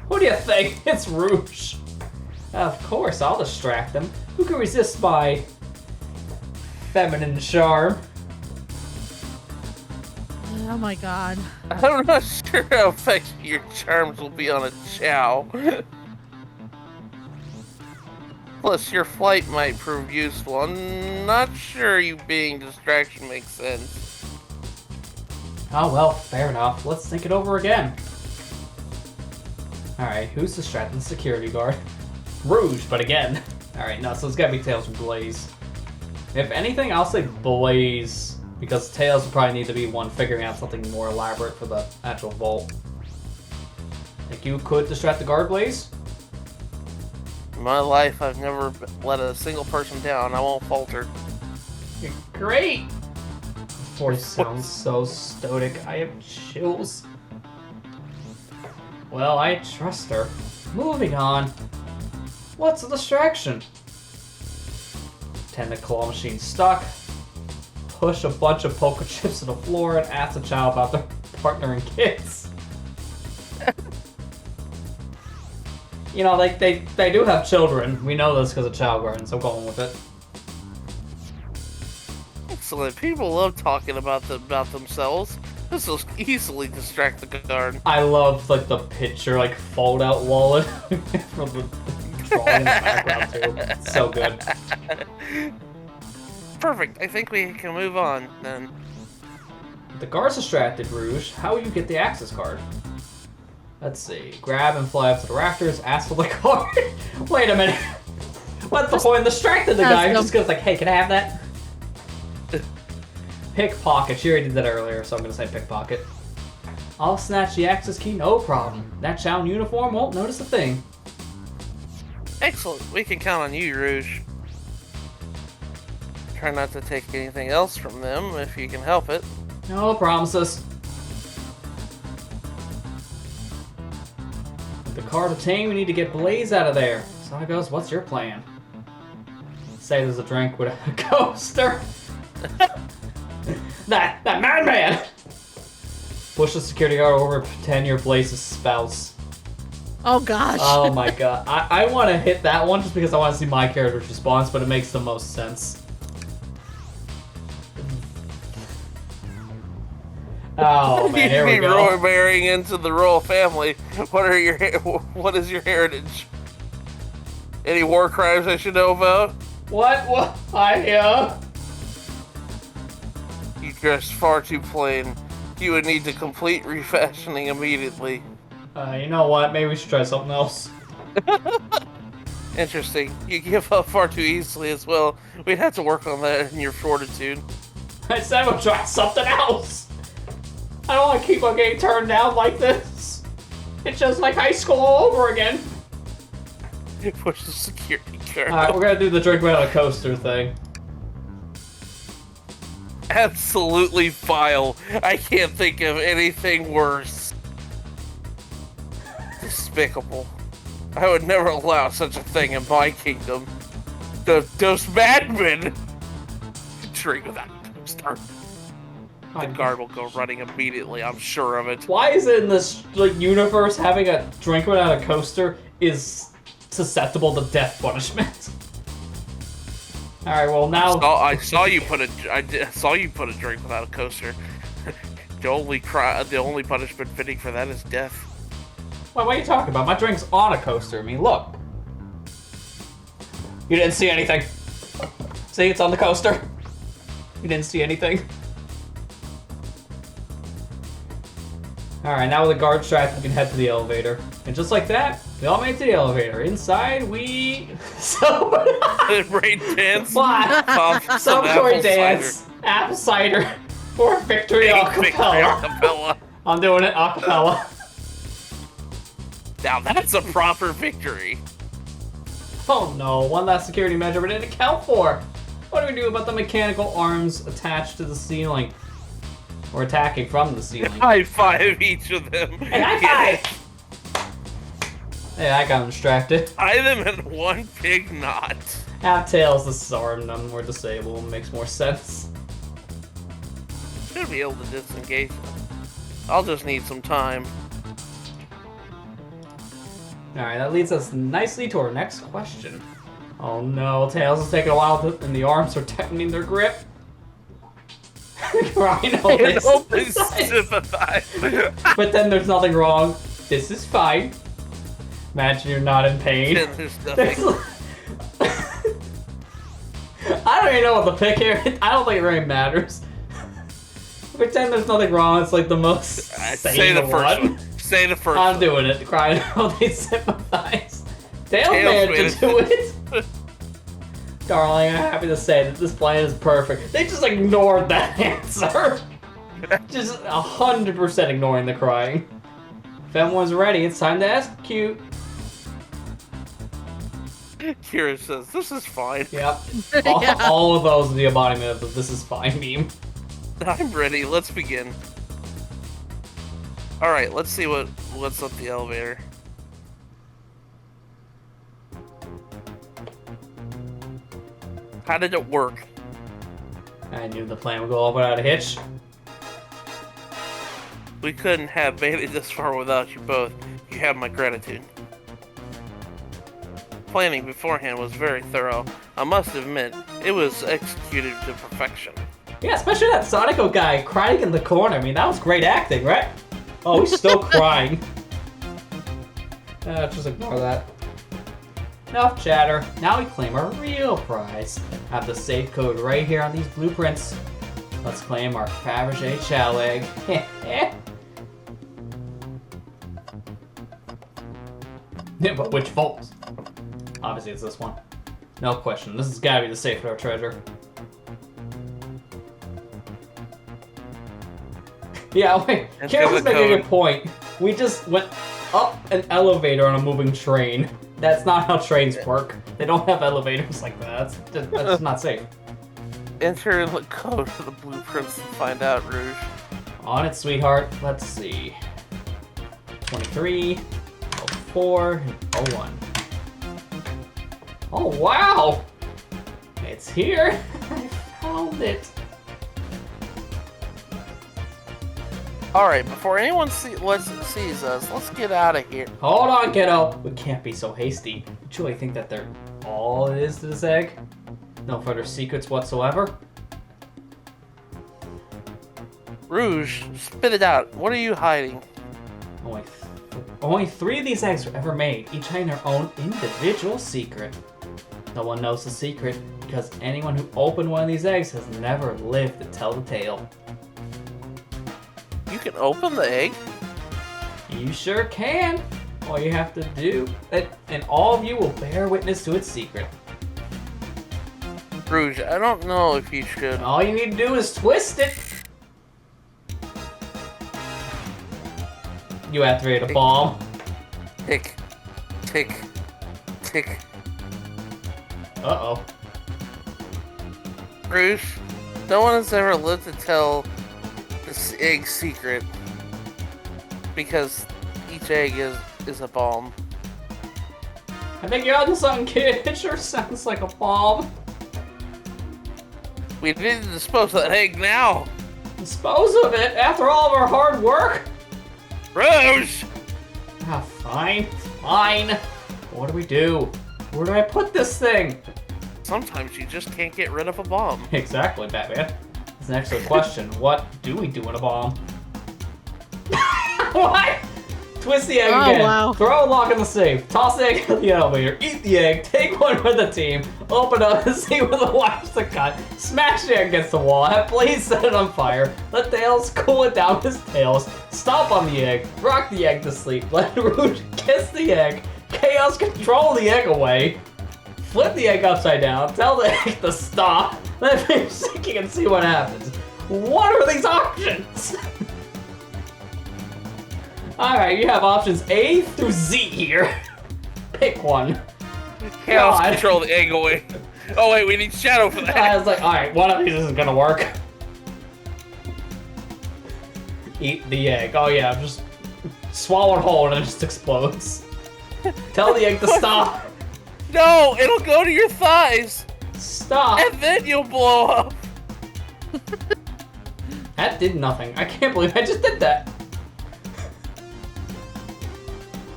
Who do you think? It's Rouge. Of course, I'll distract them. Who can resist my feminine charm? Oh my god. I'm not sure how effective your charms will be on a chow. Plus, your flight might prove useful. I'm not sure you being distraction makes sense. Oh well, fair enough. Let's think it over again. Alright, who's distracting the security guard? Rouge, but again. Alright, no, so it's gotta be Tails and Blaze. If anything, I'll say Blaze. Because Tails will probably need to be one figuring out something more elaborate for the actual vault. Think you could distract the guard, Blaze? In my life, I've never let a single person down. I won't falter. You're great! Voice sounds so stoic. I have chills. Well, I trust her. Moving on. What's the distraction? Pretend the claw machine stuck. Push a bunch of poker chips to the floor and ask the child about their partner and kids. You know, they do have children. We know this because of Child Garden, so I'm going with it. Excellent. People love talking about themselves. This will easily distract the guard. I love like the picture, like fold out wallet from the drawing in the background too. It's so good. Perfect. I think we can move on then. The guard's distracted, Rouge. How will you get the access card? Let's see. Grab and fly up to the rafters. Ask for the card. Wait a minute. What's the point? Distracted the guy. Just goes like, hey, can I have that? Pickpocket. She already did that earlier, so I'm gonna say pickpocket. I'll snatch the access key, no problem. That child in uniform won't notice a thing. Excellent. We can count on you, Rouge. Try not to take anything else from them if you can help it. No promises. With the card obtained, we need to get Blaze out of there. SonicGhost, what's your plan? Say there's a drink with a coaster. that madman! Push the security guard over, pretend you're Blaze's spouse. Oh gosh. Oh my god. I want to hit that one just because I want to see my character's response, but it makes the most sense. Oh man, here we go. Marrying into the royal family. What is your heritage? Any war crimes I should know about? What? You dress far too plain. You would need to complete refashioning immediately. You know what? Maybe we should try something else. Interesting. You give up far too easily as well. We'd have to work on that in your fortitude. I said we'll try something else. I don't want to keep on getting turned down like this. It's just like high school all over again. You push the security guard. Alright, we're gonna do the drink without a coaster thing. Absolutely vile. I can't think of anything worse. Despicable. I would never allow such a thing in my kingdom. Those madmen! Drink without a coaster. The guard will go running immediately, I'm sure of it. Why is it in this universe having a drink without a coaster is susceptible to death punishment? Alright, well now... I saw you put a drink without a coaster. The only punishment fitting for that is death. What are you talking about? My drink's on a coaster. I mean, look. You didn't see anything. See, it's on the coaster. You didn't see anything. Alright, now with the guard strapped, we can head to the elevator. And just like that, we all made it to the elevator. Inside, we... Rain dance. What? Celebratory dance. Apple cider. For victory a cappella. I'm doing it a cappella. Now that's a proper victory. Oh no, one last security measure we didn't account for. What do we do about the mechanical arms attached to the ceiling? Or attacking from the ceiling? High five each of them. Hey, high five! Hey, I got distracted. Tie them in one big knot. Have tails disarm them or disable them makes more sense. Should be able to disengage them. I'll just need some time. Alright, that leads us nicely to our next question. Oh no, Tails is taking a while and the arms are tightening their grip. Rhino is sympathize. But then there's nothing wrong. This is fine. Imagine you're not in pain. There's nothing. I don't even know what to pick here. I don't think it really matters. Pretend there's nothing wrong. It's like the most say the first one. Say the first I'm doing it. Crying out, they sympathize. Tails managed to do it. Darling, I'm happy to say that this plan is perfect. They just ignored that answer. Just 100% ignoring the crying. If everyone's ready, it's time to execute. Kira says, this is fine. Yep. Yeah. All of those are the embodiment of the "this is fine" meme. I'm ready. Let's begin. Alright, let's see what's up the elevator. How did it work? I knew the plan would go all without a hitch. We couldn't have made it this far without you both. You have my gratitude. Planning beforehand was very thorough. I must admit, it was executed to perfection. Yeah, especially that SonicGhost guy crying in the corner. I mean, that was great acting, right? Oh, he's still crying. Just ignore that. Enough chatter. Now we claim our real prize. Have the safe code right here on these blueprints. Let's claim our Fabergé chow egg. Yeah, but which vault? Obviously it's this one. No question. This has gotta be the safe with our treasure. Yeah, wait. Kara's making a good point. We just went up an elevator on a moving train. That's not how trains work. They don't have elevators like that. That's just not safe. Enter the code for the blueprints to find out, Rouge. On it, sweetheart. Let's see. 23, 04, and 01. Oh, wow! It's here! I found it! Alright, before anyone sees us, let's get out of here. Hold on, kiddo! We can't be so hasty. Don't you really think that they're all it is to this egg? No further secrets whatsoever? Rouge, spit it out. What are you hiding? Only 3 of these eggs were ever made, each having their own individual secret. No one knows the secret because anyone who opened one of these eggs has never lived to tell the tale. You can open the egg? You sure can. All you have to do, and all of you will bear witness to its secret. Rouge, I don't know if you should. All you need to do is twist it. You activate a bomb. Tick, tick, tick. Uh-oh. Rouge, no one has ever lived to tell this egg's secret. Because each egg is a bomb. I think you're onto something, kid. It sure sounds like a bomb. We need to dispose of that egg now. Dispose of it after all of our hard work? Rouge! Ah, fine, fine. What do we do? Where do I put this thing? Sometimes you just can't get rid of a bomb. Exactly, Batman. That's an excellent question. What do we do in a bomb? What? Twist the egg Oh, again. wow. Throw a lock in the safe. Toss the egg in the elevator. Eat the egg. Take one for the team. Open up and see where the wire's to cut. Smash the egg against the wall. Have Blaze set it on fire. Let Tails cool it down with his tails. Stomp on the egg. Rock the egg to sleep. Let Rouge kiss the egg. Chaos control the egg away. Flip the egg upside down. Tell the egg to stop. Let it finish sinking and see what happens. What are these options? Alright, you have options A through Z here. Pick one. Chaos God. control the egg away. Oh wait, we need Shadow for that. I was like, alright, one of these isn't gonna work. Eat the egg. Oh yeah, just swallow it whole and it just explodes. Tell the egg to stop. No, it'll go to your thighs, Stop. and then you'll blow up. That did nothing. I can't believe I just did that.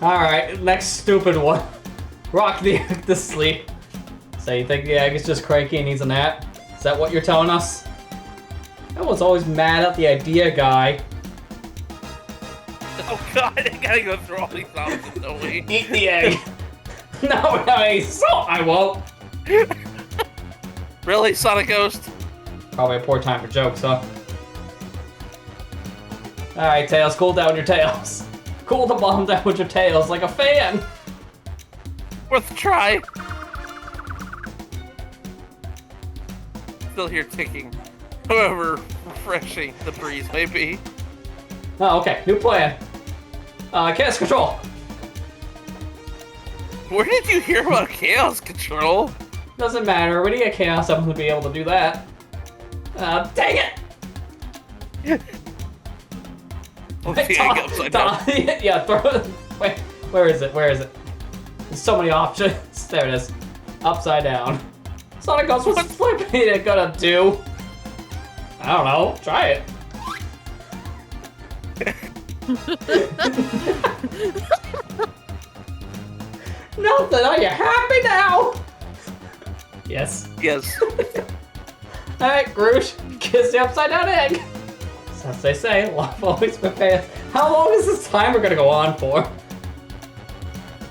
Alright, next stupid one. Rock the egg to sleep. So you think the egg is just cranky and needs a nap? Is that what you're telling us? I was always mad at the idea guy. Oh god, I gotta go through all these options, don't we? Eat the egg. No, I won't. Really, SonicGhost? Probably a poor time for jokes, huh? Alright, Tails, cool down your tails. Cool the bomb down with your tails like a fan. Worth a try. Still hear ticking. However refreshing the breeze may be. Oh, okay, new plan. Chaos control. Where did you hear about chaos control? Doesn't matter. We need a chaos element to be able to do that. Dang it! Oh, the egg upside down. Yeah, throw it. Wait, where is it? Where is it? There's so many options. There it is. Upside down. SonicGhost, what's flipping it gonna do? I don't know. Try it. Nothing. Are you happy now? Yes. Yes. Alright, Groosh, kiss the upside down egg. So as they say, love always prepares. How long is this timer gonna go on for?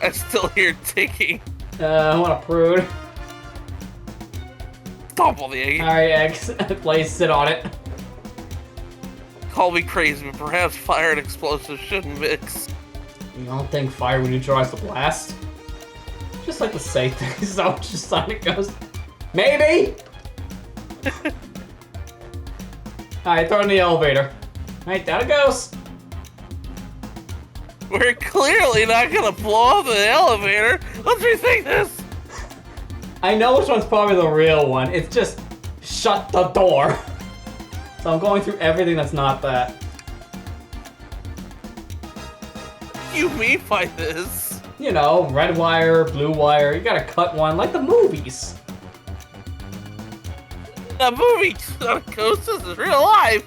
I still hear ticking. What a prude. Topple the egg. Alright, eggs. Please sit on it. Call me crazy, but perhaps fire and explosives shouldn't mix. You don't think fire would neutralize the blast? Just like to say things, so just SonicGhost. Maybe! Alright, throw it in the elevator. Alright, down it goes. We're clearly not gonna blow up the elevator. Let's rethink this. I know which one's probably the real one. It's just shut the door. So I'm going through everything that's not that. What do you mean by this? You know, red wire, blue wire, you gotta cut one like the movies. The movie SonicGhost, this is real life.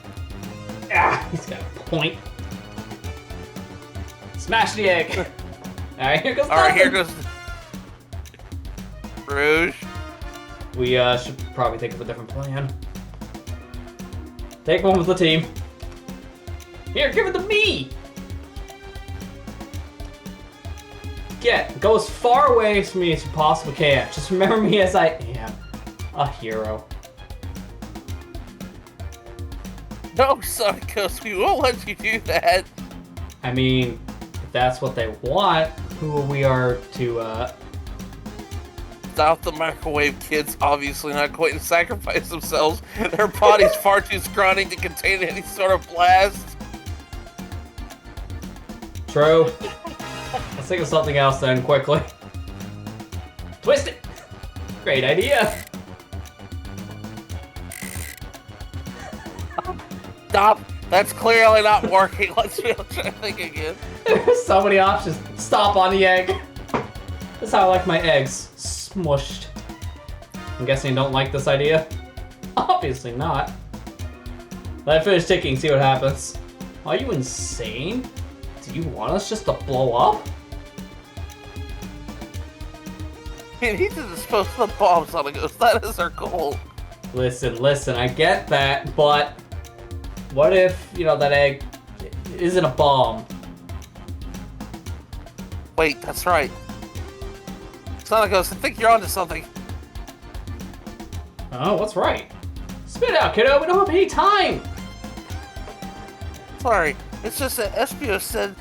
Ah, he's got a point. Smash the egg. Alright, here goes Alright, here nothing. goes Rouge. We should probably think of a different plan. Take one with the team. Here, give it to me! Go as far away from me as you possibly can. Just remember me as I am. A hero. No, SonicGhost, we won't let you do that. I mean, if that's what they want, who we are to, Stop the microwave kids, obviously not going to sacrifice themselves. Their body's far too scrawny to contain any sort of blast. True. Let's think of something else then, quickly. Twist it! Great idea! Stop! That's clearly not working. Let's try to think again. There's so many options. Stop on the egg. That's how I like my eggs. Smushed. I'm guessing you don't like this idea? Obviously not. Let it finish ticking, see what happens. Are you insane? Do you want us just to blow up? We need to dispose of the bombs on SonicGhost. That is our goal. Listen, I get that, but what if, you know, that egg isn't a bomb? Wait, that's right. SonicGhost, I think you're onto something. Oh, what's right? Spit it out, kiddo, we don't have any time! Sorry, it's just that Espio said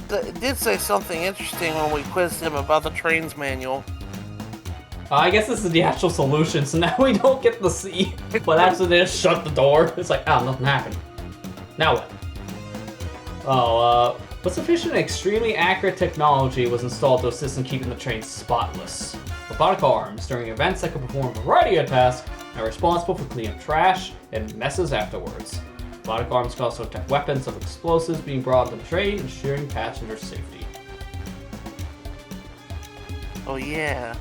that it did say something interesting when we quizzed him about the train's manual. I guess this is the actual solution, so now we don't get to see what actually they just shut the door. It's like, oh, nothing happened. Now what? Oh, with sufficient and extremely accurate technology was installed to assist in keeping the train spotless. Robotic arms, during events that can perform a variety of tasks, are responsible for cleaning up trash and messes afterwards. Robotic arms can also detect weapons of explosives being brought onto the train, ensuring passenger safety. Oh yeah.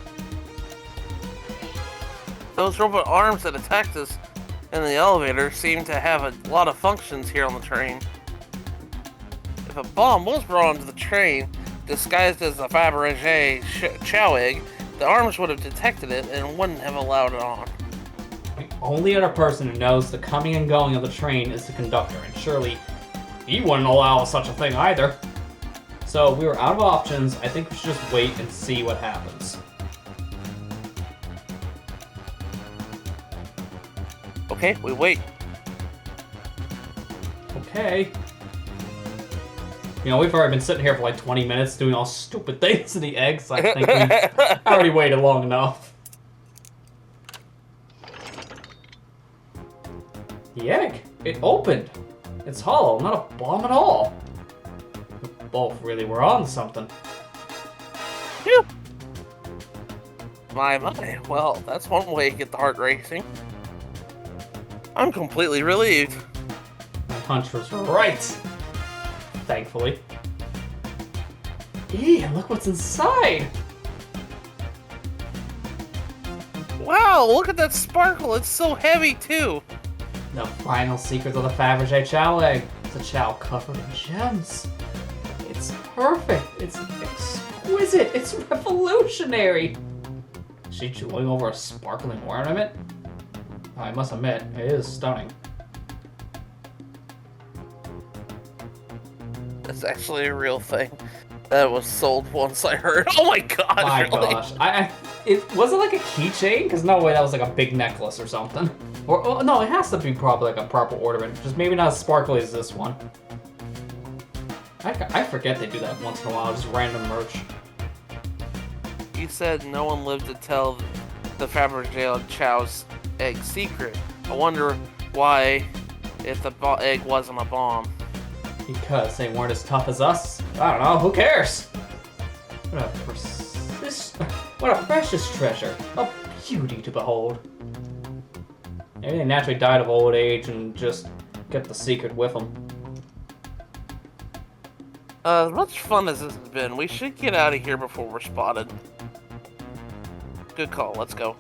Those robot arms that attacked us in the elevator seem to have a lot of functions here on the train. If a bomb was brought onto the train, disguised as a Fabergé chow egg, the arms would have detected it and wouldn't have allowed it on. The only other person who knows the coming and going of the train is the conductor, and surely he wouldn't allow such a thing either. So we were out of options. I think we should just wait and see what happens. Okay, we wait. Okay. You know, we've already been sitting here for like 20 minutes doing all stupid things to the eggs. I think we've already waited long enough. The egg, it opened. It's hollow, not a bomb at all. We both really were on something. Phew. My. Well, that's one way to get the heart racing. I'm completely relieved. My hunch was right. Thankfully. Eee, look what's inside! Wow, look at that sparkle. It's so heavy, too. The final secret of the Fabergé Chow egg. It's a chow covered in gems. It's perfect. It's exquisite. It's revolutionary. Is she chewing over a sparkling ornament? I must admit, it is stunning. That's actually a real thing. That was sold once I heard. Oh my god, My really? gosh. It was it like a keychain? Because no way that was like a big necklace or something. Or oh, no, it has to be probably like a proper ornament. Just maybe not as sparkly as this one. I forget they do that once in a while, just random merch. You said no one lived to tell the Fabergé Chow's egg secret. I wonder why, if the egg wasn't a bomb. Because they weren't as tough as us? I don't know, who cares? What a precious treasure. A beauty to behold. Maybe they naturally died of old age and just kept the secret with them. As much fun as this has been, we should get out of here before we're spotted. Good call, let's go.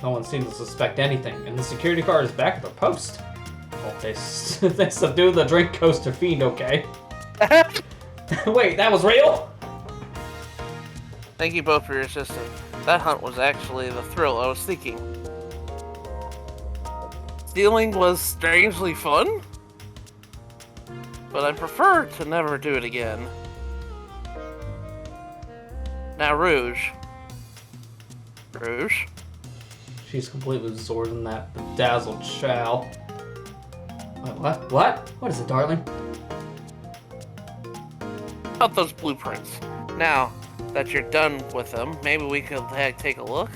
No one seems to suspect anything, and the security guard is back at their post. Well, they subdued the drink coaster fiend, okay? Wait, that was real? Thank you both for your assistance. That hunt was actually the thrill I was seeking. Stealing was strangely fun, but I prefer to never do it again. Now, Rouge. Rouge? She's completely absorbed in that bedazzled chow. Wait, what? What? What is it, darling? About those blueprints. Now that you're done with them, maybe we could take a look.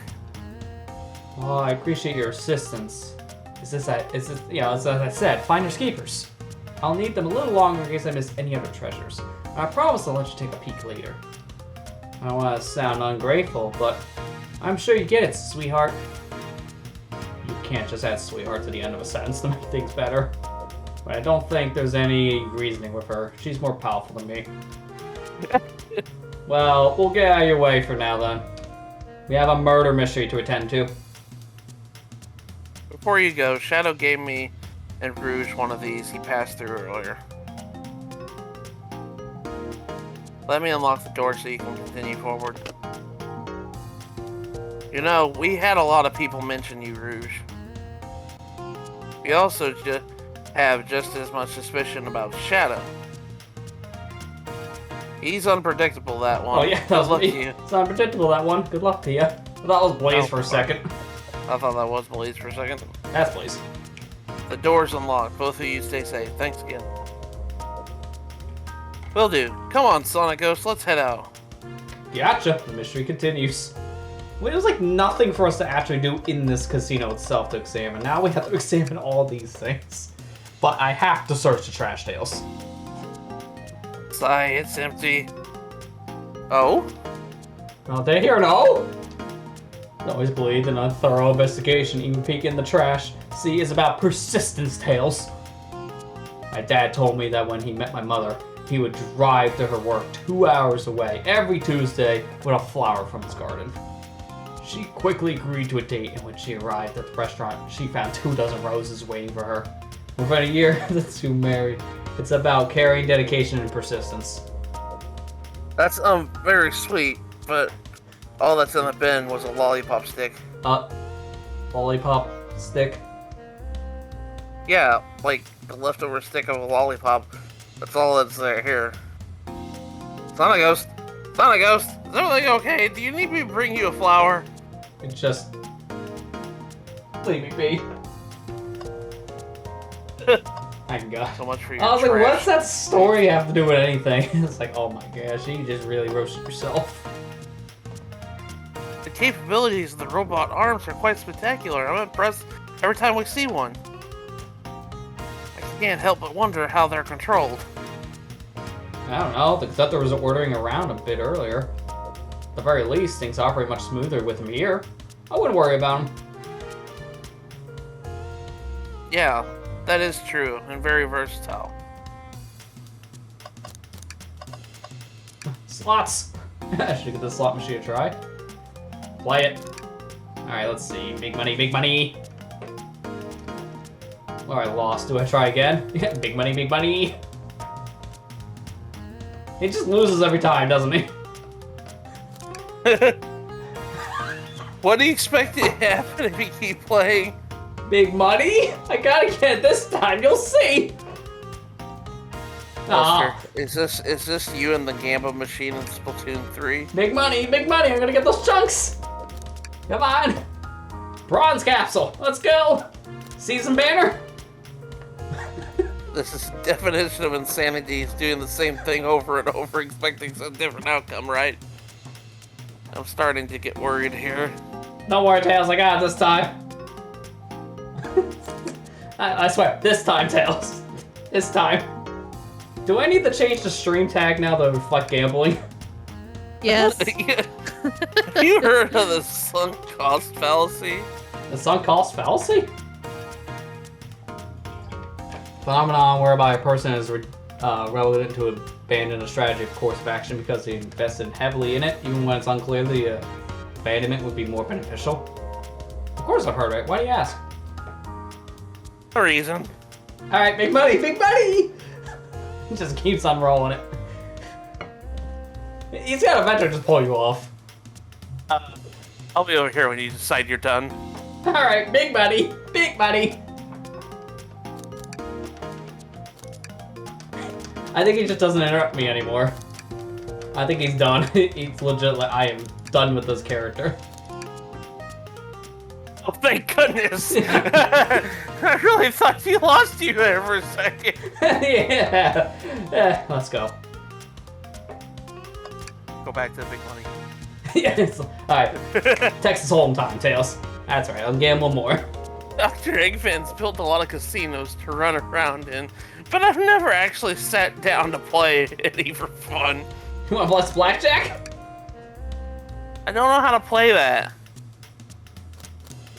Oh, I appreciate your assistance. Is this, you know, as I said, finders keepers. I'll need them a little longer in case I miss any other treasures. I promise I'll let you take a peek later. I don't want to sound ungrateful, but I'm sure you get it, sweetheart. You can't just add sweetheart to the end of a sentence to make things better. But I don't think there's any reasoning with her. She's more powerful than me. Well, we'll get out of your way for now then. We have a murder mystery to attend to. Before you go, Shadow gave me and Rouge one of these he passed through earlier. Let me unlock the door so you can continue forward. You know, we had a lot of people mention you, Rouge. We also have just as much suspicion about Shadow. He's unpredictable, that one. Oh yeah, that was lucky me. you. It's unpredictable, that one. Good luck to you. That was Blaze for a second. I thought that was Blaze for a second. That's Blaze. The door's unlocked. Both of you stay safe. Thanks again. Will do. Come on, SonicGhost, let's head out. Gotcha. The mystery continues. Well, there's like nothing for us to actually do in this casino itself to examine. Now we have to examine all these things. But I have to search the trash tails. Sigh, it's empty. Oh? Oh, they hear no? Always believed in a thorough investigation, even peeking in the trash. See, is about persistence, Tails. My dad told me that when he met my mother, he would drive to her work 2 hours away every Tuesday with a flower from his garden. She quickly agreed to a date, and when she arrived at the restaurant, she found 24 roses waiting for her. Within a year, the two married. It's about caring, dedication, and persistence. That's very sweet, but all that's in the bin was a lollipop stick. Lollipop stick? Yeah, like the leftover stick of a lollipop. That's all that's there. Here. SonicGhost! SonicGhost! Is everything okay? Do you need me to bring you a flower? It's just... leave me be. Thank God. So much for your I was like, trash. what's that story have to do with anything? It's like, oh my gosh, you just really roasted yourself. The capabilities of the robot arms are quite spectacular. I'm impressed every time we see one. I can't help but wonder how they're controlled. I don't know. The Gunther was ordering around a bit earlier. At the very least, things operate much smoother with him here. I wouldn't worry about him. Yeah, that is true, and very versatile. Slots! I should give the slot machine a try. Play it. Alright, let's see. Big money, big money! Oh, I lost. Do I try again? Big money, big money! He just loses every time, doesn't he? What do you expect to happen if you keep playing? Big money? I gotta get it this time, you'll see! Buster, is this you and the Gamba machine in Splatoon 3? Big money, I'm gonna get those chunks! Come on! Bronze capsule, let's go! Season banner? This is the definition of insanity. He's doing the same thing over and over, expecting some different outcome, right? I'm starting to get worried here. Don't worry, Tails, I got it this time. I swear, this time, Tails. This time. Do I need to change the stream tag now to reflect gambling? Yes. Have you heard of the sunk cost fallacy? The sunk cost fallacy? Phenomenon whereby a person is reluctant to abandon a strategy of course of action because they invested heavily in it, even when it's unclear the abandonment would be more beneficial. Of course I've heard of it. Why do you ask? A reason. Alright, big money, big money! He just keeps on rolling it. He's got to eventually just pull you off. I'll be over here when you decide you're done. Alright, big money, big money! I think he just doesn't interrupt me anymore. I think he's done. He's legit like, I am done with this character. Oh, thank goodness! I really thought you lost you there for a second. Yeah, let's go. Go back to the big money. Yes. Alright. Texas Hold'em time, Tails. That's right, I'll gamble more. Dr. Eggman's built a lot of casinos to run around in, but I've never actually sat down to play any for fun. You want to play blackjack? I don't know how to play that.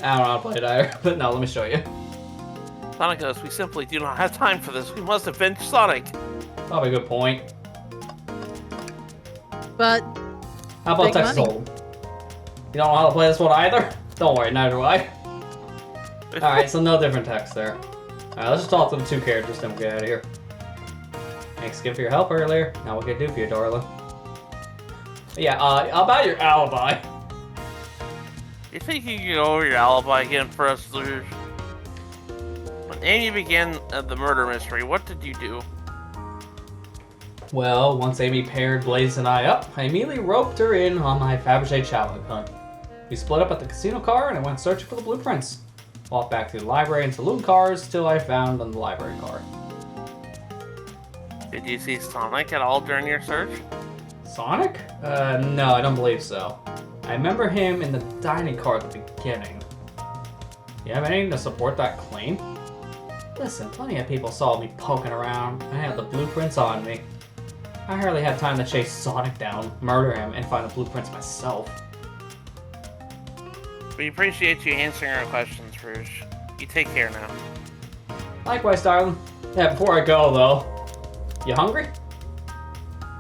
I don't know how to play it either, but no, let me show you. SonicGhost, we simply do not have time for this. We must avenge Sonic. Probably a good point. But How about big Texas money. Hold'em? You don't know how to play this one either? Don't worry, neither do I. Alright, so no different text there. Alright, let's just talk to the two characters, then we'll get out of here. Thanks again for your help earlier. Now what can I do for you, darling? Yeah, about your alibi. You think you can go over your alibi again for us losers? When Amy began the murder mystery, what did you do? Well, once Amy paired Blaze and I up, I immediately roped her in on my Fabergé challenge hunt. We split up at the casino car and I went searching for the blueprints. Walked back through the library and saloon cars till I found on the library car. Did you see Sonic at all during your search? Sonic? No, I don't believe so. I remember him in the dining car at the beginning. You have anything to support that claim? Listen, plenty of people saw me poking around. I had the blueprints on me. I hardly had time to chase Sonic down, murder him, and find the blueprints myself. We appreciate you answering our questions, Rouge. You take care now. Likewise, darling. Yeah, before I go, though. You hungry?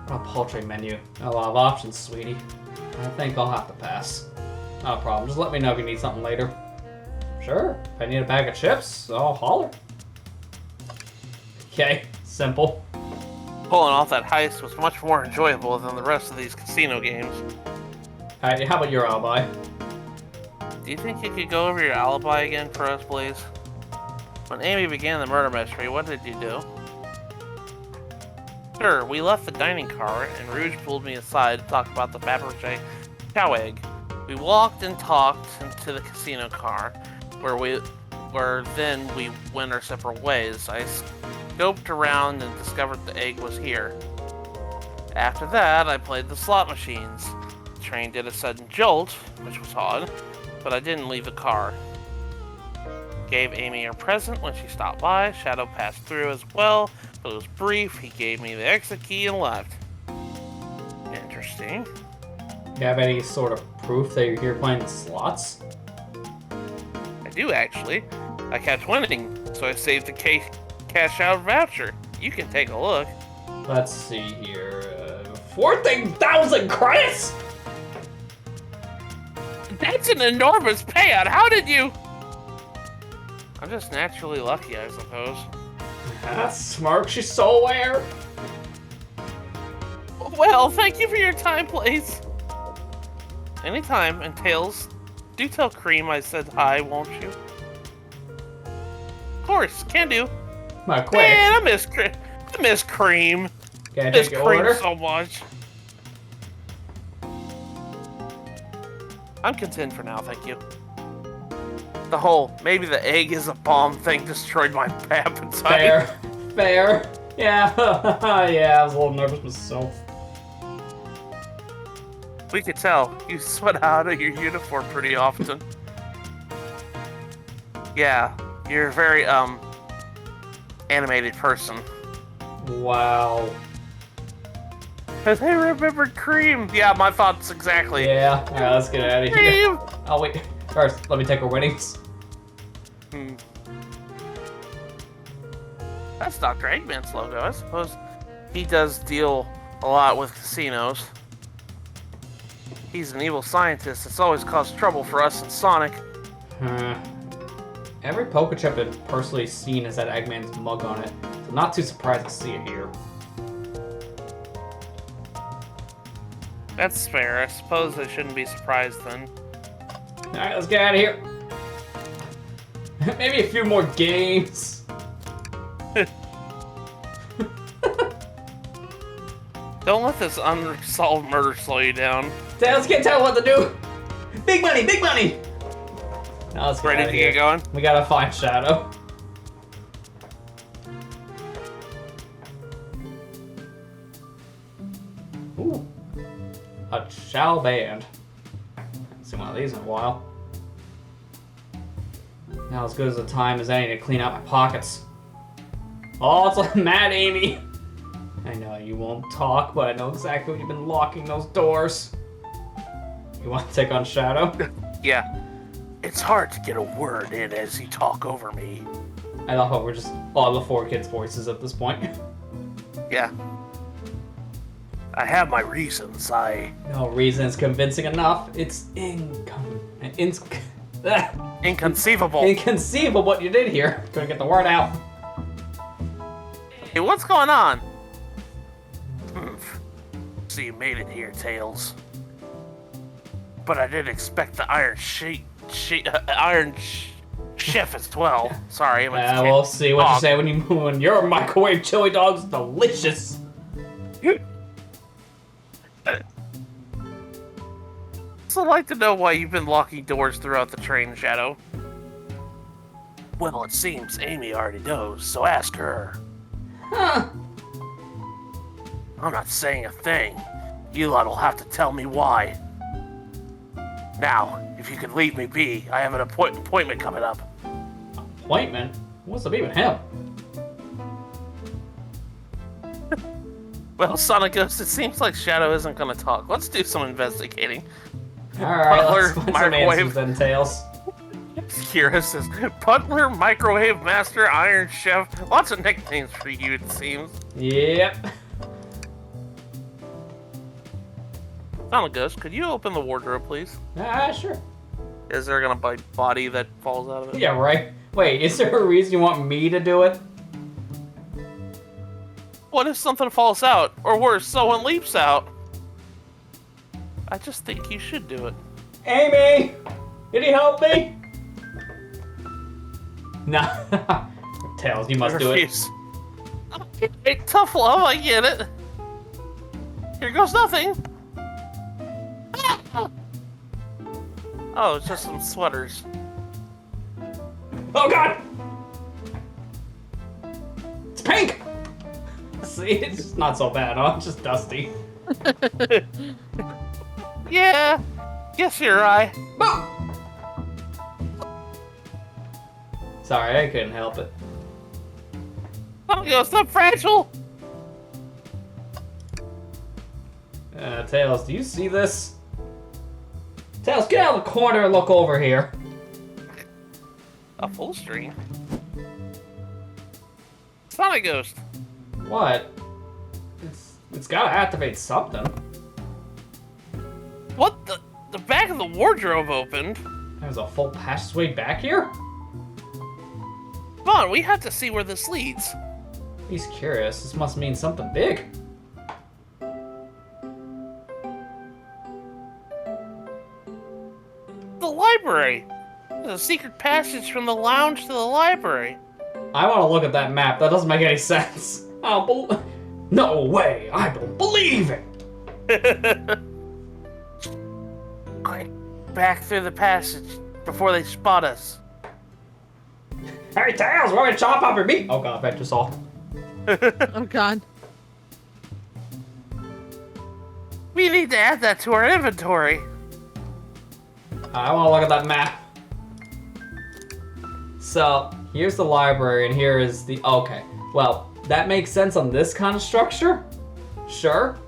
What a paltry menu. Not a lot of options, sweetie. I think I'll have to pass. Not a problem. Just let me know if you need something later. Sure. If I need a bag of chips, I'll holler. Okay. Simple. Pulling off that heist was much more enjoyable than the rest of these casino games. Alright, how about your alibi? Do you think you could go over your alibi again for us, Blaze? When Amy began the murder mystery, what did you do? Sure, we left the dining car, and Rouge pulled me aside to talk about the Fabergé chow egg. We walked and talked into the casino car, where then we went our separate ways. I scoped around and discovered the egg was here. After that, I played the slot machines. The train did a sudden jolt, which was odd, but I didn't leave the car. Gave Amy her present when she stopped by. Shadow passed through as well, But it was brief. He gave me the exit key and left. Interesting. You have any sort of proof that you're here playing slots? I do, actually. I kept winning, so I saved the cash out voucher. You can take a look. Let's see here. 14,000 credits? That's an enormous payout. How did you? I'm just naturally lucky, I suppose. That's smart. She's so aware. Well, thank you for your time, please. Anytime, and Tails, do tell Cream I said hi, won't you? Of course, can do. Not quick. Man, I miss Cream. Can I Miss take your Cream order? so much. I'm content for now, thank you. The whole maybe the egg is a bomb thing destroyed my appetite. Fair. Yeah, yeah, I was a little nervous myself. We could tell you sweat out of your uniform pretty often. Yeah, you're a very animated person. Wow. Cause I remembered Cream. Yeah, my thoughts exactly. Yeah, alright, let's get out of here. Cream. Oh, wait. First, let me take our winnings. That's Dr. Eggman's logo. I suppose he does deal a lot with casinos. He's an evil scientist that's always caused trouble for us and Sonic. Every poker chip I've personally seen has had Eggman's mug on it, so I'm not too surprised to see it here. That's fair. I suppose I shouldn't be surprised then. Alright, let's get out of here. Maybe a few more games. Don't let this unsolved murder slow you down. Tails can't tell what to do. Big money, big money. Now let's get Ready out to of here. get going? We gotta find Shadow. Ooh. A Shadow band. Haven't seen one of these in a while. Now as good as a time as any to clean out my pockets. Oh, it's like Mad Amy. I know you won't talk, but I know exactly when you've been locking those doors. You want to take on Shadow? Yeah. It's hard to get a word in as you talk over me. I love how we're just all the four kids' voices at this point. Yeah. I have my reasons. No reason is convincing enough. It's Inconceivable. inconceivable what you did here. Couldn't get the word out. Hey, what's going on? So you made it here, Tails. But I didn't expect the Iron Chef as well. Sorry, We'll see what you say when your microwave chili dog's delicious. So I'd like to know why you've been locking doors throughout the train, Shadow. Well, it seems Amy already knows, so ask her. Huh. I'm not saying a thing. You lot will have to tell me why. Now, if you could leave me be, I have an appointment coming up. Appointment? What's up even him? Well, SonicGhost, it seems like Shadow isn't gonna talk. Let's do some investigating. Alright, Butler, let's find some microwave. answers then, Tails. Kira says, Butler, Microwave Master, Iron Chef. Lots of nicknames for you, it seems. Yep. SonicGhost, could you open the wardrobe, please? Sure. Is there gonna be body that falls out of it? Yeah, right. Wait, is there a reason you want me to do it? What if something falls out? Or worse, someone leaps out? I just think you should do it. Amy! Can you help me? Nah. Tails, you must do it. Hey, tough love, I get it. Here goes nothing. Oh, it's just some sweaters. Oh god! It's pink! See, it's not so bad, huh? It's just dusty. Yeah, guess you're right. Boom! Sorry, I couldn't help it. SonicGhost, I'm fragile! Tails, do you see this? Tails, get out of the corner and look over here. A full stream? SonicGhost! What? It's gotta activate something. What the? The back of the wardrobe opened. There's a full passageway back here? Come on, we have to see where this leads. He's curious. This must mean something big. The library! There's a secret passage from the lounge to the library. I want to look at that map. That doesn't make any sense. No way! I don't believe it! Quick, back through the passage before they spot us. Hey, Tails, we're gonna chop up your meat! Oh god, I just saw. Oh god. We need to add that to our inventory. I want to look at that map. So, here's the library, and here is the... Okay, well, that makes sense on this kind of structure. Sure.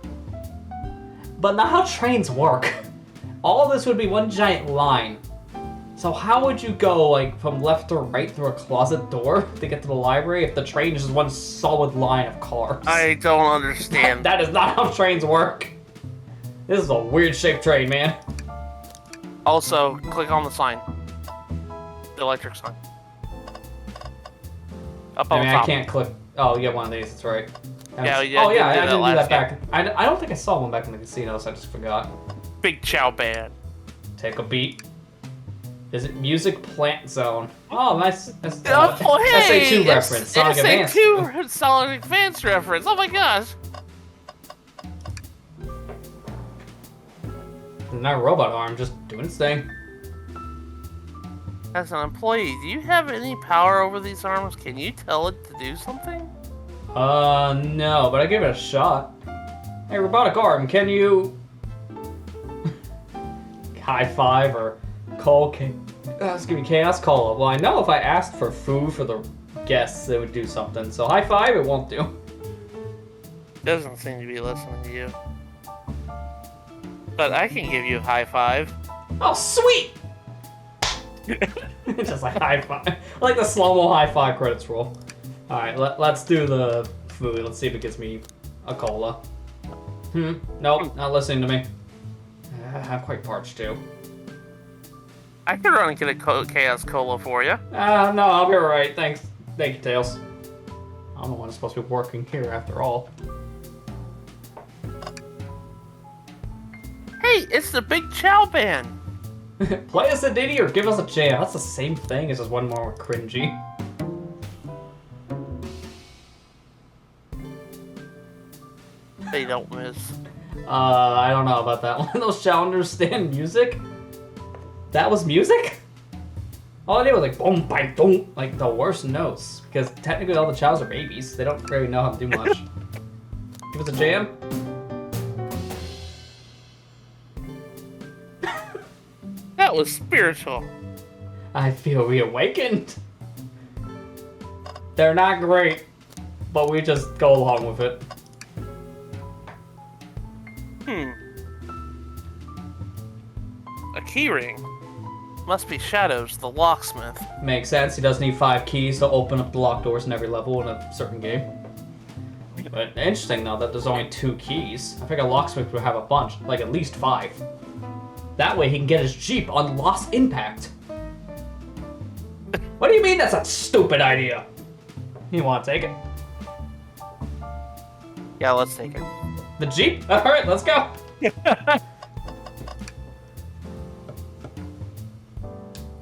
But not how trains work. All of this would be one giant line. So how would you go, like, from left to right through a closet door to get to the library if the train is just one solid line of cars? I don't understand. That is not how trains work. This is a weird-shaped train, man. Also, click on the sign. The electric sign. Up on I mean, top. I can't click... Oh, you have one of these, that's right. Yeah, Oh, yeah, yeah, I did didn't do that last back. I don't think I saw one back in the casino, so I just forgot. Big Chow Band. Take a beat. Is it Music Plant Zone? Oh, nice. That's, Oh, hey! SA2 reference. Sonic Advance. SA2 Sonic Advance reference. Oh my gosh. Not a robot arm, just doing its thing. As an employee, do you have any power over these arms? Can you tell it to do something? No, but I give it a shot. Hey, robotic arm, can you... High five or call... Excuse me, Chaos Cola. Well, I know if I asked for food for the guests, it would do something. So high five, it won't do. Doesn't seem to be listening to you. But I can give you a high five. Oh, sweet! Just like high five. Like the slow-mo high five credits roll. Alright, let's do the food. Let's see if it gets me a cola. Nope, not listening to me. I'm quite parched too. I could run and get a Chaos Cola for you. No, I'll be alright. Thanks. Thank you, Tails. I'm the one who's supposed to be working here after all. Hey, it's the Big Chow Band. Play us a ditty or give us a jam. That's the same thing as just one more cringy. They don't miss. I don't know about that one. Those shall understand music? That was music? All I did was like boom, bang, boom, like the worst notes. Because technically all the chows are babies. They don't really know how to do much. Give us a jam. That was spiritual. I feel reawakened. They're not great, but we just go along with it. A keyring. Must be Shadows, the locksmith. Makes sense. He does need 5 keys to open up the locked doors in every level in a certain game. But interesting though that there's only 2 keys. I think a locksmith would have a bunch, like at least 5. That way he can get his Jeep on Lost Impact. What do you mean that's a stupid idea? You want to take it? Yeah, let's take it. The Jeep? Alright, let's go.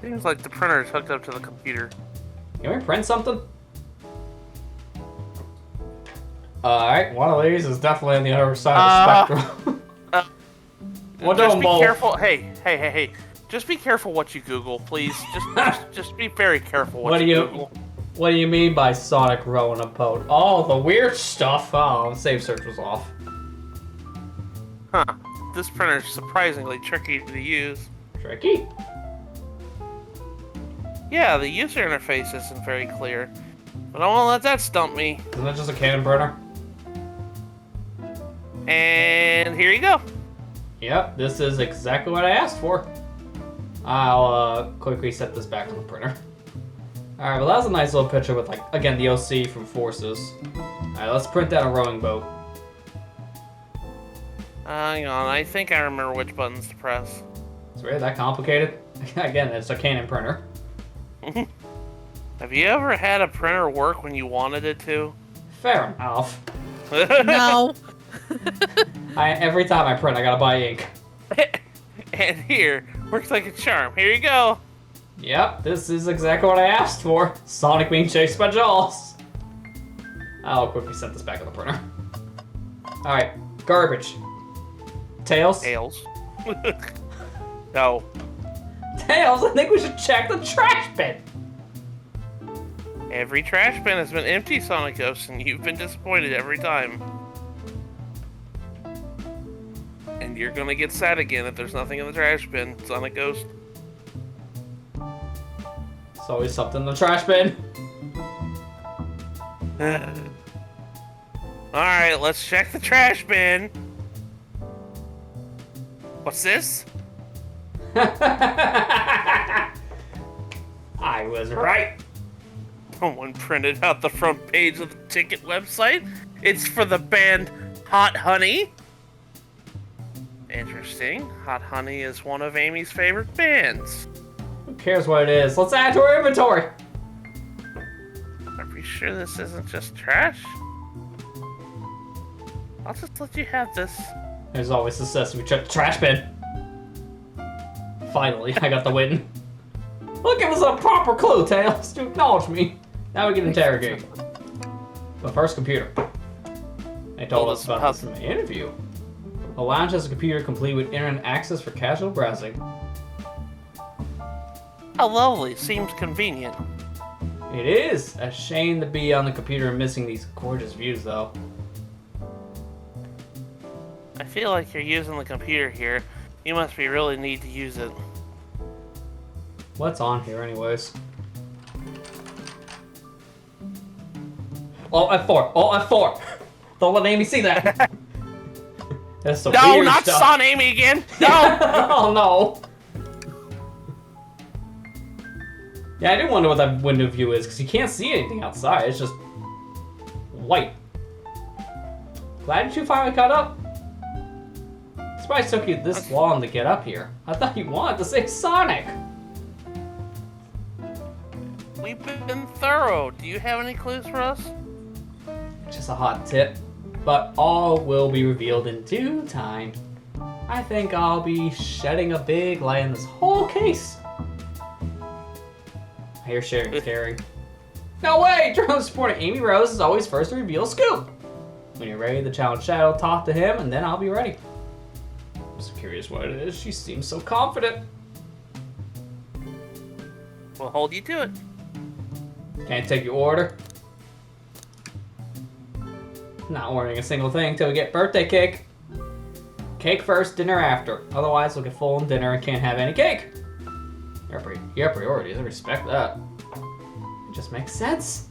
Seems like the printer is hooked up to the computer. Can we print something? Alright, one of these is definitely on the other side of the spectrum. We'll do Just them be both. careful. Hey. Just be careful what you Google, please. Just be very careful what you Google. What do you mean by Sonic Row and a Pote? Oh, the weird stuff. Oh, save search was off. Huh. This printer is surprisingly tricky to use. Tricky? Yeah, the user interface isn't very clear. But I won't let that stump me. Isn't that just a cannon printer? And here you go. Yep, this is exactly what I asked for. I'll quickly set this back on the printer. Alright, well that was a nice little picture with, like, again, the OC from Forces. Alright, let's print out a rowing boat. Hang on, I think I remember which buttons to press. It's really that complicated? Again, it's a cannon printer. Have you ever had a printer work when you wanted it to? Fair enough. No. Every time I print, I gotta buy ink. And here, works like a charm. Here you go. Yep, this is exactly what I asked for. Sonic being chased by Jaws. I'll quickly set this back on the printer. Alright, garbage. Tails? Tails. No. Tails, I think we should check the trash bin. Every trash bin has been empty, SonicGhost, and you've been disappointed every time. And you're gonna get sad again if there's nothing in the trash bin, SonicGhost. There's always something in the trash bin. Alright, let's check the trash bin. What's this? I was right. Someone printed out the front page of the ticket website. It's for the band Hot Honey. Interesting. Hot Honey is one of Amy's favorite bands. Who cares what it is? Let's add it to our inventory. Are we sure this isn't just trash? I'll just let you have this. There's always the sesame check the trash bin. Finally, I got the win. Look, it was a proper clue, Tails, to acknowledge me. Now we can interrogate. But first, computer. They told us about this in the interview. The lounge has a computer complete with internet access for casual browsing. How lovely. Seems convenient. It is a shame to be on the computer and missing these gorgeous views, though. I feel like you're using the computer here. You must be really need to use it. What's on here, anyways? Oh, F4! Oh, F4! Don't let Amy see that! That's some No, weird not stuff. Son Amy again! No! Oh, no! Yeah, I do wonder what that window view is, because you can't see anything outside. It's just white. Glad you finally caught up. It's why it took you this long to get up here. I thought you wanted to say Sonic. We've been thorough. Do you have any clues for us? Just a hot tip. But all will be revealed in due time. I think I'll be shedding a big light in this whole case. I hear sharing is caring. No way! Drone supporter Amy Rose is always first to reveal a scoop. When you're ready to challenge Shadow, talk to him, and then I'll be ready. I'm so curious what it is. She seems so confident. We'll hold you to it. Can't take your order. Not ordering a single thing till we get birthday cake. Cake first, dinner after. Otherwise, we'll get full on dinner and can't have any cake. Your priorities, I respect that. It just makes sense.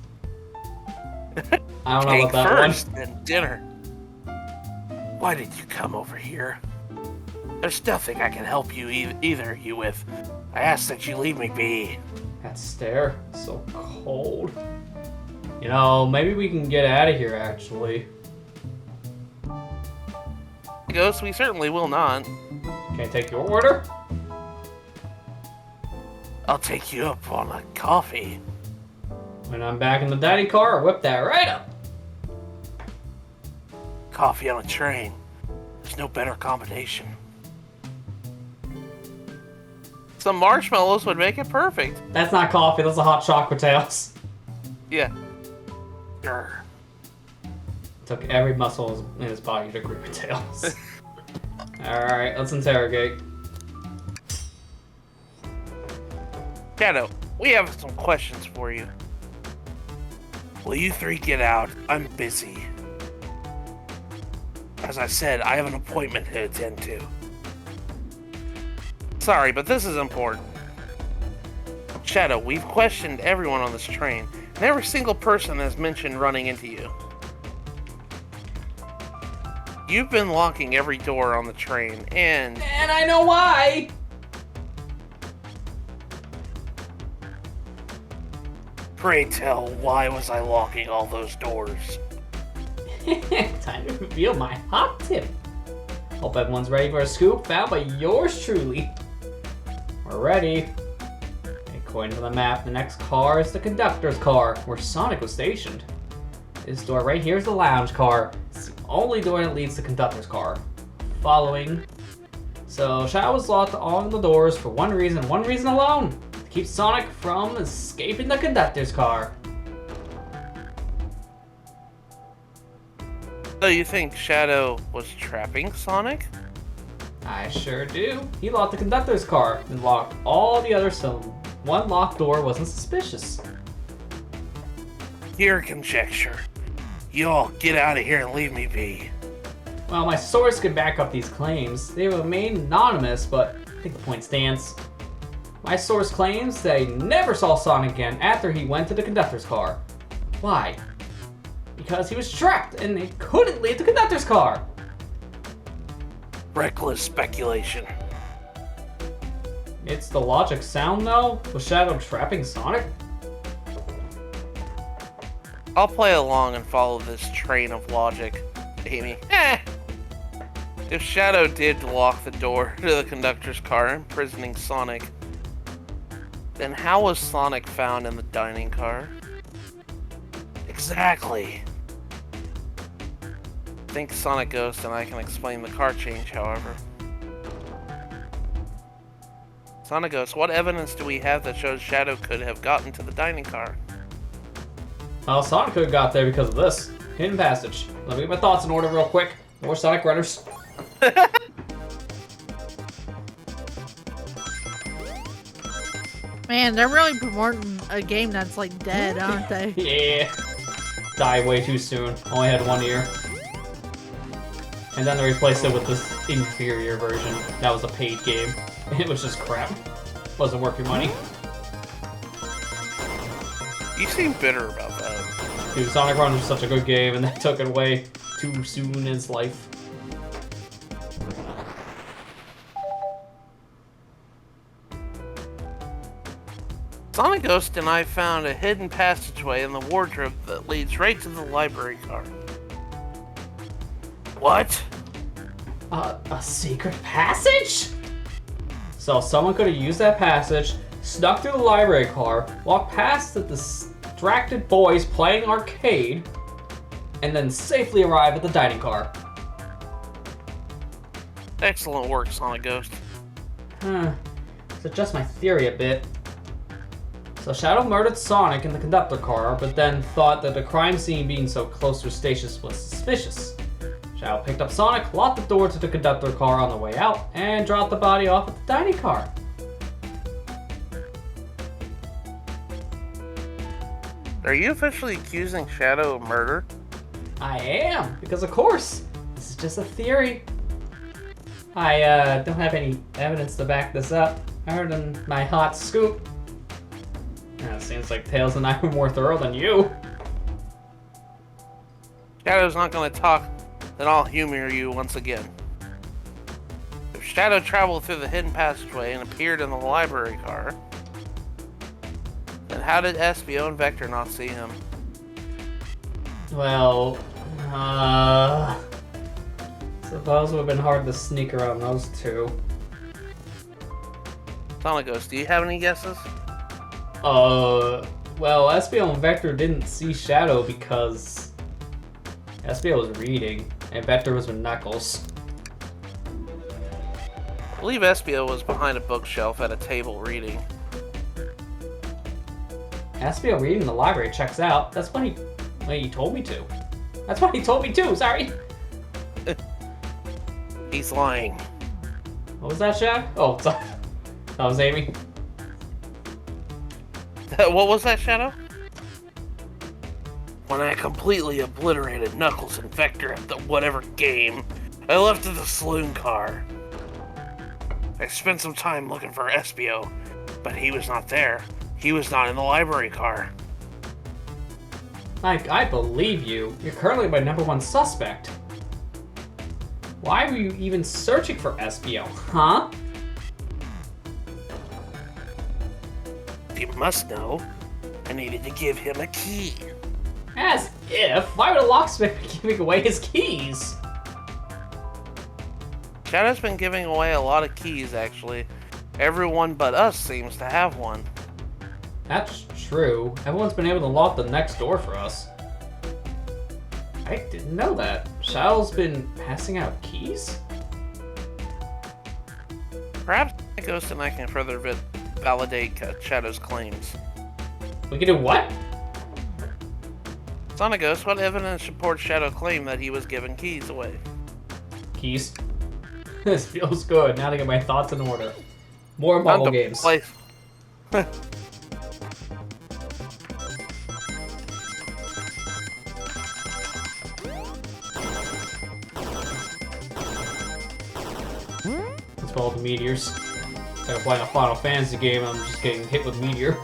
I don't know about that first, one. then dinner. Why did you come over here? There's nothing I can help you either you with. I ask that you leave me be. That stare, so cold. You know, maybe we can get out of here, actually. Ghost, we certainly will not. Can I take your order? I'll take you up on a coffee. When I'm back in the daddy car, I'll whip that right up. Coffee on a train. There's no better combination. Some marshmallows would make it perfect. That's not coffee, that's a hot chocolate, Tails. Yeah. Grr. Took every muscle in his body to agree with Tails. Alright, let's interrogate. Shadow, we have some questions for you. Will you three get out? I'm busy. As I said, I have an appointment to attend to. Sorry, but this is important. Shadow, we've questioned everyone on this train, And every single person has mentioned running into you. You've been locking every door on the train, and I know why! pray tell, why was I locking all those doors? Time to reveal my hot tip. Hope everyone's ready for a scoop found by yours truly. We're ready. According to the map, the next car is the conductor's car, where Sonic was stationed. This door right here is the lounge car. It's the only door that leads to the conductor's car. Following. So Shadow was locked on the doors for one reason alone. To keep Sonic from escaping the conductor's car. So you think Shadow was trapping Sonic? I sure do. He locked the conductor's car and locked all the others so one locked door wasn't suspicious. Pure conjecture. You all get out of here and leave me be. Well, my source could back up these claims. They remain anonymous, but I think the point stands. My source claims that he never saw Sonic again after he went to the conductor's car. Why? Because he was trapped and he couldn't leave the conductor's car. Reckless speculation. It's the logic sound though? Was Shadow trapping Sonic? I'll play along and follow this train of logic, Amy. If Shadow did lock the door to the conductor's car, imprisoning Sonic, then how was Sonic found in the dining car? Exactly. I think SonicGhost and I can explain the car change, however. SonicGhost, what evidence do we have that shows Shadow could have gotten to the dining car? Well, Sonic could have got there because of this. Hidden passage. Let me get my thoughts in order real quick. More Sonic Runners. Man, they're really promoting a game that's like dead, aren't they? Yeah. Died way too soon. Only had 1 year. And then they replaced it with this inferior version. That was a paid game. It was just crap. Wasn't worth your money. You seem bitter about that. Dude, Sonic Run was such a good game and they took it away too soon in his life. SonicGhost and I found a hidden passageway in the wardrobe that leads right to the library car. What? A secret passage? So someone could have used that passage, snuck through the library car, walked past the distracted boys playing arcade, and then safely arrive at the dining car. Excellent work, SonicGhost. To adjust my theory a bit. So Shadow murdered Sonic in the conductor car, but then thought that the crime scene being so close to Stasis was suspicious. Shadow picked up Sonic, locked the door to the conductor car on the way out, and dropped the body off at the dining car. Are you officially accusing Shadow of murder? I am, because of course, this is just a theory. I don't have any evidence to back this up. I heard in my hot scoop. It seems like Tails and I were more thorough than you. Shadow's not going to talk, then I'll humor you once again. If Shadow traveled through the hidden passageway and appeared in the library car, then how did Espio and Vector not see him? Well, suppose it would have been hard to sneak around those two. SonicGhost, do you have any guesses? Well, Espio and Vector didn't see Shadow because Espio was reading, and Vector was with Knuckles. I believe Espio was behind a bookshelf at a table reading. Espio reading in the library checks out. That's what he told me to. That's what he told me to, sorry. He's lying. What was that, Shad? Oh, sorry. That was Amy. What was that, Shadow? When I completely obliterated Knuckles and Vector at the whatever game, I left in the saloon car. I spent some time looking for Espio, but he was not there. He was not in the library car. Like, I believe you. You're currently my #1 suspect. Why were you even searching for SBO, huh? You must know. I needed to give him a key. As if. Why would a locksmith be giving away his keys? Shadow's been giving away a lot of keys, actually. Everyone but us seems to have one. That's true. Everyone's been able to lock the next door for us. I didn't know that. Shadow's been passing out keys? Perhaps Ghost and I can further validate Shadow's claims. We can do what? SonicGhost, what evidence supports Shadow claim that he was given keys away? Keys. This feels good. Now to get my thoughts in order. More bubble games. Place. Let's follow the meteors. It's like I'm playing a Final Fantasy game and I'm just getting hit with meteor.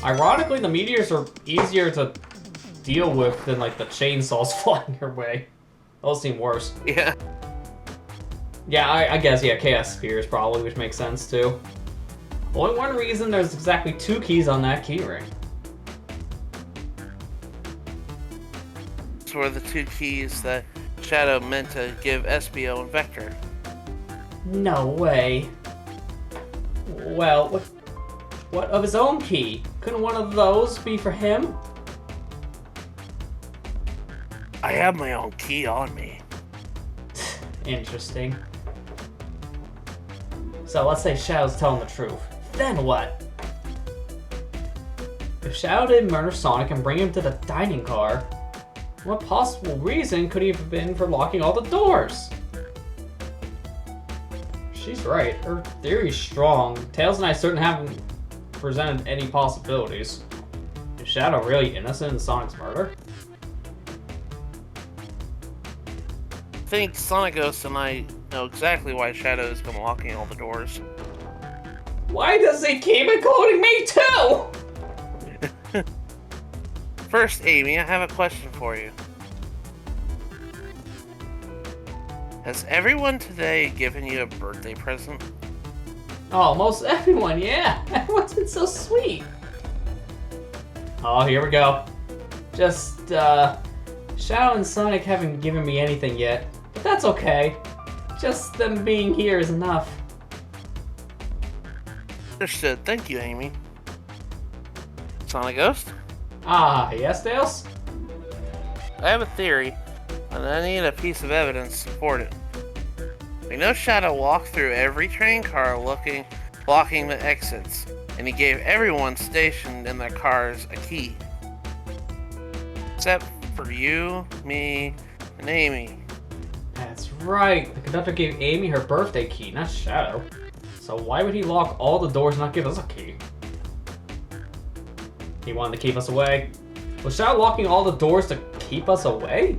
Ironically, the meteors are easier to deal with than like the chainsaws flying your way. Those seem worse. Yeah. Yeah, I guess, yeah, Chaos Spears probably, which makes sense too. Only one reason there's exactly 2 keys on that keyring. These were the 2 keys that Shadow meant to give SBO and Vector. No way. Well, what of his own key? Couldn't one of those be for him? I have my own key on me. Interesting. So let's say Shadow's telling the truth. Then what? If Shadow didn't murder Sonic and bring him to the dining car, what possible reason could he have been for locking all the doors? She's right. Her theory's strong. Tails and I certainly haven't presented any possibilities. Is Shadow really innocent in Sonic's murder? I think SonicGhost and I know exactly why Shadow has been locking all the doors. Why does he keep including me too? First, Amy, I have a question for you. Has everyone today given you a birthday present? Oh, most everyone, yeah. Everyone's been so sweet. Oh, here we go. Just, Shadow and Sonic haven't given me anything yet, but that's okay. Just them being here is enough. Understood. Thank you, Amy. SonicGhost? Ah, yes, Tails? I have a theory, and I need a piece of evidence to support it. We know Shadow walked through every train car blocking the exits, and he gave everyone stationed in their cars a key. Except for you, me, and Amy. That's right. The conductor gave Amy her birthday key, not Shadow. So why would he lock all the doors and not give us a key? He wanted to keep us away. Was Shadow locking all the doors to keep us away?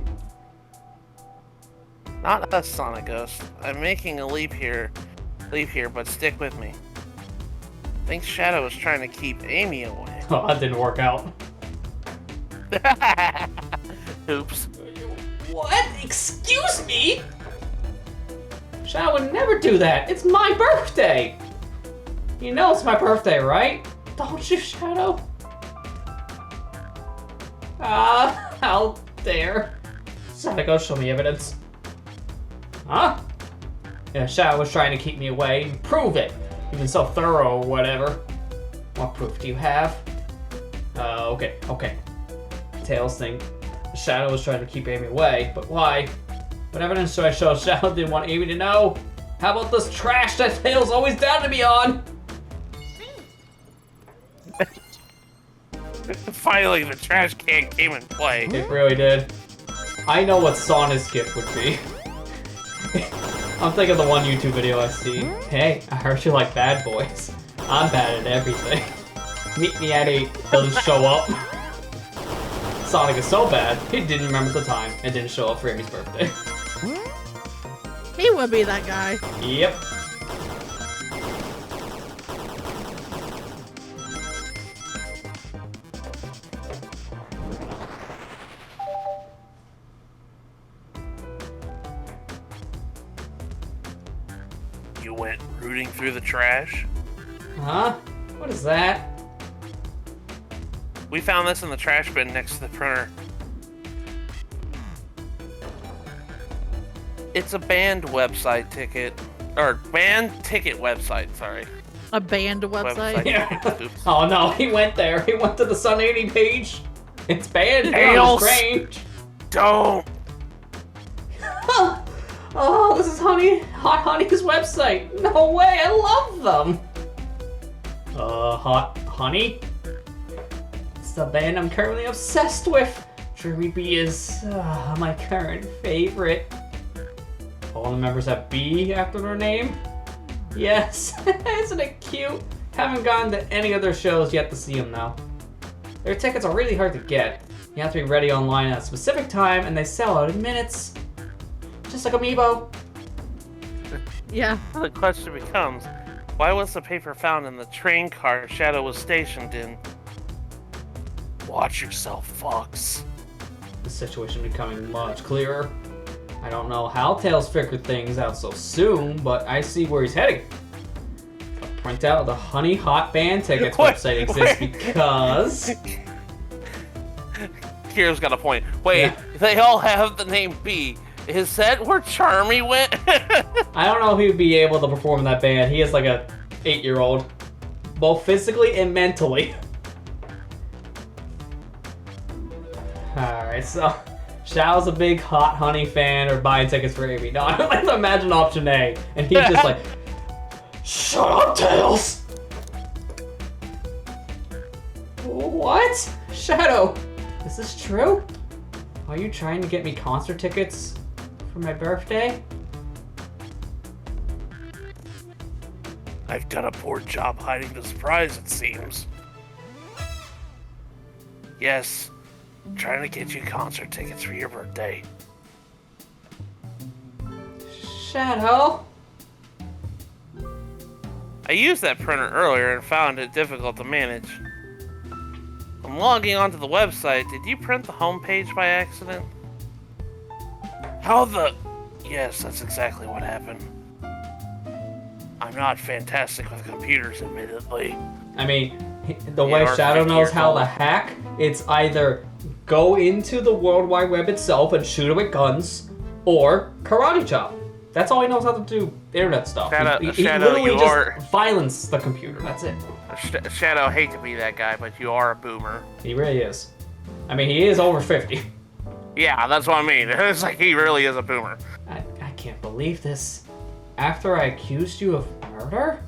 Not us, SonicGhost. I'm making a leap here, but stick with me. I think Shadow was trying to keep Amy away. Oh, that didn't work out. Oops. What? Excuse me? Shadow would never do that. It's my birthday. You know it's my birthday, right? Don't you, Shadow? How dare. SonicGhost, show me evidence. Huh? Yeah, Shadow was trying to keep me away. Prove it. You've been so thorough or whatever. What proof do you have? Okay. Tails think Shadow was trying to keep Amy away, but why? What evidence should I show Shadow didn't want Amy to know? How about this trash that Tails always doubted me on? Finally, the trash can came in play. It really did. I know what Sonic's gift would be. I'm thinking of the one YouTube video I've seen. Hey, I heard you like bad boys. I'm bad at everything. Meet me at 8. He'll just show up. Sonic is so bad, he didn't remember the time and didn't show up for Amy's birthday. He would be that guy. Yep. You went rooting through the trash? Huh? What is that? We found this in the trash bin next to the printer. It's a band website ticket. Or band ticket website, sorry. A band website. Yeah. Oops. Oh no, he went there. He went to the Sun 80 page. It's banned. Ales. Strange. Don't! Oh, this is Hot Honey's website. No way, I love them. Hot Honey? It's the band I'm currently obsessed with. Dreamy B is my current favorite. All the members have B after their name? Yes, isn't it cute? Haven't gone to any of their shows yet to see them though. Their tickets are really hard to get. You have to be ready online at a specific time and they sell out in minutes. Just like Amiibo. Yeah. The question becomes, why was the paper found in the train car Shadow was stationed in? Watch yourself, fucks. The situation becoming much clearer. I don't know how Tails figured things out so soon, but I see where he's heading. A printout of the Honey Hot Band Tickets Wait, website exists wait. because... Kira's got a point. Wait, Yeah. they all have the name B. Is that where Charmy went? I don't know if he'd be able to perform in that band. He is like a 8-year-old. Both physically and mentally. Alright, so... Shadow's a big Hot Honey fan or buying tickets for Amy. No, I like to imagine option A. And he's just like... Shut up, Tails! What? Shadow, is this true? Are you trying to get me concert tickets for my birthday? I've done a poor job hiding the surprise, it seems. Yes, trying to get you concert tickets for your birthday. Shadow? I used that printer earlier and found it difficult to manage. I'm logging onto the website. Did you print the homepage by accident? How the... Yes, that's exactly what happened. I'm not fantastic with computers, admittedly. I mean, the way or Shadow 50 knows years how to old. hack, it's either go into the World Wide Web itself and shoot it with guns, or karate chop. That's all he knows how to do, internet stuff. He Shadow, literally you just are- violence the computer, that's it. Shadow, I hate to be that guy, but you are a boomer. He really is. I mean, he is over 50. Yeah, that's what I mean. It's like he really is a boomer. I can't believe this. After I accused you of murder?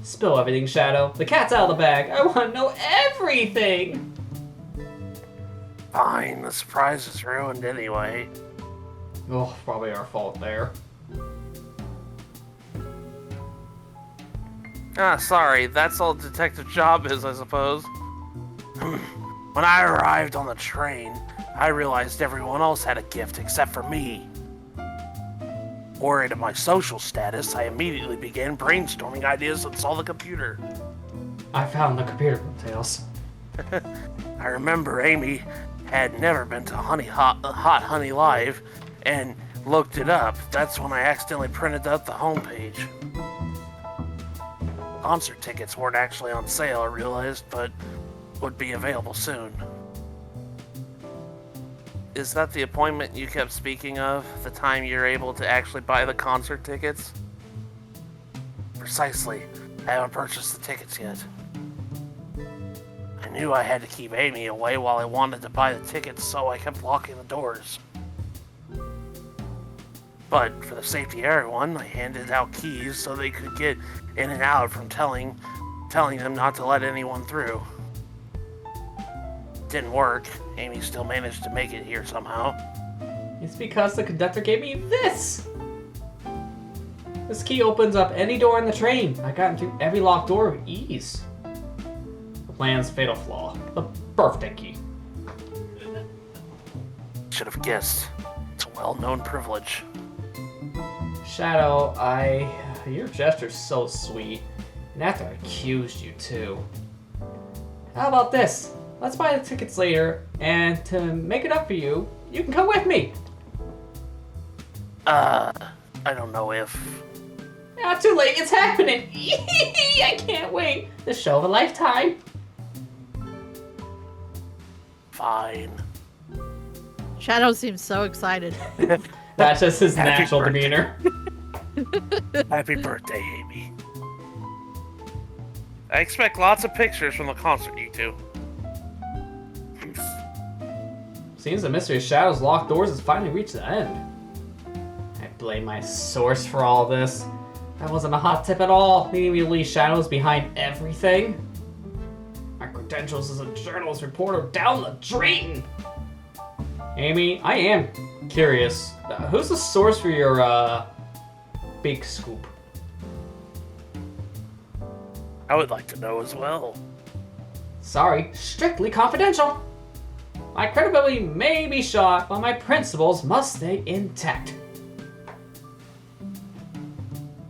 Spill everything, Shadow. The cat's out of the bag. I want to know everything. Fine, the surprise is ruined anyway. Oh, probably our fault there. Ah, sorry, that's all Detective Job is, I suppose. When I arrived on the train, I realized everyone else had a gift except for me. Worried of my social status, I immediately began brainstorming ideas and saw the computer. I found the computer room, Tails. I remember Amy had never been to Hot Honey Live and looked it up. That's when I accidentally printed out the homepage. Concert tickets weren't actually on sale, I realized, but would be available soon. Is that the appointment you kept speaking of? The time you're able to actually buy the concert tickets? Precisely. I haven't purchased the tickets yet. I knew I had to keep Amy away while I wanted to buy the tickets, so I kept locking the doors. But for the safety of everyone, I handed out keys so they could get in and out from telling them not to let anyone through. Didn't work. Amy still managed to make it here somehow. It's because the conductor gave me this. This key opens up any door in the train. I got into every locked door with ease. The plan's fatal flaw. The birthday key. Should have guessed. It's a well-known privilege. Shadow, your gesture's so sweet. And after I accused you too. How about this? Let's buy the tickets later, and to make it up for you, you can come with me. I don't know if... Not too late, it's happening. I can't wait. The show of a lifetime. Fine. Shadow seems so excited. That's just his Happy natural birthday. demeanor. Happy birthday, Amy. I expect lots of pictures from the concert, you two. Seems the mystery of Shadow's locked doors has finally reached the end. I blame my source for all this. That wasn't a hot tip at all, leading me to leave Shadows behind everything. My credentials as a journalist reporter down the drain. Amy, I am curious. Who's the source for your, big scoop? I would like to know as well. Sorry, strictly confidential. My credibility may be shot, but my principles must stay intact.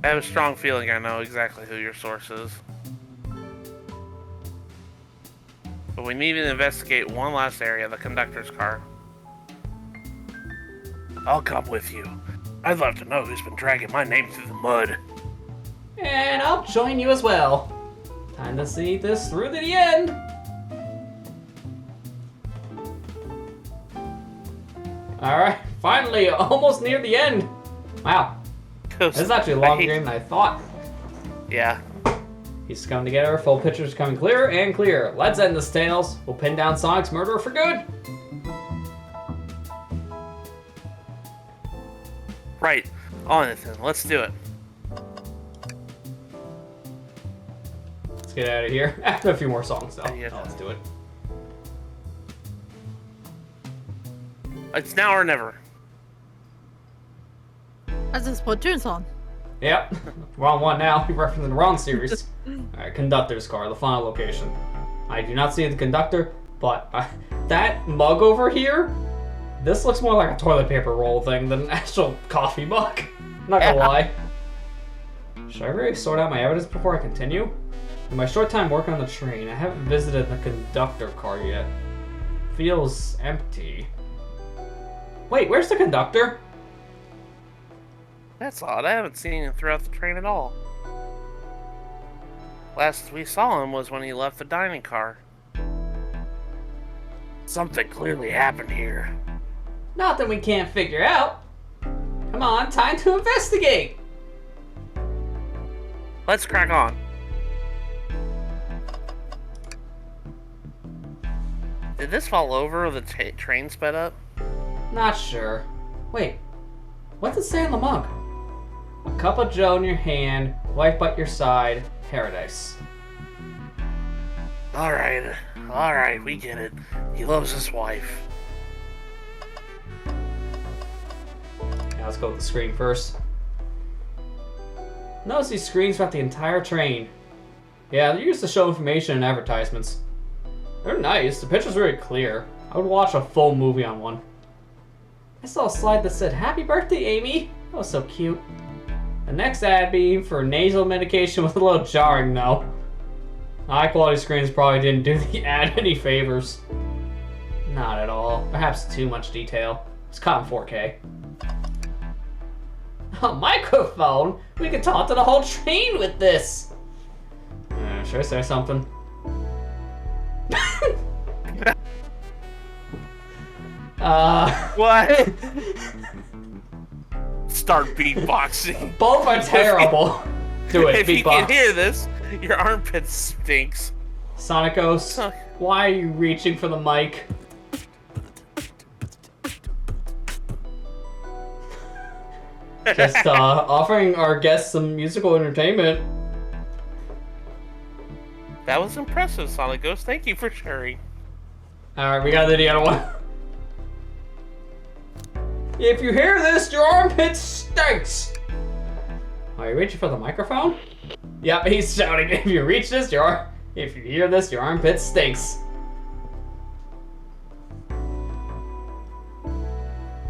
I have a strong feeling I know exactly who your source is. But we need to investigate one last area, the conductor's car. I'll come with you. I'd love to know who's been dragging my name through the mud. And I'll join you as well. Time to see this through to the end. Alright, finally, almost near the end. Wow, this is actually a longer game than I thought. Yeah. He's coming together, full pictures coming clearer and clearer. Let's end this, Tails. We'll pin down Sonic's murderer for good. Right. On it then. Let's do it. Let's get out of here. After a few more songs, though. Yeah. Oh, let's do it. It's now or never. That's a Splatoon song. Yep, wrong one now. You're referencing the wrong series. Alright, conductor's car, the final location. I do not see the conductor, but that mug over here, this looks more like a toilet paper roll thing than an actual coffee mug. Not gonna lie. Should I really sort out my evidence before I continue? In my short time working on the train, I haven't visited the conductor car yet. Feels empty. Wait, where's the conductor? That's odd. I haven't seen him throughout the train at all. Last we saw him was when he left the dining car. Something clearly happened here. Nothing we can't figure out. Come on, time to investigate. Let's crack on. Did this fall over or the train sped up? Not sure. Wait, what's it say on the mug? A cup of joe in your hand, wife at your side, paradise. Alright, we get it. He loves his wife. Now let's go with the screen first. Notice these screens throughout the entire train. Yeah, they're used to show information and advertisements. They're nice, the picture's very clear. I would watch a full movie on one. I saw a slide that said, "Happy birthday, Amy." That was so cute. The next ad being for nasal medication was a little jarring though. High quality screens probably didn't do the ad any favors. Not at all. Perhaps too much detail. It's caught in 4K. A microphone? We could talk to the whole train with this! Should I say something? What? Start beatboxing. Both are terrible. Do it, If you beatbox. can hear this, your armpit stinks. SonicGhost, why are you reaching for the mic? Just offering our guests some musical entertainment. That was impressive, SonicGhost. Thank you for sharing. Alright, we got the other one. If you hear this, your armpit stinks! Are you reaching for the microphone? Yep, he's shouting, if you reach this, if you hear this, your armpit stinks.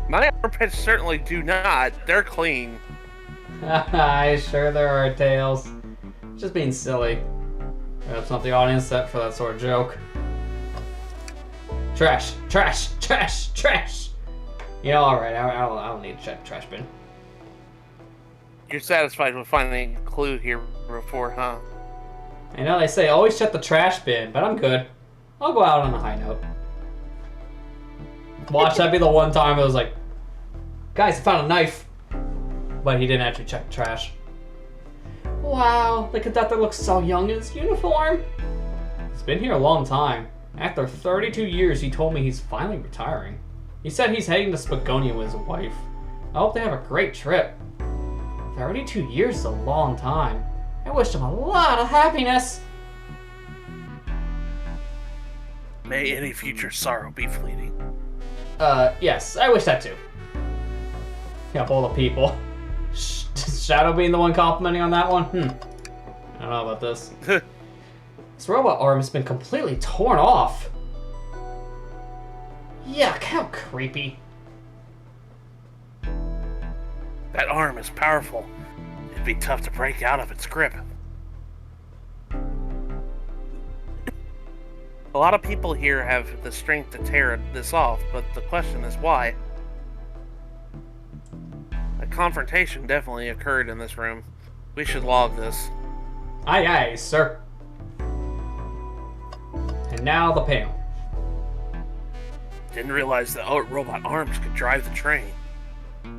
My armpits certainly do not. They're clean. Sure there are, Tails. Just being silly. Perhaps not the audience set for that sort of joke. Trash, trash, trash, trash. You know, alright, I don't need to check the trash bin. You're satisfied with finding a clue here before, huh? I know they say always check the trash bin, but I'm good. I'll go out on a high note. Watch that be the one time it was like, guys, I found a knife. But he didn't actually check the trash. Wow, the conductor looks so young in his uniform. He's been here a long time. After 32 years, he told me he's finally retiring. He said he's heading to Spagonia with his wife. I hope they have a great trip. 32 years is a long time. I wish him a lot of happiness. May any future sorrow be fleeting. Yes, I wish that too. Yep, all the people. Shadow being the one complimenting on that one? I don't know about this. This robot arm has been completely torn off. Yuck, how creepy. That arm is powerful. It'd be tough to break out of its grip. A lot of people here have the strength to tear this off, but the question is why? A confrontation definitely occurred in this room. We should log this. Aye, aye, sir. And now the panel. Didn't realize that robot arms could drive the train.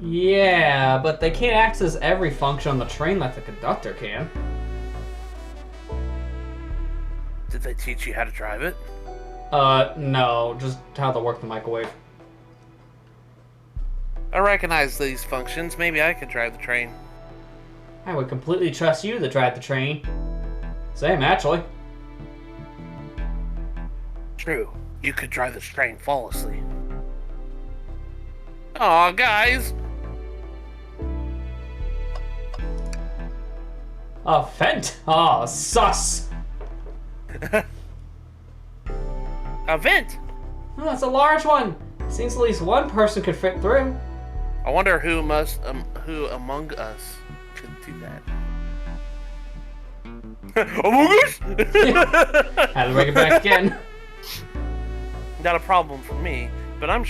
Yeah, but they can't access every function on the train like the conductor can. Did they teach you how to drive it? No, just how to work the microwave. I recognize these functions. Maybe I could drive the train. I would completely trust you to drive the train. Same, actually. True. You could drive this train flawlessly. Aw, guys! A vent? Aw, sus! A vent! Oh, that's a large one. Seems at least one person could fit through. I wonder who among us could do that. Among us? Had to bring it back again. Not a problem for me, but I'm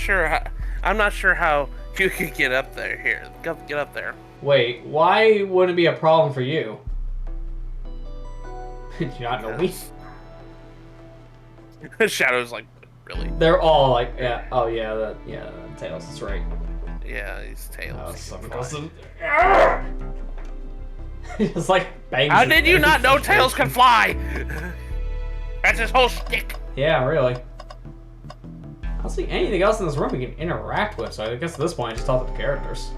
not sure how you could get up there. Here, get up there. Wait, why wouldn't it be a problem for you? Did you not know me? Shadow's like, really? They're all like, yeah, oh yeah, Tails, that's right. Yeah, he's Tails. Oh, something else. It's like bangs. How did you not know Tails can fly? That's his whole shtick. Yeah, really. I don't see anything else in this room we can interact with, so I guess at this point I just talk to the characters.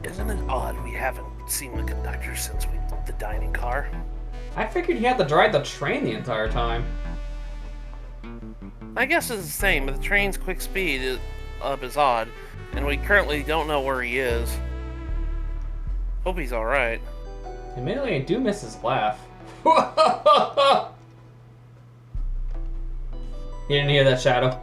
Isn't it odd we haven't seen the conductor since the dining car? I figured he had to drive the train the entire time. I guess it's the same, but the train's quick speed up is odd, and we currently don't know where he is. Hope he's alright. Admittedly, I do miss his laugh. You didn't hear that, Shadow?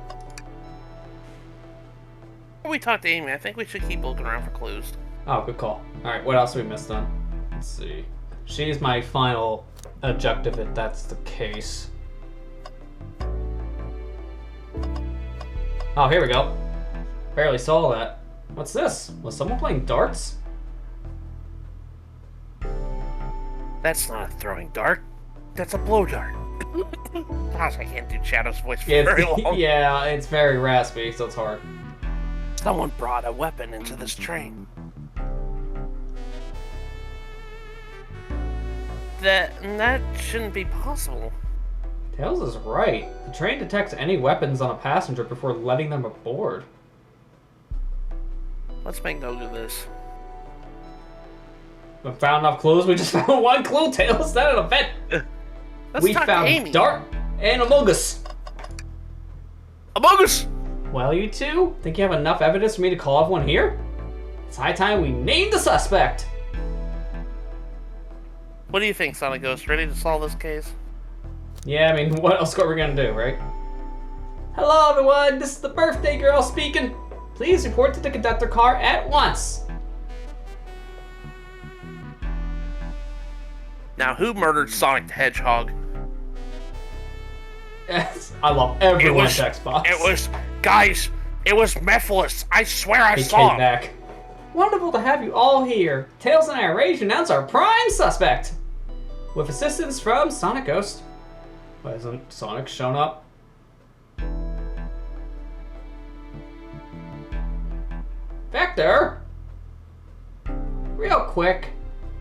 Before we talk to Amy, I think we should keep looking around for clues. Oh, good call. Alright, what else have we missed then? Let's see. She's my final objective if that's the case. Oh, here we go. Barely saw that. What's this? Was someone playing darts? That's not a throwing dart. That's a blow dart. Gosh, I can't do Shadow's voice for It's, very long. yeah, it's very raspy, so it's hard. Someone brought a weapon into this train. That shouldn't be possible. Tails is right. The train detects any weapons on a passenger before letting them aboard. Let's make note of this. We found enough clues. We just found one clue. Tails, that an event. Let's We talk to found Amy. Dart and Among Us. Among Us! Well, you two, think you have enough evidence for me to call everyone here? It's high time we named the suspect. What do you think, SonicGhost? Ready to solve this case? Yeah, I mean, what else are we gonna do, right? Hello, everyone. This is the birthday girl speaking. Please report to the conductor car at once. Now, who murdered Sonic the Hedgehog? Yes, I love everyone's Xbox. Guys, it was Mephiles. I swear I He saw came him. back. Wonderful to have you all here. Tails and I are ready to announce our prime suspect. With assistance from SonicGhost. Why hasn't Sonic shown up? Vector! Real quick,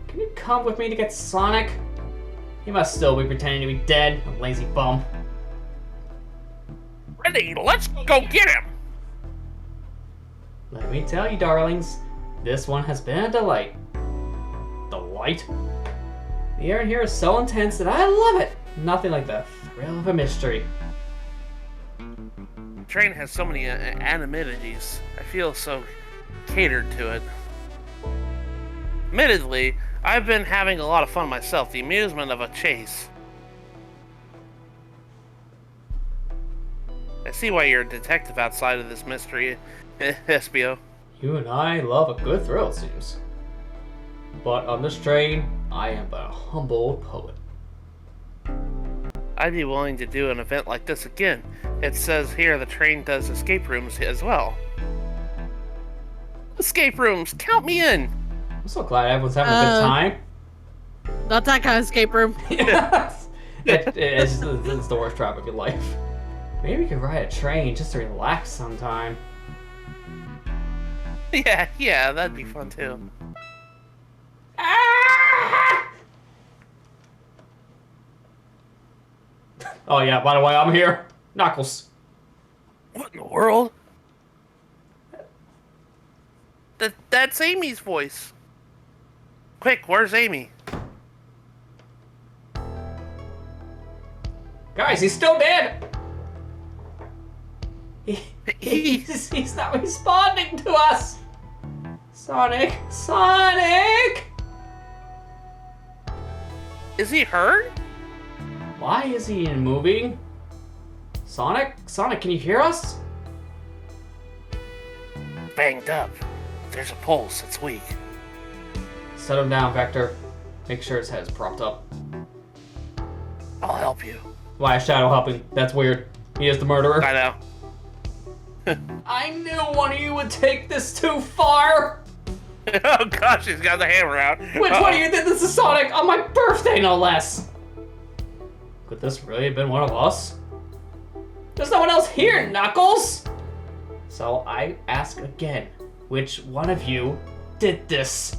can you come with me to get Sonic? He must still be pretending to be dead, a lazy bum. Ready, let's go get him. Let me tell you, darlings, this one has been a delight. Delight? The air in here is so intense that I love it. Nothing like the thrill of a mystery. The train has so many amenities. I feel so catered to it. Admittedly, I've been having a lot of fun myself. The amusement of a chase. I see why you're a detective outside of this mystery, Espio. You and I love a good thrill, it seems. But on this train, I am a humble poet. I'd be willing to do an event like this again. It says here the train does escape rooms as well. Escape rooms, count me in! I'm so glad everyone's having a good time. Not that kind of escape room. It's the worst trap of your life. Maybe we could ride a train just to relax sometime. Yeah, that'd be fun too. Ah! Oh yeah, by the way, I'm here. Knuckles. What in the world? That's Amy's voice. Quick, where's Amy? Guys, he's still dead! He's not responding to us! Sonic! Sonic! Is he hurt? Why is he moving? Sonic? Sonic, can you hear us? Banged up. There's a pulse, it's weak. Set him down, Vector. Make sure his head is propped up. I'll help you. Why is Shadow helping? That's weird. He is the murderer. I know. I knew one of you would take this too far! Oh gosh, he's got the hammer out. Which one of you did this to Sonic on my birthday, no less? Could this really have been one of us? There's no one else here, Knuckles! So I ask again, which one of you did this?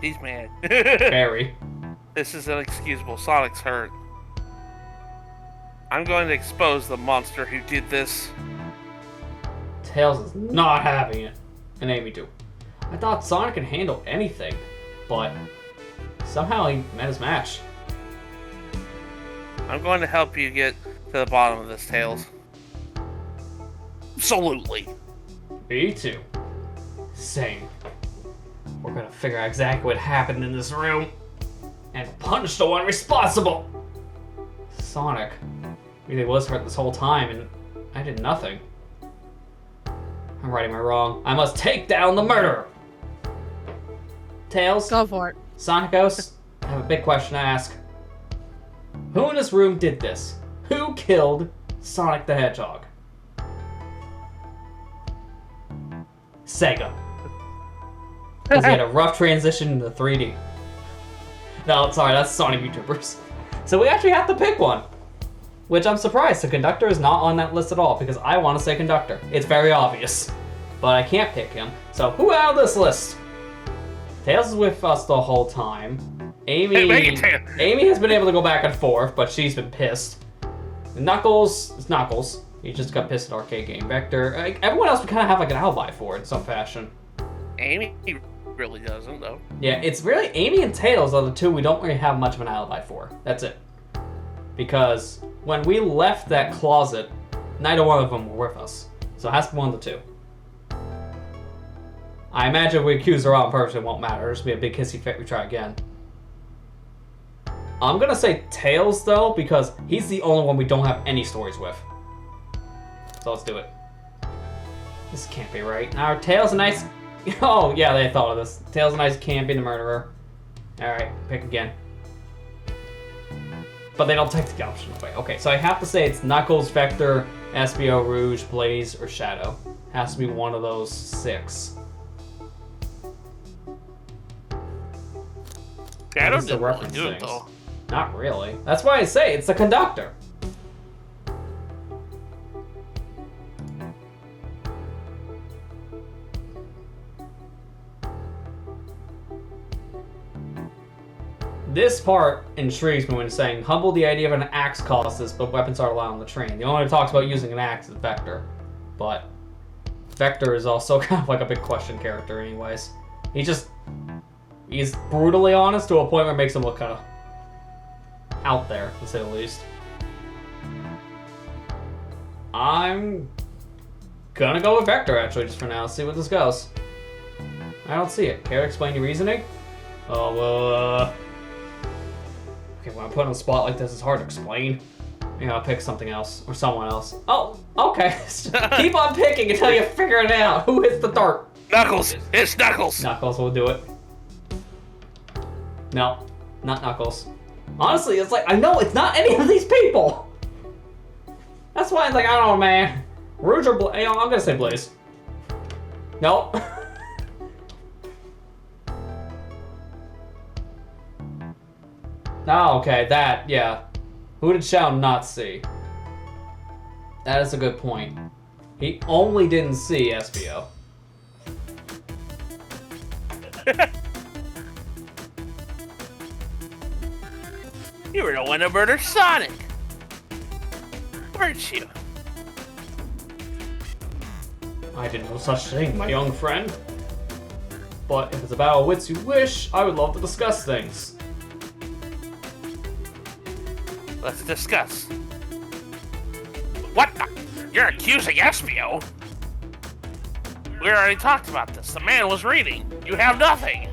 He's mad. Barry. This is inexcusable. Sonic's hurt. I'm going to expose the monster who did this. Tails is not having it. And Amy too. I thought Sonic could handle anything, but somehow he met his match. I'm going to help you get to the bottom of this, Tails. Absolutely. Me too. Same. We're gonna figure out exactly what happened in this room and punish the one responsible. Sonic really was hurt this whole time and I did nothing. I'm righting my wrong. I must take down the murderer. Tails, Go for it. SonicGhost, I have a big question to ask. Who in this room did this? Who killed Sonic the Hedgehog? Sega. Because he had a rough transition to 3D. No, sorry, that's Sonic YouTubers. So we actually have to pick one. Which I'm surprised, the conductor is not on that list at all, because I want to say conductor. It's very obvious. But I can't pick him. So who out of this list? Tails is with us the whole time. Amy has been able to go back and forth, but she's been pissed. Knuckles is Knuckles. He just got pissed at arcade game. Vector, everyone else would kind of have like an alibi for it in some fashion. Amy really doesn't, though. Yeah, it's really Amy and Tails are the two we don't really have much of an alibi for. That's it. Because when we left that closet, neither one of them were with us. So it has to be one of the two. I imagine if we accuse her on purpose, it won't matter. It'll just be a big hissy fit. We try again. I'm gonna say Tails though, because he's the only one we don't have any stories with. So let's do it. This can't be right. Now Tails a nice Oh, yeah, they thought of this. Tails and Ice can't be the murderer. Alright, pick again. But they don't take the option away. Okay, so I have to say it's Knuckles, Vector, Espio, Rouge, Blaze, or Shadow. Has to be one of those 6. Shadow These are didn't really reference do it, things. though. Not really. That's why I say it's the conductor. This part intrigues me when it's saying, humble the idea of an axe causes, but weapons are allowed on the train. The only one who talks about using an axe is Vector. But Vector is also kind of like a big question character anyways. He's brutally honest to a point where it makes him look kind of out there, to say the least. I'm gonna go with Vector, actually, just for now. See what this goes. I don't see it. Care to explain your reasoning? Oh, well, okay, when I'm put on the spot like this, it's hard to explain. Maybe I'll pick something else, or someone else. Oh, okay. Keep on picking until you figure it out. Who hits the dart? Knuckles! It's Knuckles! Knuckles will do it. No, not Knuckles. Honestly, it's like, I know it's not any of these people! That's why it's like, I don't know, man. Rouge or Blaze? I'm gonna say Blaze. Nope. Oh, okay, that, yeah. Who did Shao not see? That is a good point. He only didn't see Espio. You were the one that murdered Sonic! Weren't you? I did no such thing, my young friend. But if it's a battle of wits you wish, I would love to discuss things. Let's discuss. What the? You're accusing Espio? We already talked about this. The man was reading. You have nothing.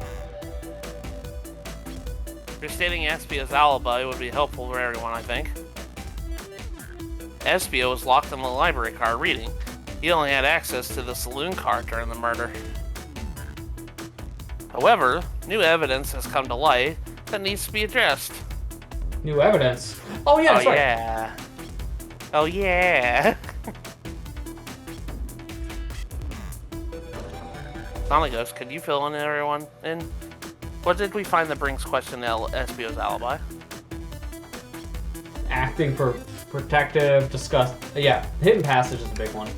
Restating Espio's alibi would be helpful for everyone, I think. Espio was locked in the library car reading. He only had access to the saloon car during the murder. However, new evidence has come to light that needs to be addressed. New evidence. Oh yeah, that's right. Yeah. Oh yeah. SonicGhost, could you fill in everyone in? What did we find that brings question to Espio's alibi? Acting for protective, disgust. Yeah, hidden passage is the big one.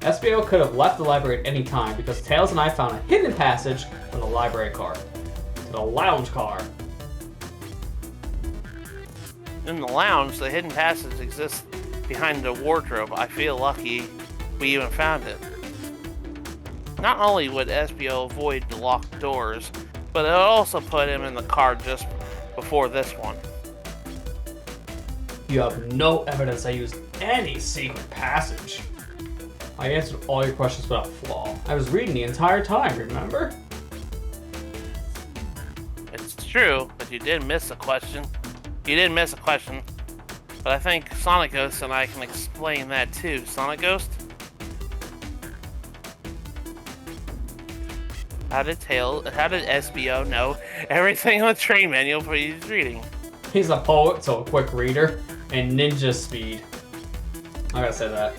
Espio could have left the library at any time because Tails and I found a hidden passage from the library car to the lounge car. In the lounge, the hidden passage exists behind the wardrobe. I feel lucky we even found it. Not only would Espio avoid the locked doors, but it also put him in the car just before this one. You have no evidence I used any secret passage. I answered all your questions without flaw. I was reading the entire time, remember? It's true, but you did miss a question. You did miss a question, but I think SonicGhost and I can explain that too. SonicGhost? How did Espio know everything on the train manual for he's reading? He's a poet, so a quick reader, and ninja speed. I gotta say that.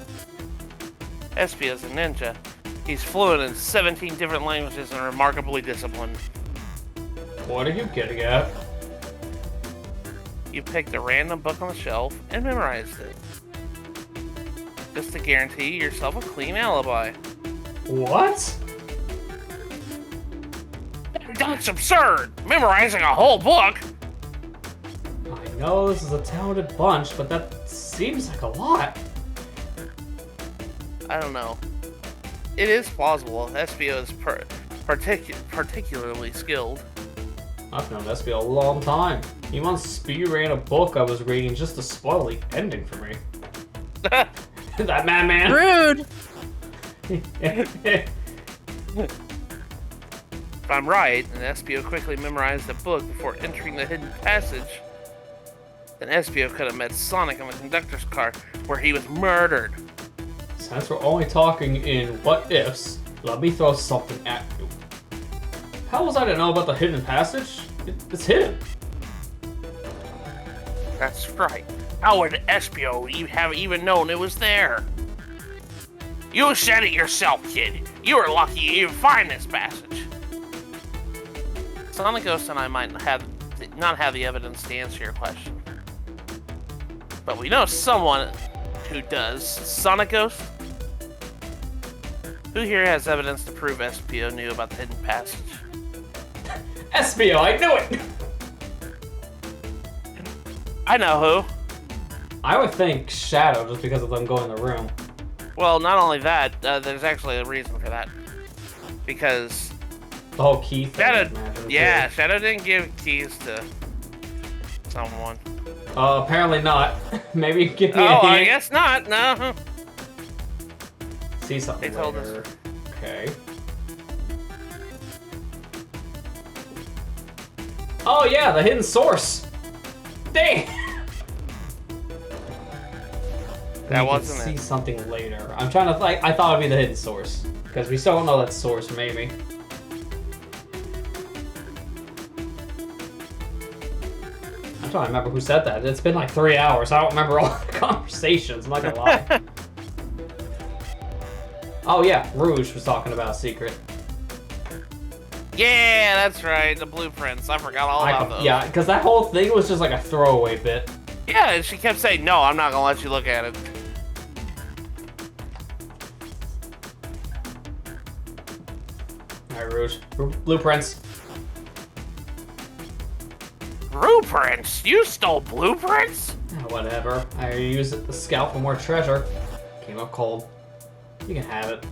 Espio's a ninja. He's fluent in 17 different languages and remarkably disciplined. What are you getting at? You picked a random book on the shelf and memorized it. Just to guarantee yourself a clean alibi. What? That's absurd! Memorizing a whole book! I know this is a talented bunch, but that seems like a lot. I don't know. It is plausible. Espio is particularly skilled. I've known Espio a long time. He once speed ran a book I was reading just to spoil the ending for me. That madman. Rude. If I'm right, and Espio quickly memorized the book before entering the hidden passage, then Espio could have met Sonic in the conductor's car where he was murdered. Since we're only talking in what ifs, Let me throw something at you. How was I to know about the hidden passage? It's hidden. That's right. How would Espio have even known it was there? You said it yourself, kid. You were lucky you even find this passage. SonicGhost and I might not have the evidence to answer your question. But we know someone who does. SonicGhost? Who here has evidence to prove Espio knew about the hidden passage? Espio, I knew it! I know who. I would think Shadow just because of them going in the room. Well, not only that, there's actually a reason for that. Because The whole key thing. Shadow, imagine, yeah, too. Shadow didn't give keys to someone. Apparently not. Maybe give me a Oh, hint. I guess not. No. See something They told later. us. Okay. Oh yeah, the hidden source. Dang. That You can wasn't see it. something later. I'm trying to like. I thought it'd be the hidden source because we still don't know that source. Maybe. I'm trying to remember who said that. It's been like 3 hours. I don't remember all the conversations. I'm not gonna lie. Oh yeah, Rouge was talking about a secret. Yeah, that's right. The blueprints. I forgot all about those. Yeah, because that whole thing was just like a throwaway bit. Yeah, and she kept saying, "No, I'm not gonna let you look at it." Alright, Rouge. Blueprints. Blueprints? You stole blueprints? Whatever. I used the scout for more treasure. Came up cold. You can have it.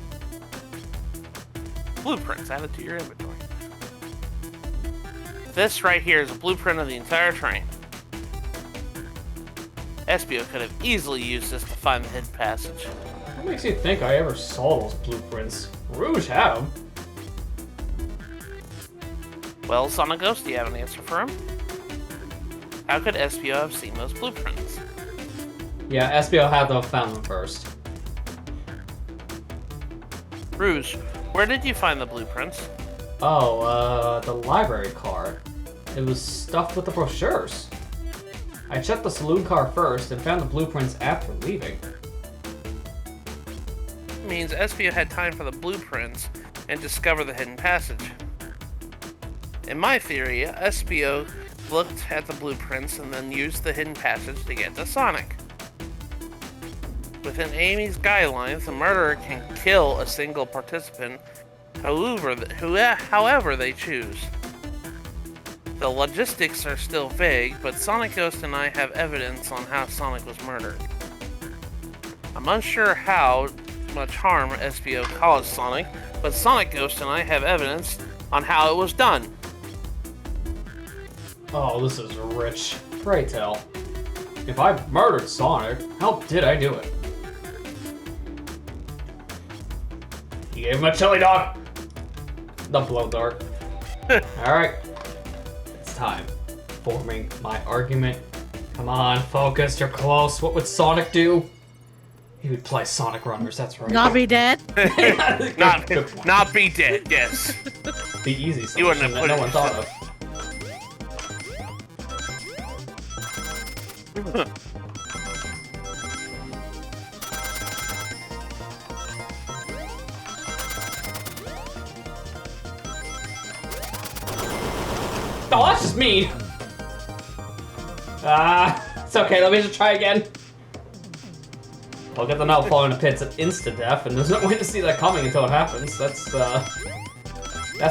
Blueprints added to your inventory. This right here is a blueprint of the entire train. Espio could have easily used this to find the hidden passage. What makes you think I ever saw those blueprints? Rouge had them. Well, SonicGhost, do you have an answer for him? How could Espio have seen those blueprints? Yeah, Espio had to have found them first. Rouge, where did you find the blueprints? Oh, the library car. It was stuffed with the brochures. I checked the saloon car first and found the blueprints after leaving. Means Espio had time for the blueprints and discover the hidden passage. In my theory, Espio looked at the blueprints and then used the hidden passage to get to Sonic. Within Amy's guidelines, the murderer can kill a single participant however they choose. The logistics are still vague, but SonicGhost and I have evidence on how Sonic was murdered. I'm unsure how much harm Espio caused Sonic, but SonicGhost and I have evidence on how it was done. Oh, this is rich. Pray tell. If I murdered Sonic, how did I do it? You gave him a chili dog! The blow dart. Alright. It's time. Forming my argument. Come on, focus, you're close. What would Sonic do? He would play Sonic Runners, that's right. Not be dead. Not be dead, yes. The easy You wouldn't solution have that put no it one thought of. Oh, that's just mean. It's okay, let me just try again. I'll get the now falling to pits at insta-death, and there's no way to see that coming until it happens. That's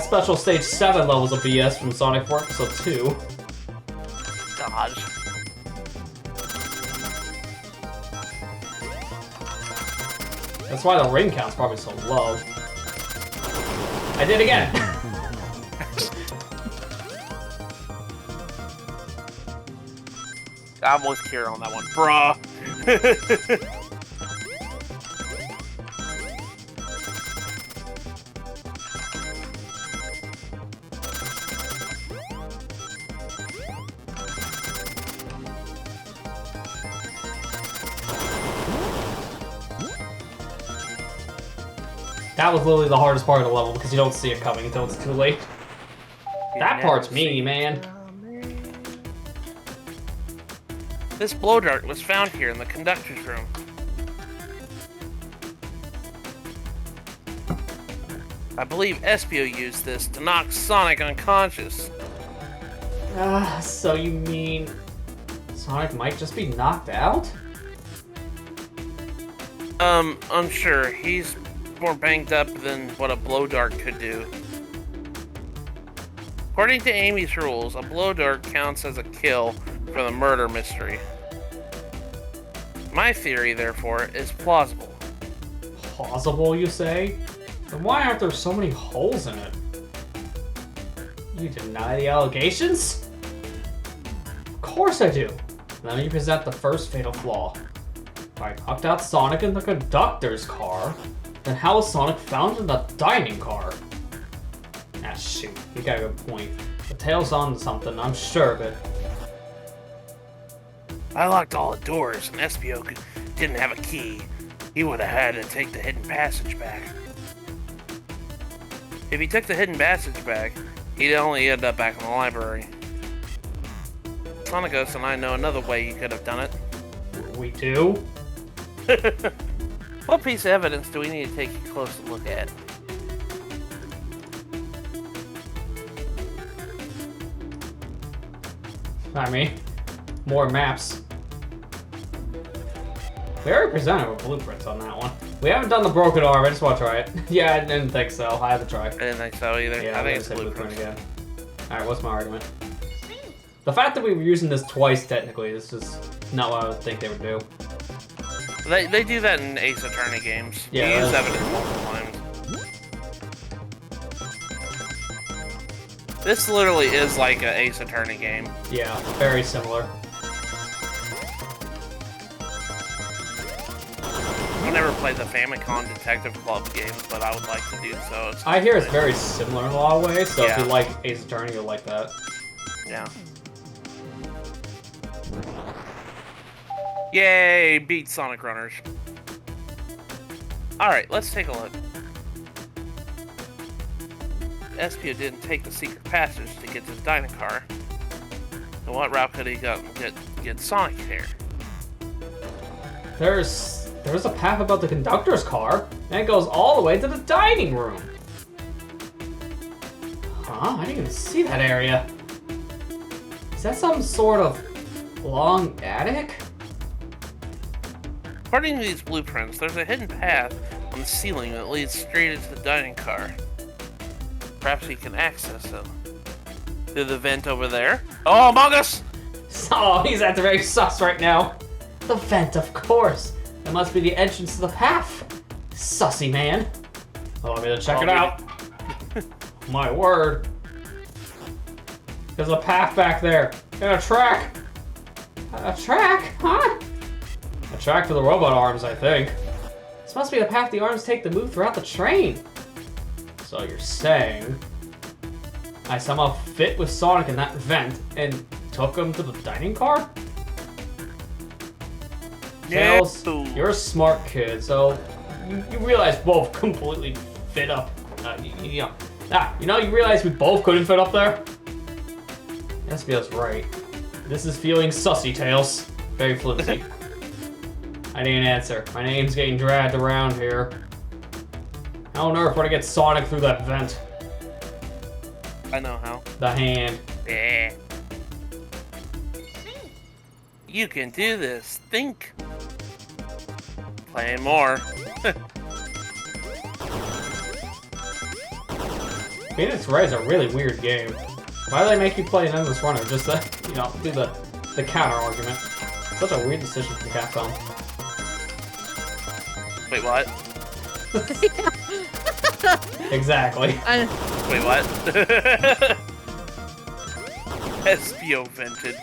special stage 7 levels of BS from Sonic 4 Episode 2. Dodge. That's why the ring count's probably so low. I did it again! I'm with Kira on that one, bruh. That was literally the hardest part of the level because you don't see it coming until it's too late. That part's me, man. This blow dart was found here in the conductor's room. I believe Espio used this to knock Sonic unconscious. So you mean Sonic might just be knocked out? Unsure. He's more banged up than what a blow dart could do. According to Amy's rules, a blow dart counts as a kill for the murder mystery. My theory, therefore, is plausible. Plausible, you say? Then why aren't there so many holes in it? You deny the allegations? Of course I do. Let me present the first fatal flaw. If I knocked out Sonic in the conductor's car, then how was Sonic found in the dining car? Ah, shoot. You got a good point. The tail's on something, I'm sure of it. I locked all the doors, and Espio didn't have a key. He would have had to take the hidden passage back. If he took the hidden passage back, he'd only end up back in the library. SonicGhost and I know another way you could have done it. We do? What piece of evidence do we need to take a closer look at? I mean, more maps. We already presented with blueprints on that one. We haven't done the broken arm, I just want to try it. Yeah, I didn't think so. I had to try. I didn't think so either. Yeah, I think I'm it's gonna say blueprint again. Alright, what's my argument? The fact that we were using this twice, technically, is just not what I would think they would do. They do that in Ace Attorney games. Yeah, You use that's- evidence multiple times. This literally is like an Ace Attorney game. Yeah, very similar. I've never played the Famicom Detective Club games, but I would like to do so. I hear it's very similar in a lot of ways, so if Yeah. you like Ace Attorney, you'll like that. Yeah. Yay! Beat Sonic Runners. Alright, let's take a look. Espio didn't take the secret passage to get to the dining car. So what route could he get Sonic here? There's a path about the conductor's car, and it goes all the way to the dining room. Huh? I didn't even see that area. Is that some sort of long attic? According to these blueprints, there's a hidden path on the ceiling that leads straight into the dining car. Perhaps he can access it. Through the vent over there. Oh, Among Us! Oh, he's acting very sus right now. The vent, of course. That must be the entrance to the path. Sussy man. Allow me to check it out. My word. There's a path back there. And a track. A track? Huh? A track for the robot arms, I think. This must be the path the arms take to move throughout the train. So you're saying I somehow fit with Sonic in that vent and took him to the dining car? Tails, you're a smart kid, so you realize both completely fit up. You realize we both couldn't fit up there? Espio's right. This is feeling sussy, Tails. Very flimsy. I didn't answer. My name's getting dragged around here. How on earth would I get Sonic through that vent? I know how. The hand. Yeah. You can do this. Think. Play more. Phoenix Wright is a really weird game. Why do they make you play an endless runner just to, do the counter argument? Such a weird decision from Capcom. Wait, what? Exactly. Wait, what? Espio vented.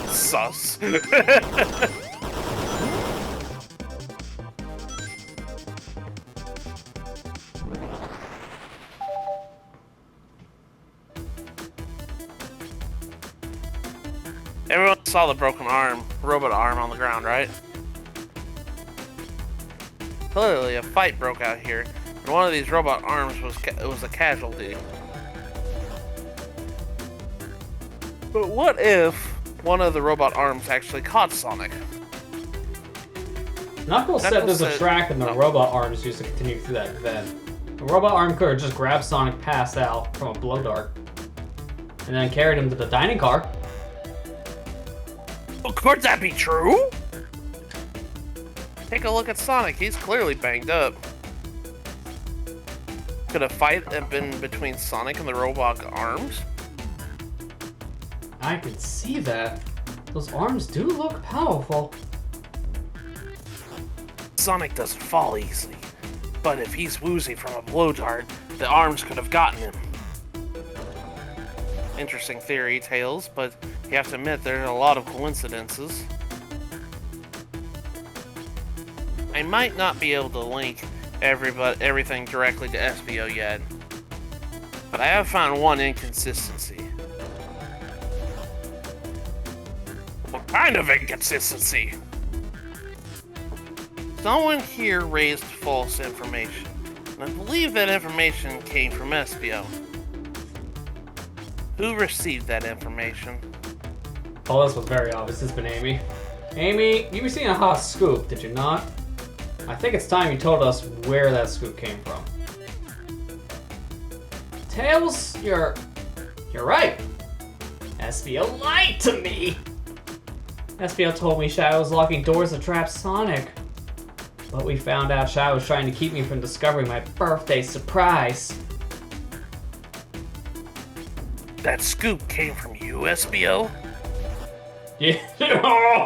Sus. Everyone saw the broken robot arm on the ground, right? Clearly, a fight broke out here, and One of these robot arms was a casualty. But what if one of the robot arms actually caught Sonic? Knuckles said there's a said- track and the no. robot arms used to continue through that event. The robot arm could have just grabbed Sonic passed out from a blow dart and then carried him to the dining car. Well, could that be true? Take a look at Sonic. He's clearly banged up. Could a fight have been between Sonic and the robot arms? I can see that. Those arms do look powerful. Sonic doesn't fall easily, but if he's woozy from a blow dart, the arms could have gotten him. Interesting theory, Tails, but you have to admit there are a lot of coincidences. I might not be able to link everything directly to SBO yet, but I have found one inconsistency. What kind of inconsistency? Someone here raised false information, and I believe that information came from SBO. Who received that information? Oh, this was very obvious. It's been Amy. Amy, you were seeing a hot scoop, did you not? I think it's time you told us where that scoop came from. Tails, you're right. SBO lied to me. SBO told me Shadow was locking doors to trap Sonic. But we found out Shadow was trying to keep me from discovering my birthday surprise. That scoop came from you, SBO? Yeah.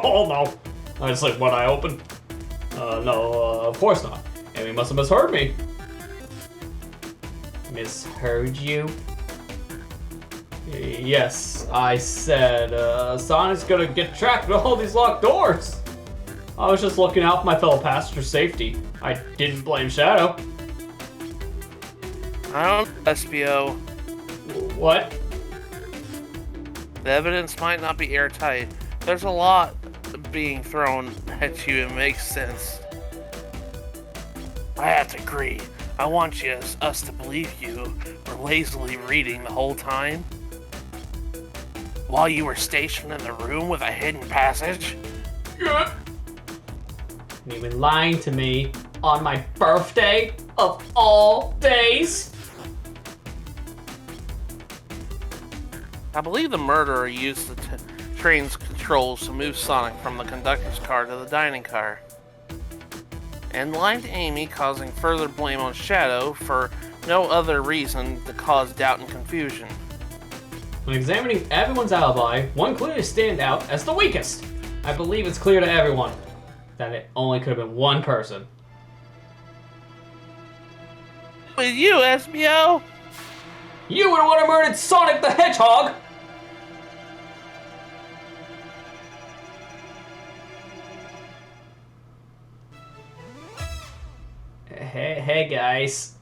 Oh no. That's like what I opened. No, of course not. Amy must have misheard me. Misheard you? Yes, I said, Sonic's gonna get trapped with all these locked doors. I was just looking out for my fellow passenger's safety. I didn't blame Shadow. I don't know, SBO. What? The evidence might not be airtight. There's a lot being thrown at you. It makes sense. I have to agree. I want us to believe you were lazily reading the whole time while you were stationed in the room with a hidden passage. Yeah. And you've been lying to me on my birthday of all days? I believe the murderer used the train's controls to move Sonic from the conductor's car to the dining car, and lied to Amy, causing further blame on Shadow for no other reason to cause doubt and confusion. When examining everyone's alibi, one clearly stand out as the weakest. I believe it's clear to everyone that it only could have been one person. With you, SBO? You were the one who murdered Sonic the Hedgehog! Hey guys.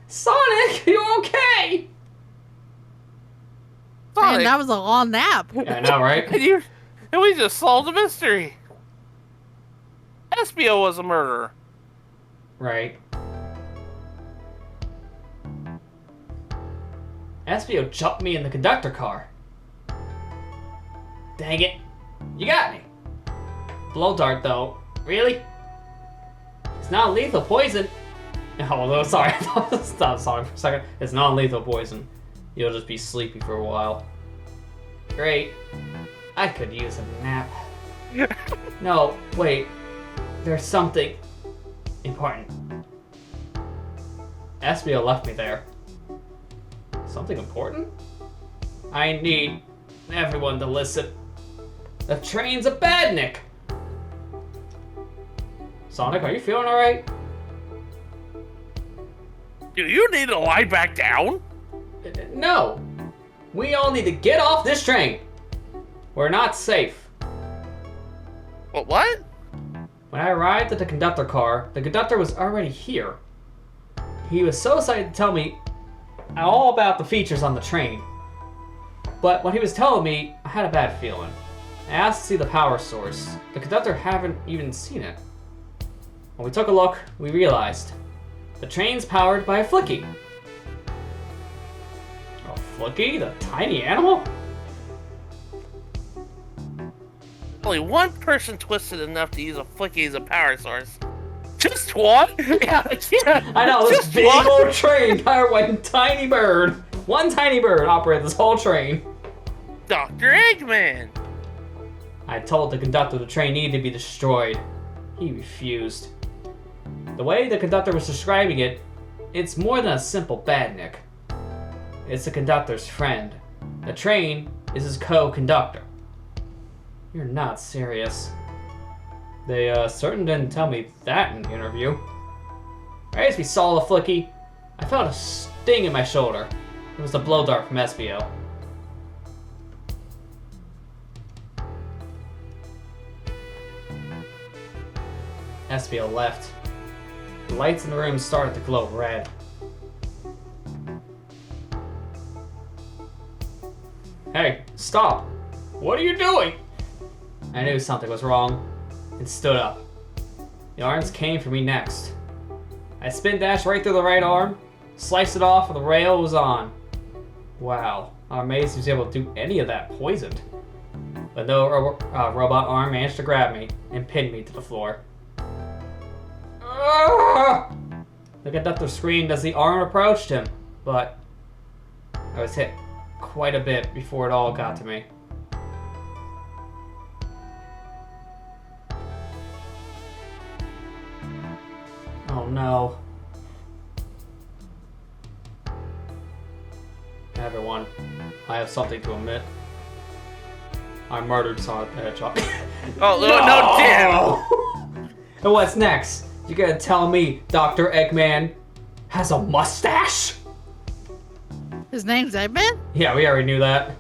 Sonic, you okay? Man, Sonic, that was a long nap. Yeah, I know, right? and we just solved the mystery. SBO was a murderer. Right. SBO jumped me in the conductor car. Dang it. You got me. Blow dart, though. Really? It's not lethal poison. Oh, no, sorry. Stop, sorry for a second. It's not lethal poison. You'll just be sleepy for a while. Great. I could use a nap. No, wait. There's something important. SBO left me there. Something important? I need everyone to listen. The train's a badnik. Sonic, are you feeling alright? Do you need to lie back down? No. We all need to get off this train. We're not safe. What? When I arrived at the conductor car, the conductor was already here. He was so excited to tell me all about the features on the train. But when he was telling me, I had a bad feeling. I asked to see the power source. The conductor haven't even seen it. When we took a look, we realized The train's powered by a flicky. A flicky? The tiny animal? Only one person twisted enough to use a flicky as a power source. Just one? Yeah. I know, this Just big one? old train powered by a tiny bird. One tiny bird operated this whole train. Dr. Eggman! I told the conductor the train needed to be destroyed. He refused. The way the conductor was describing it, it's more than a simple badnik. It's the conductor's friend. The train is his co-conductor. You're not serious. They certainly didn't tell me that in the interview. Right as we saw the flicky, I felt a sting in my shoulder. It was the blow dart from SBO. SBO left. The lights in the room started to glow red. Hey, stop! What are you doing? I knew something was wrong and stood up. The arms came for me next. I spin dashed right through the right arm, sliced it off, and the rail was on. Wow, I'm amazed he was able to do any of that poisoned. But no robot arm managed to grab me and pin me to the floor. The conductor screamed as the arm approached him, but I was hit quite a bit before it all got to me. Oh no. Everyone, I have something to admit. I murdered Sonic the Hedgehog. Oh, no, damn! And what's next? You gonna tell me Dr. Eggman has a mustache? His name's Eggman? Yeah, we already knew that.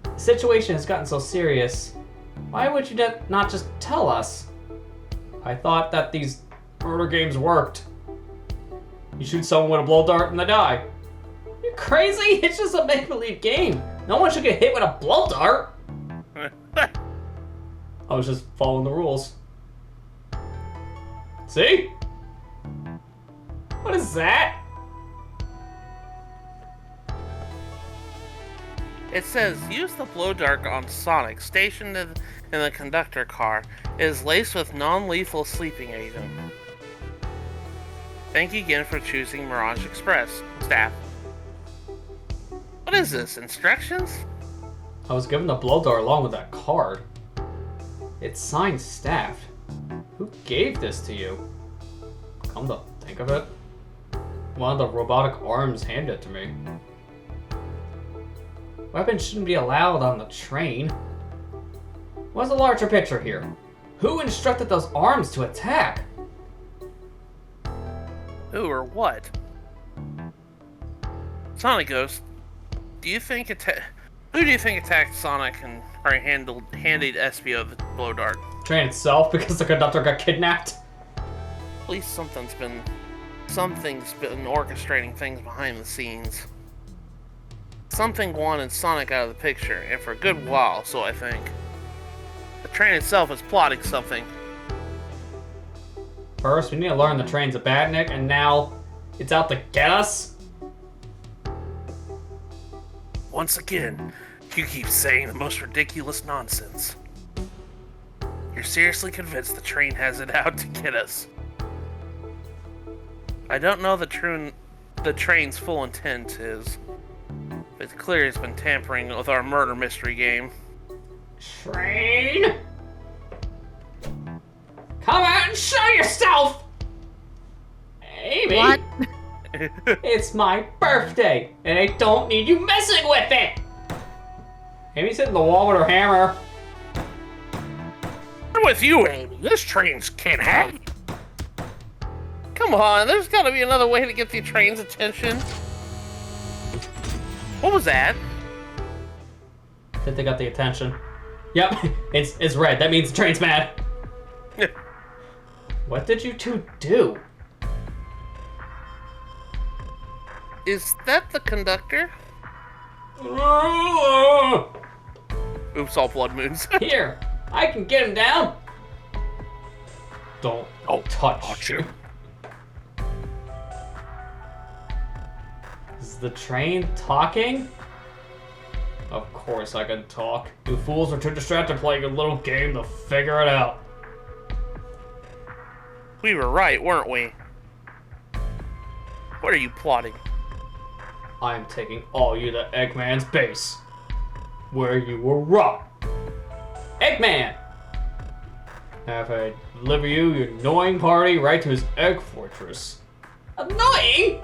The situation has gotten so serious. Why would you not just tell us? I thought that these murder games worked. You shoot someone with a blow dart and they die. You crazy? It's just a make-believe game. No one should get hit with a blow dart. I was just following the rules. See? What is that? It says, use the blow dart on Sonic, stationed in the conductor car. It is laced with non-lethal sleeping agent. Thank you again for choosing Mirage Express. Staff. What is this, instructions? I was given the blow dart along with that card. It's signed staff. Who gave this to you? Come to think of it, one of the robotic arms handed it to me. Weapons shouldn't be allowed on the train. What's the larger picture here? Who instructed those arms to attack? Who or what? SonicGhost, who do you think attacked Sonic and handed SBO the blow dart? Train itself, because the conductor got kidnapped. At least something's been orchestrating things behind the scenes. Something wanted Sonic out of the picture, and for a good while, so I think. The train itself is plotting something. First, we need to learn the train's a badnik, and now it's out to get us? Once again, you keep saying the most ridiculous nonsense. You're seriously convinced the train has it out to get us? I don't know the train's full intent is. But it's clear it's been tampering with our murder mystery game. Train? Come out and show yourself! Amy! What? It's my birthday, and I don't need you messing with it! Amy's hitting the wall with her hammer. I'm with you, Amy. This train's can't have you. Come on, there's gotta be another way to get the train's attention. What was that? I think they got the attention. Yep, it's red. That means the train's mad. What did you two do? Is that the conductor? Oops, all blood moons. Here, I can get him down. Don't touch you. Is the train talking? Of course I can talk. You fools are too distracted playing a little game to figure it out. We were right, weren't we? What are you plotting? I am taking all you to Eggman's base. Where you were wrong. Eggman! Have I deliver you, your annoying party, right to his egg fortress. Annoying?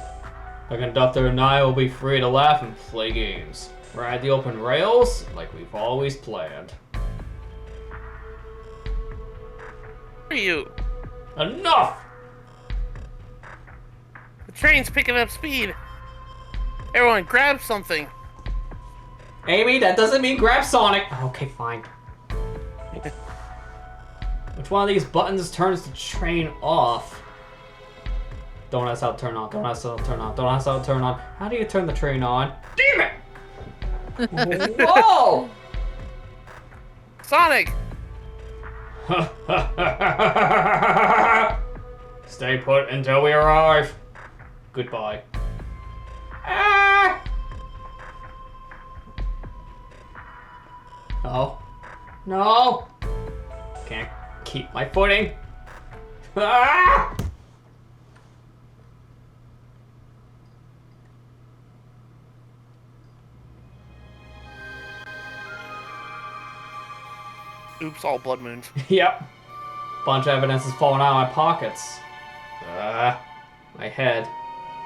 The conductor and I will be free to laugh and play games. Ride the open rails like we've always planned. What are you? Enough! The train's picking up speed. Everyone grab something. Amy, that doesn't mean grab Sonic. Okay, fine. Which one of these buttons turns the train off? Don't ask how to turn on. Don't ask how to turn on. Don't ask how to turn on. How do you turn the train on? Damn it! Whoa! Sonic! Stay put until we arrive. Goodbye. Ah! No. No! Can't keep my footing. Ah! Oops, all blood moons. Yep. Bunch of evidence is falling out of my pockets. My head.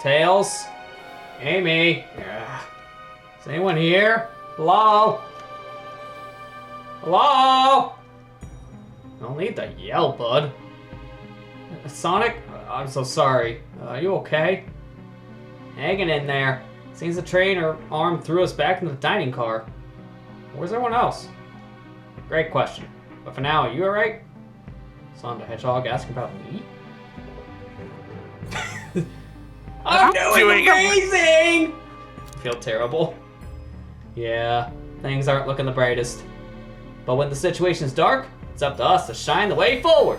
Tails? Amy? Is anyone here? Hello? Hello? Don't need to yell, bud. Sonic? I'm so sorry. Are you okay? Hanging in there. Seems the train or arm threw us back into the dining car. Where's everyone else? Great question. But for now, are you alright? Sonic the Hedgehog asking about me? I'm doing amazing! I feel terrible. Yeah, things aren't looking the brightest. But when the situation's dark, it's up to us to shine the way forward.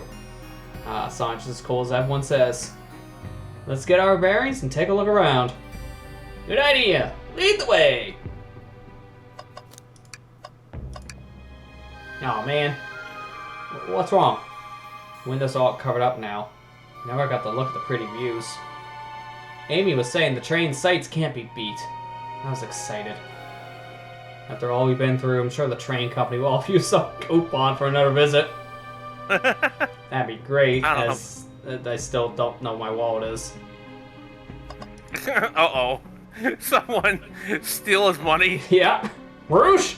Sonic's as cool as everyone says. Let's get our bearings and take a look around. Good idea. Lead the way. Oh man, what's wrong? Windows all covered up now. Never got to look at the pretty views. Amy was saying the train sights can't be beat. I was excited. After all we've been through, I'm sure the train company will offer you some coupon for another visit. That'd be great, as I still don't know my wallet is. Uh-oh. Someone steal his money. Yeah. Roosh!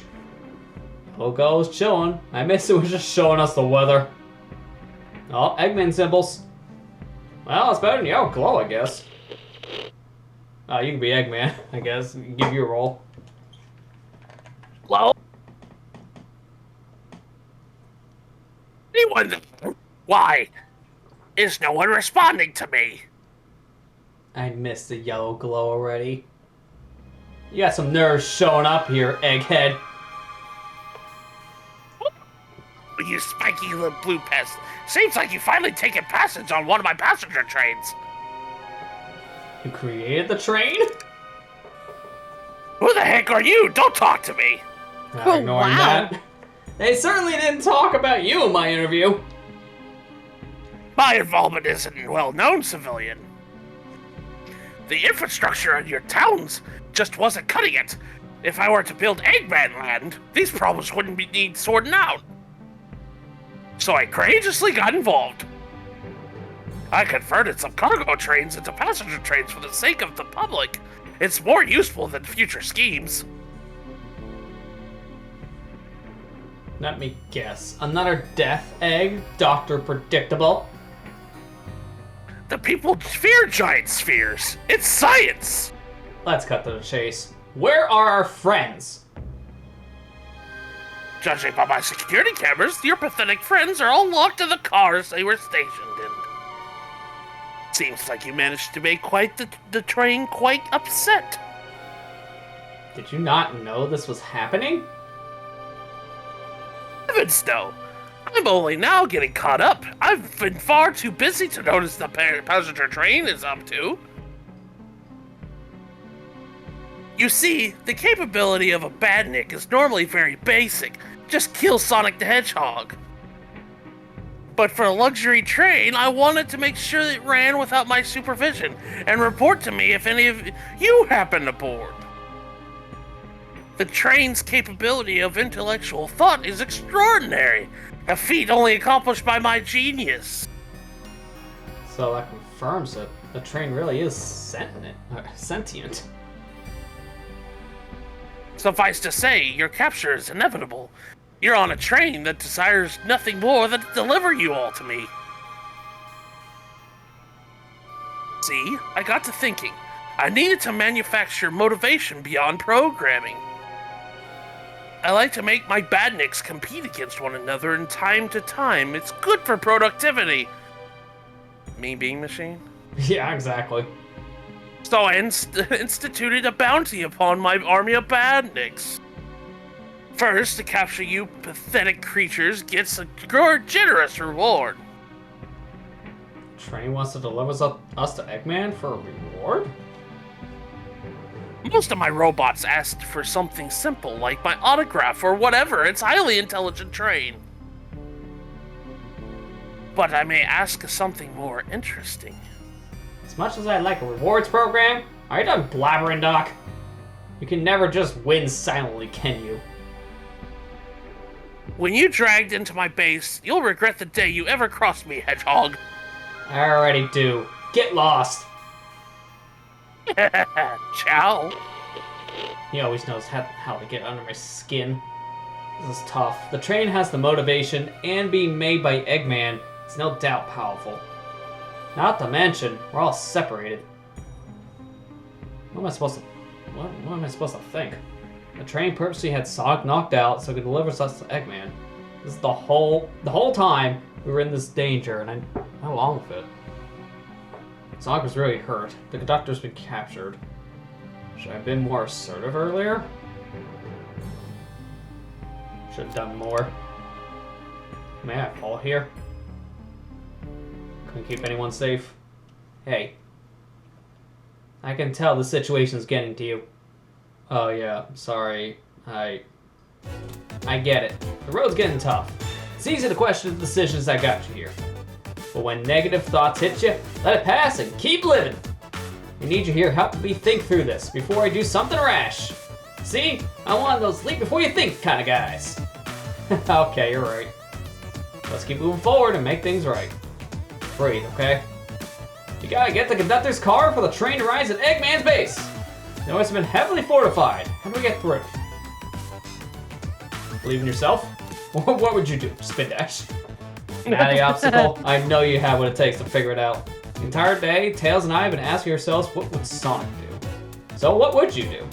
Pogo's chilling. I miss it was just showing us the weather. Oh, Eggman symbols. Well, it's better than Yellow Glow, I guess. You can be Eggman, I guess. Give you a roll. Hello? Anyone? Why? Is no one responding to me? I missed the Yellow Glow already. You got some nerves showing up here, Egghead. You spiky little blue pest. Seems like you finally taken passage on one of my passenger trains. You created the train? Who the heck are you? Don't talk to me. Ignoring wow. that. They certainly didn't talk about you in my interview. My involvement isn't well-known, civilian. The infrastructure in your towns just wasn't cutting it. If I were to build Eggman Land, these problems wouldn't need sorting out. So I courageously got involved. I converted some cargo trains into passenger trains for the sake of the public. It's more useful than future schemes. Let me guess. Another death egg? Dr. Predictable? The people fear giant spheres. It's science. Let's cut to the chase. Where are our friends? Judging by my security cameras, your pathetic friends are all locked in the cars they were stationed in. Seems like you managed to make the train quite upset. Did you not know this was happening? Heavens no! I'm only now getting caught up. I've been far too busy to notice the passenger train is up to. You see, the capability of a badnik is normally very basic. Just kill Sonic the Hedgehog. But for a luxury train, I wanted to make sure it ran without my supervision and report to me if any of you happen aboard. The train's capability of intellectual thought is extraordinary, a feat only accomplished by my genius. So that confirms it. The train really is sentient. Suffice to say, your capture is inevitable. You're on a train that desires nothing more than to deliver you all to me. See, I got to thinking. I needed to manufacture motivation beyond programming. I like to make my badniks compete against one another in time to time. It's good for productivity. Me being machine? Yeah, exactly. So I instituted a bounty upon my army of badniks. First, to capture you pathetic creatures gets a generous reward. Train wants to deliver us to Eggman for a reward? Most of my robots asked for something simple, like my autograph or whatever. It's highly intelligent train. But I may ask something more interesting. As much as I like a rewards program, are you done blabbering, Doc? You can never just win silently, can you? When you dragged into my base, you'll regret the day you ever crossed me, Hedgehog. I already do. Get lost. Ciao. He always knows how to get under my skin. This is tough. The train has the motivation, and being made by Eggman is no doubt powerful. Not to mention, we're all separated. What am I supposed to think? The train purposely had Sonic knocked out so it could deliver us to Eggman. This is the whole time we were in this danger, and I'm along with it. Sonic was really hurt. The conductor's been captured. Should I have been more assertive earlier? Should have done more. May I fall here? Couldn't keep anyone safe. Hey. I can tell the situation's getting to you. Oh yeah, sorry. I get it. The road's getting tough. It's easy to question the decisions that got you here. But when negative thoughts hit you, let it pass and keep living. I need you here helping me think through this before I do something rash. See? I'm one of those leap before you think kind of guys. Okay, you're right. Let's keep moving forward and make things right. Breathe, okay? You gotta get the conductor's car for the train to rise at Eggman's base. You know it's been heavily fortified. How do we get through? Believe in yourself? What would you do? Spin dash? Mad the obstacle? I know you have what it takes to figure it out. The entire day, Tails and I have been asking ourselves, what would Sonic do? So what would you do?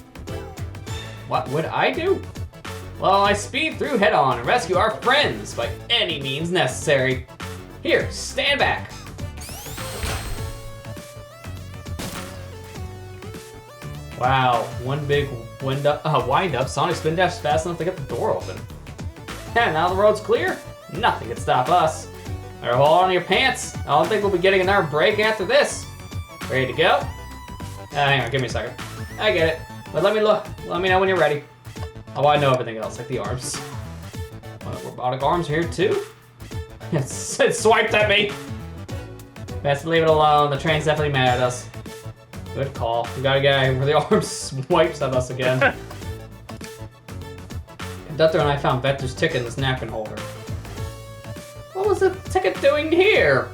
What would I do? Well, I speed through head-on and rescue our friends by any means necessary. Here, stand back. Wow, one big wind up. Sonic spin dash fast enough to get the door open. And now the road's clear. Nothing can stop us. Better hold on to your pants. I don't think we'll be getting another break after this. Ready to go? Hang on, give me a second. I get it. But let me know when you're ready. Oh, I know everything else, like the arms. Robotic arms here too? It swiped at me. Best leave it alone. The train's definitely mad at us. Good call. We got a guy where the arm swipes at us again. Conductor and I found Vector's ticket in this napkin holder. What was the ticket doing here?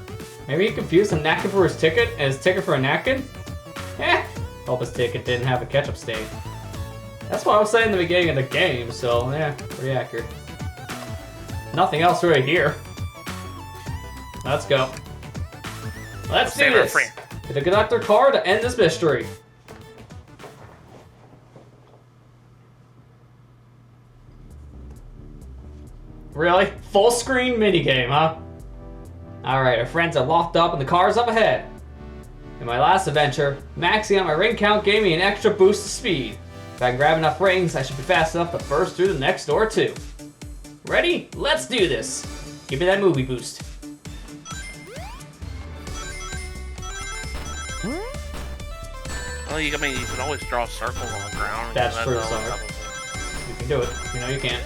Maybe he confused a napkin for his ticket and his ticket for a napkin? Hope his ticket didn't have a ketchup stain. That's what I was saying in the beginning of the game, so yeah, pretty accurate. Nothing else right here. Let's go. Let's do this. Get the conductor car to end this mystery. Really? Full screen minigame, huh? Alright, our friends are locked up and the car's up ahead. In my last adventure, maxing out my ring count gave me an extra boost of speed. If I can grab enough rings, I should be fast enough to burst through the next door too. Ready? Let's do this. Give me that movie boost. Well, I mean, you can always draw circles on the ground. And That's do that true, all Sonic. the time. You can do it. You know you can.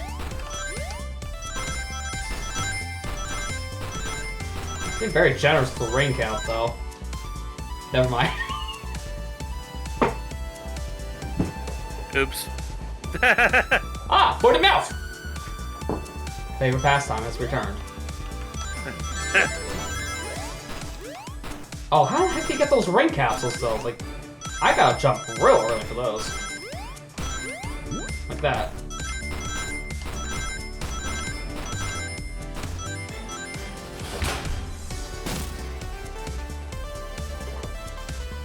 Being very generous with the ring count, though. Never mind. Oops. Ah, Forty Mouth! Favorite pastime has returned. Oh, how the heck do you get those ring capsules, though? Like, I gotta jump real early for those. Like that.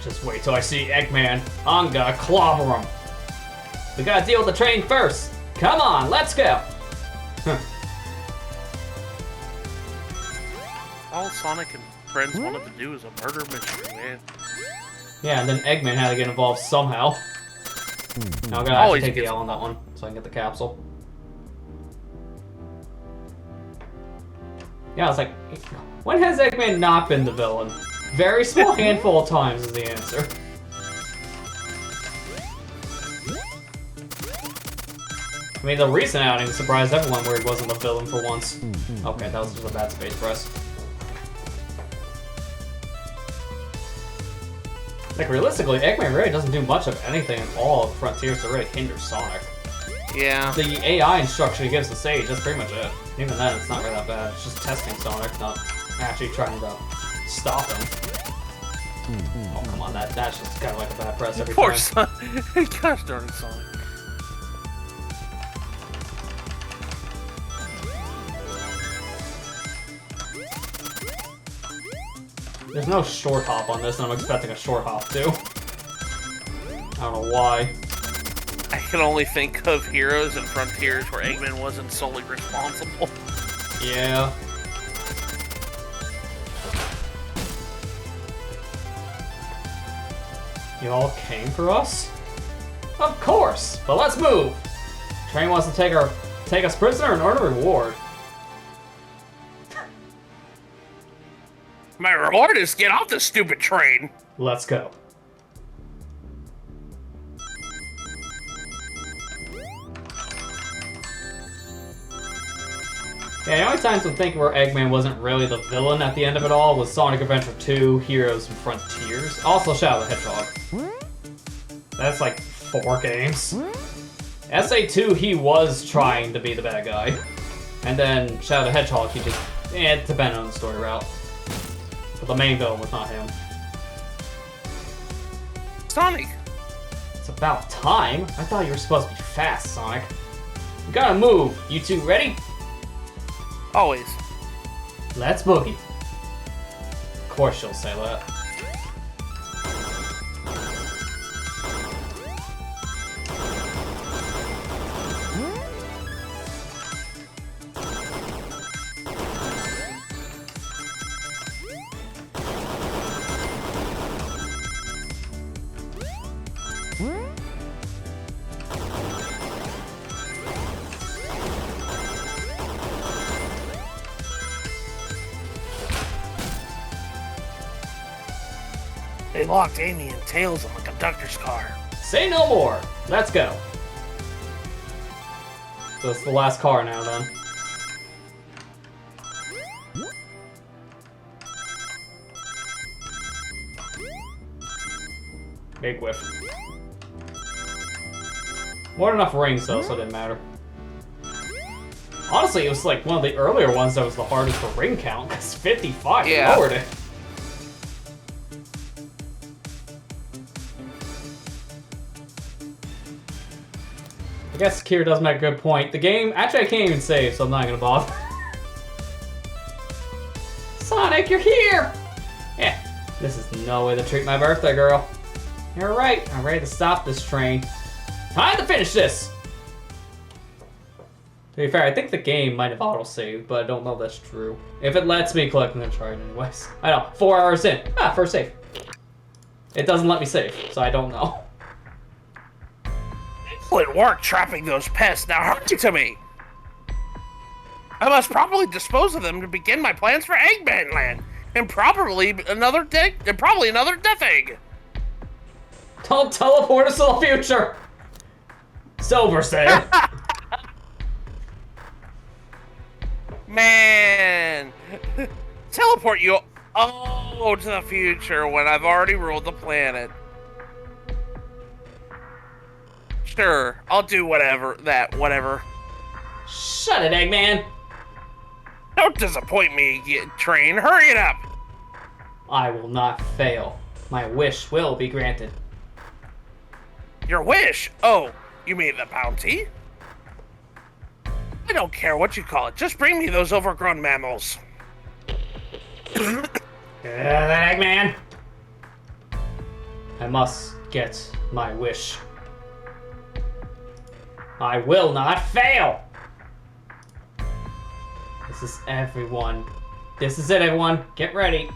Just wait till I see Eggman. I'm gonna clobber him. We gotta deal with the train first. Come on, let's go. All Sonic and friends wanted to do was a murder mystery, man. Yeah, and then Eggman had to get involved somehow. Now I'm gonna Always actually take the gets L on that one, so I can get the capsule. Yeah, I was like, when has Eggman not been the villain? Very small handful of times is the answer. I mean, the recent outing surprised everyone where he wasn't the villain for once. Okay, that was just a bad space press. Like, realistically, Eggman really doesn't do much of anything at all at Frontiers to really hinder Sonic. Yeah. The AI instruction he gives the sage, that's pretty much it. Even then, it's not really that bad. It's just testing Sonic, not actually trying to stop him. Oh, come on, that's just kind of like a bad press every Poor time. Sonic. Gosh darn it, Sonic. There's no short hop on this, and I'm expecting a short hop too. I don't know why. I can only think of Heroes and Frontiers where Eggman wasn't solely responsible. Yeah. You all came for us? Of course, but let's move. Train wants to take us prisoner and earn a reward. My reward is get off this stupid train. Let's go. Yeah, the only times I'm thinking where Eggman wasn't really the villain at the end of it all was Sonic Adventure 2, Heroes, and Frontiers. Also Shadow the Hedgehog. That's like 4 games. SA2, he was trying to be the bad guy. And then Shadow the Hedgehog, he just, it depended on the story route. But the main villain was not him. Sonic. It's about time. I thought you were supposed to be fast, Sonic. You gotta move. You two ready? Always. Let's boogie. Of course she'll say that. They locked Amy and Tails in the conductor's car. Say no more. Let's go. So it's the last car now, then. Big whiff. More than enough rings, though, so it didn't matter. Honestly, it was like one of the earlier ones that was the hardest for ring count, because 55 lowered it. I guess Kira does make a good point. The game, actually I can't even save, so I'm not gonna bother. Sonic, you're here! Yeah, this is no way to treat my birthday girl. You're right, I'm ready to stop this train. Time to finish this! To be fair, I think the game might have auto-saved, but I don't know if that's true. If it lets me click, I'm gonna try it anyways. I know, 4 hours in. Ah, first save. It doesn't let me save, so I don't know. Excellent work trapping those pests. Now hurry to me. I must properly dispose of them to begin my plans for Eggman Land, and probably another death egg. Don't teleport us to the future! Silver Saiyan. Man! Teleport you to the future when I've already ruled the planet. Sure, I'll do whatever. Shut it, Eggman! Don't disappoint me, train. Hurry it up! I will not fail. My wish will be granted. Your wish? Oh, you mean the bounty? I don't care what you call it. Just bring me those overgrown mammals. Eggman! I must get my wish. I will not fail! This is everyone. This is it, everyone. Get ready.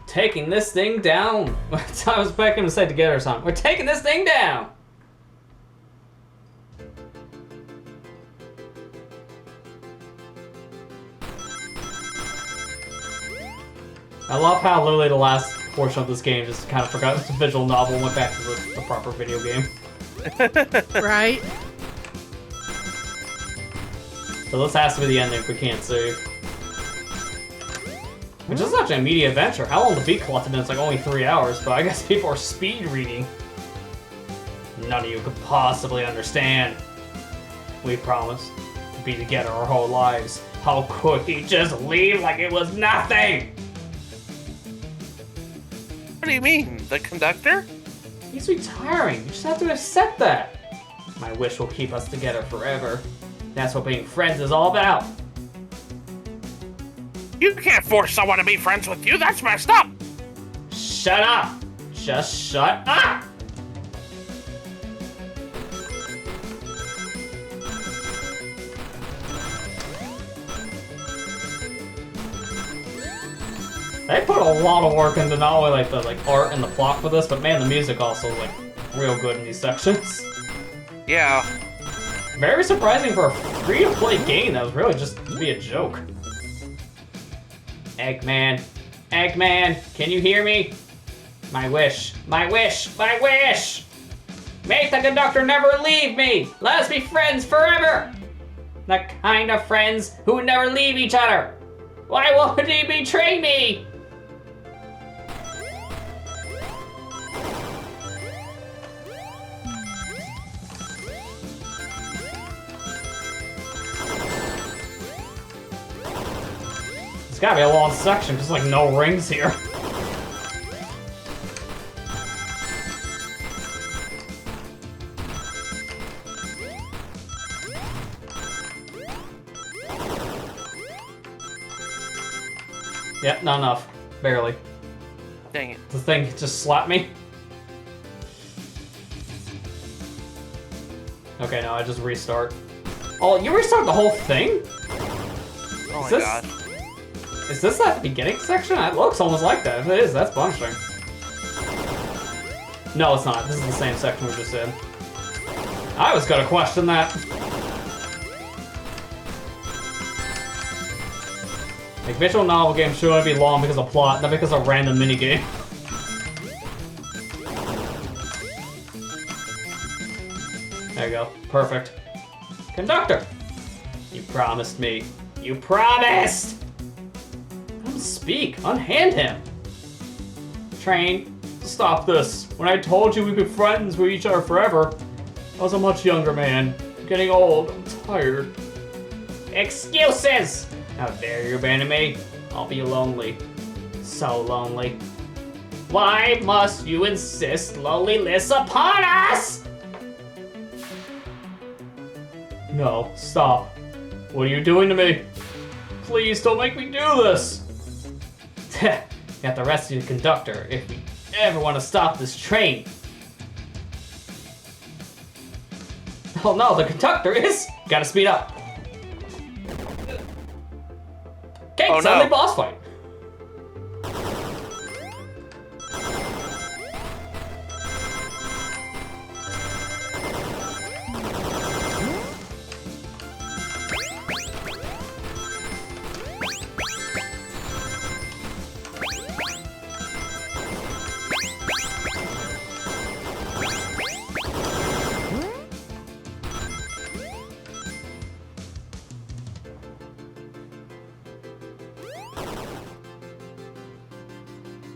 Taking this thing down. I was expecting to say together or something. We're taking this thing down. I love how literally the last portion of this game just kind of forgot it's a visual novel and went back to the proper video game. Right? So this has to be the ending if we can't save. Which is such an immediate adventure. How long the beat collected in? It's like only 3 hours, but I guess people are speed reading. None of you could possibly understand. We promised to be together our whole lives. How could he just leave like it was nothing? What do you mean? The conductor? He's retiring. You just have to accept that. My wish will keep us together forever. That's what being friends is all about. You can't force someone to be friends with you. That's messed up. Shut up! Just shut up! They put a lot of work into not only like the art and the plot for this, but man, the music also like real good in these sections. Yeah. Very surprising for a free-to-play game that was really just to be a joke. Eggman, Eggman, can you hear me? My wish, my wish, my wish! Make the conductor never leave me! Let us be friends forever! The kind of friends who never leave each other! Why won't he betray me? It's gotta be a long section, just like no rings here. Yep, not enough. Barely. Dang it. The thing just slapped me. Okay, no, I just restart. Oh, you restart the whole thing? Oh my this- god. Is this that beginning section? It looks almost like that. If it is, that's punishing. No, it's not. This is the same section we just did. I was gonna question that. Like, visual novel games should only be long because of plot, not because of random minigame. There you go. Perfect. Conductor! You promised me. You promised! Don't speak. Unhand him. Train, stop this. When I told you we'd be friends with each other forever, I was a much younger man. I'm getting old. I'm tired. Excuses! How dare you abandon me? I'll be lonely. So lonely. Why must you insist loneliness upon us? No, stop. What are you doing to me? Please don't make me do this. You have to rescue the conductor if we ever want to stop this train. Oh no, the conductor is... Gotta speed up. Okay, Oh, suddenly no. boss fight.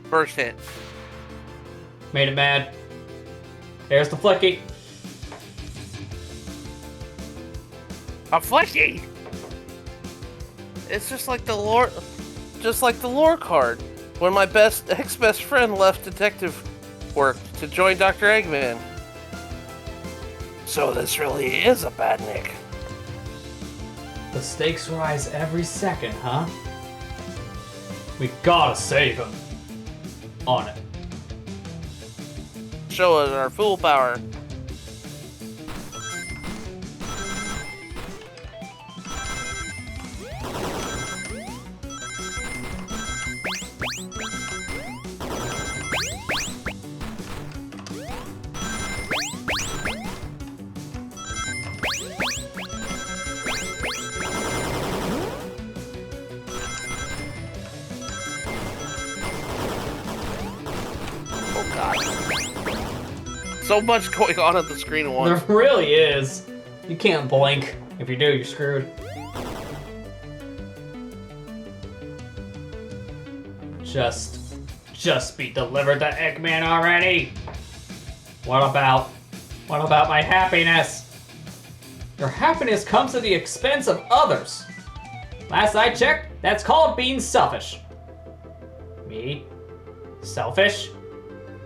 First hit. Made it mad. There's the flicky. A flicky! It's just like the lore card. When my ex-best friend left detective work to join Dr. Eggman. So this really is a bad Nick. The stakes rise every second, huh? We gotta save him. On it. Show us our full power. Oh god. So much going on the screen at once. There really is. You can't blink. If you do, you're screwed. Just be delivered to Eggman already. What about my happiness? Your happiness comes at the expense of others. Last I checked, that's called being selfish. Me? Selfish?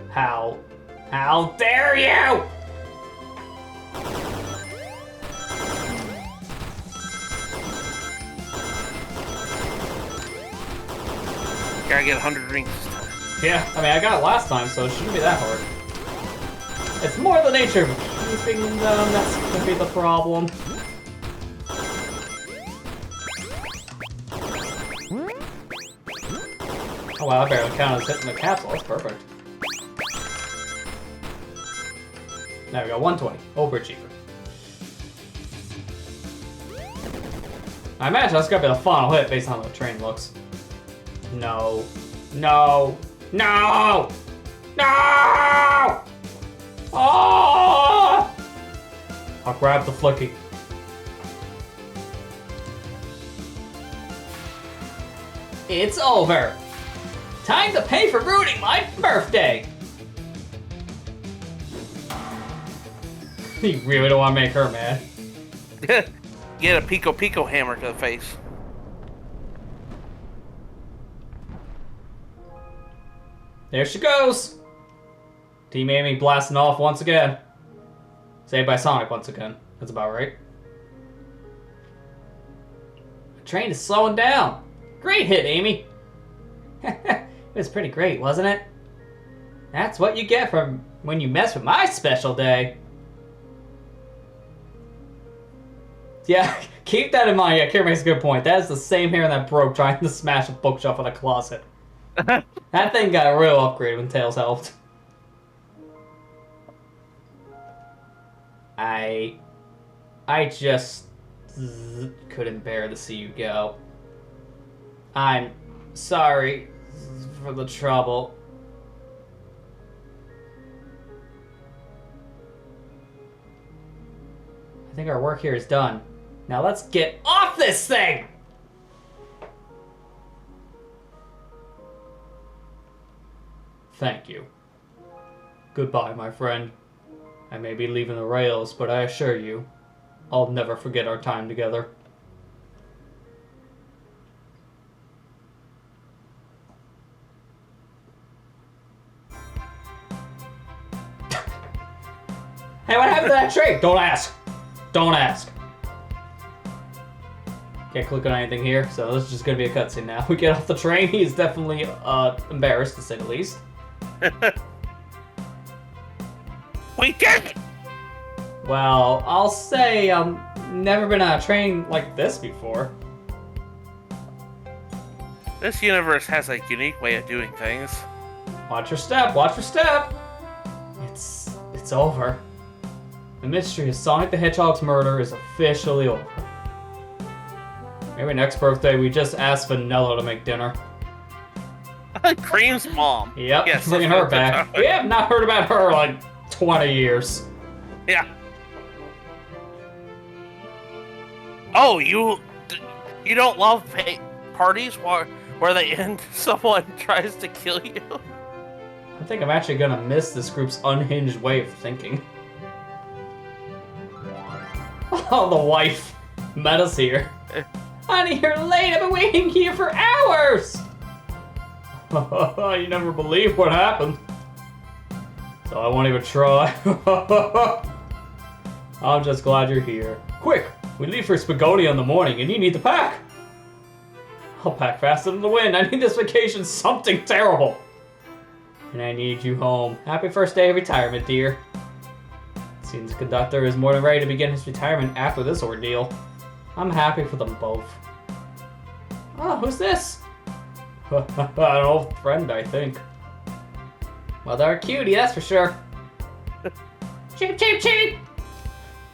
How dare you? Gotta get 100 rings. Yeah, I mean, I got it last time, so it shouldn't be that hard. It's more the nature of keeping them, that's gonna be the problem. Oh wow, I barely counted as hitting the capsule, that's perfect. There we go, 120. Overachiever. I imagine that's gonna be the final hit based on how the train looks. No. No. No! No! Oh! I'll grab the flicky. It's over. Time to pay for ruining my birthday. You really don't want to make her mad. Get a Pico Pico hammer to the face. There she goes. Team Amy blasting off once again. Saved by Sonic once again. That's about right. The train is slowing down. Great hit, Amy. It was pretty great, wasn't it? That's what you get from when you mess with my special day. Yeah, keep that in mind. Yeah, Kira makes a good point. That is the same hair that broke trying to smash a bookshelf in a closet. That thing got a real upgrade when Tails helped. I just couldn't bear to see you go. I'm sorry for the trouble. I think our work here is done. Now let's get off this thing! Thank you. Goodbye, my friend. I may be leaving the rails, but I assure you, I'll never forget our time together. Hey, what happened to that train? Don't ask. Don't ask. Can't click on anything here, so this is just gonna be a cutscene now. We get off the train. He's definitely embarrassed, to say the least. We did! Well, I'll say never been on a train like this before. This universe has a unique way of doing things. Watch your step, watch your step! It's over. The mystery of Sonic the Hedgehog's murder is officially over. Maybe next birthday we just ask Vanilla to make dinner. Cream's mom. Yep, Yes, bringing that's her what back. they're We have not heard about her in like 20 years. Yeah. Oh, you don't love parties where they end someone tries to kill you? I think I'm actually gonna miss this group's unhinged way of thinking. Oh, the wife met us here. Honey, you're late. I've been waiting here for hours. You never believe what happened. So I won't even try. I'm just glad you're here. Quick, we leave for Spagonia in the morning and you need to pack. I'll pack faster than the wind. I need this vacation something terrible. And I need you home. Happy first day of retirement, dear. Seems the conductor is more than ready to begin his retirement after this ordeal. I'm happy for them both. Oh, who's this? An old friend, I think. Well, they're a cutie, that's for sure. Cheep, cheep, cheep!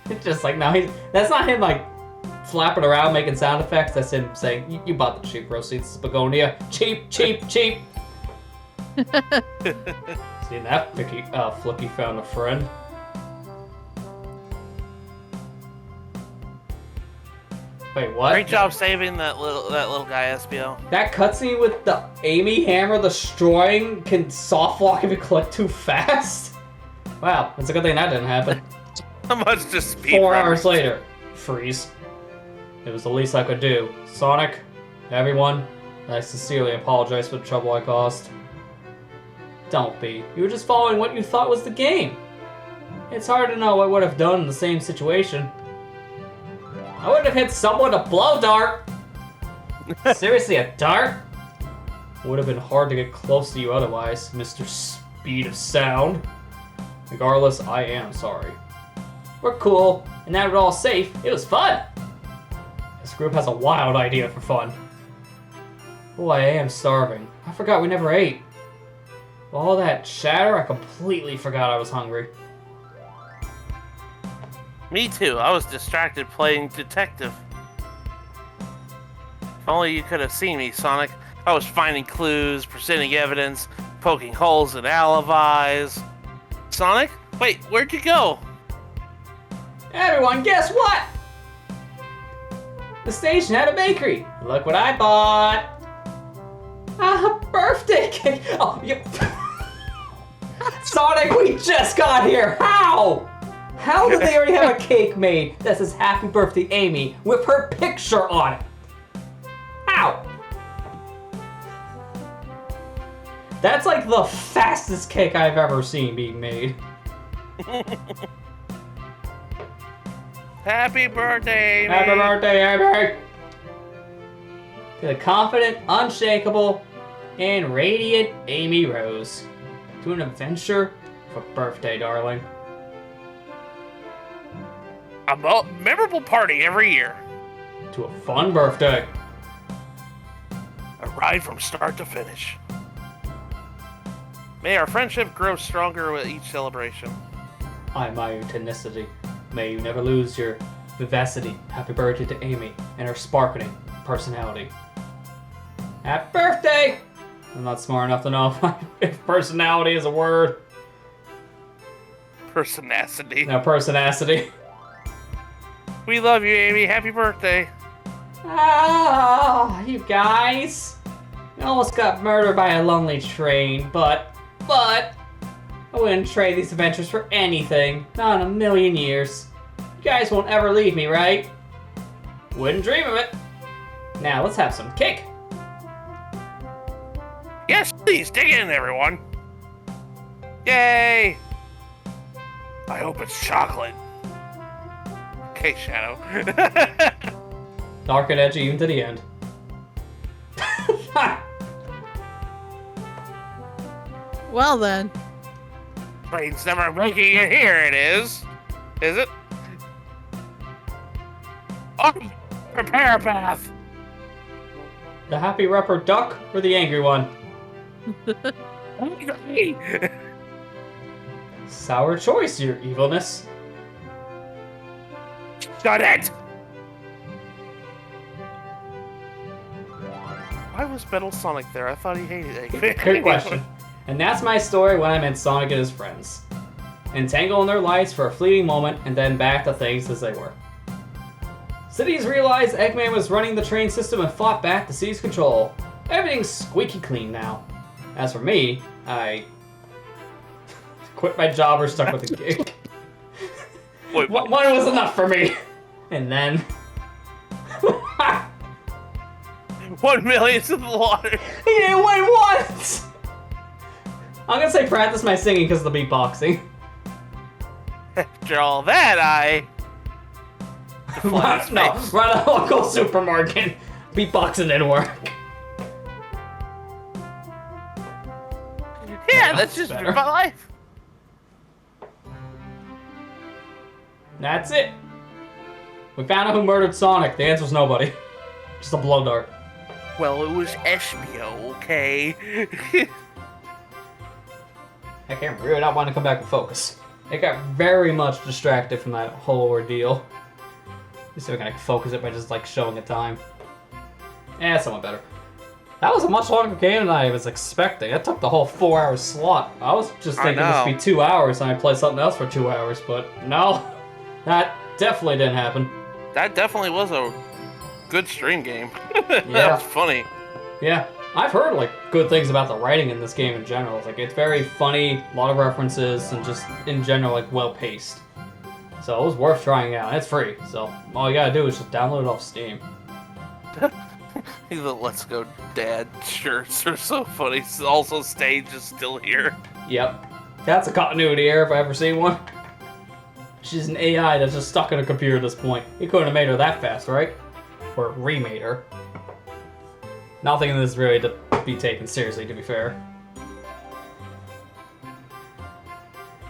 It's just like, no, that's not him, like, flapping around making sound effects. That's him saying, you bought the cheap receipts, Spagonia. Cheap, cheap, cheap! See, that Flicky found a friend. Wait, what? Great job saving that little guy, SBO. That cutscene with the Amy hammer destroying can soft walk if you click too fast? Wow, it's a good thing that didn't happen. How much just speed 4 runners? hours later. Freeze. It was the least I could do. Sonic, everyone, I sincerely apologize for the trouble I caused. Don't be. You were just following what you thought was the game. It's hard to know what I would have done in the same situation. I wouldn't have hit someone a blow dart. Seriously, a dart? Would have been hard to get close to you otherwise, Mr. Speed of Sound. Regardless, I am sorry. We're cool, and now we're all safe. It was fun. This group has a wild idea for fun. Oh, I am starving. I forgot we never ate. With all that chatter, I completely forgot I was hungry. Me too. I was distracted playing detective. If only you could have seen me, Sonic. I was finding clues, presenting evidence, poking holes in alibis. Sonic? Wait, where'd you go? Everyone, guess what? The station had a bakery. Look what I bought. A birthday cake. Oh, yep. Sonic, we just got here. How? How did they already have a cake made that says Happy Birthday Amy with her picture on it? How? That's like the fastest cake I've ever seen being made. Happy birthday, Amy! Happy birthday, Amy! To the confident, unshakable, and radiant Amy Rose. To an adventure for birthday, darling. A memorable party every year. To a fun birthday. A ride from start to finish. May our friendship grow stronger with each celebration. I admire your tenacity. May you never lose your vivacity. Happy birthday to Amy and her sparkling personality. Happy birthday! I'm not smart enough to know if personality is a word. Personacity. No, personacity. We love you, Amy. Happy birthday. Ah, you guys. I almost got murdered by a lonely train, but I wouldn't trade these adventures for anything. Not in a million years. You guys won't ever leave me, right? Wouldn't dream of it. Now let's have some cake. Yes, please, dig in, everyone. Yay! I hope it's chocolate. Okay, Shadow. Dark and edgy even to the end. Well then. Train's never making it here, it is. Is it? Oh, prepare a path. The happy rapper duck or the angry one? Sour choice, your evilness. Shut it! Why was Metal Sonic there? I thought he hated it. Good question. And that's my story when I met Sonic and his friends. Entangle in their lives for a fleeting moment and then back to things as they were. Cities realized Eggman was running the train system and fought back to seize control. Everything's squeaky clean now. As for me, I quit my job or stuck with a gig. Wait, One was enough for me. And then... 1 million's in the water. He didn't win once! I'm gonna say practice my singing because of the beatboxing. After all that, No, run a local supermarket. Beatboxing didn't work. Yeah, that's just better. my life. That's it. We found out who murdered Sonic. The answer's nobody. Just a blow dart. Well, it was HBO, okay? I can't really not want to come back and focus. It got very much distracted from that whole ordeal. Just so we can focus it by just like showing a time. Yeah, somewhat better. That was a much longer game than I was expecting. It took the whole 4-hour slot. I was just thinking this would be 2 hours and I'd play something else for 2 hours, but no. That definitely didn't happen. That definitely was a good stream game. Yeah. That was funny. Yeah, I've heard like good things about the writing in this game in general. Like it's very funny, a lot of references, and just in general like well paced. So it was worth trying out. It's free, so all you gotta do is just download it off Steam. The Let's Go Dad shirts are so funny. Also, Stage is still here. Yep, that's a continuity error if I ever seen one. She's an AI that's just stuck in a computer at this point. You couldn't have made her that fast, right? Or remade her. Nothing in this really to be taken seriously, to be fair.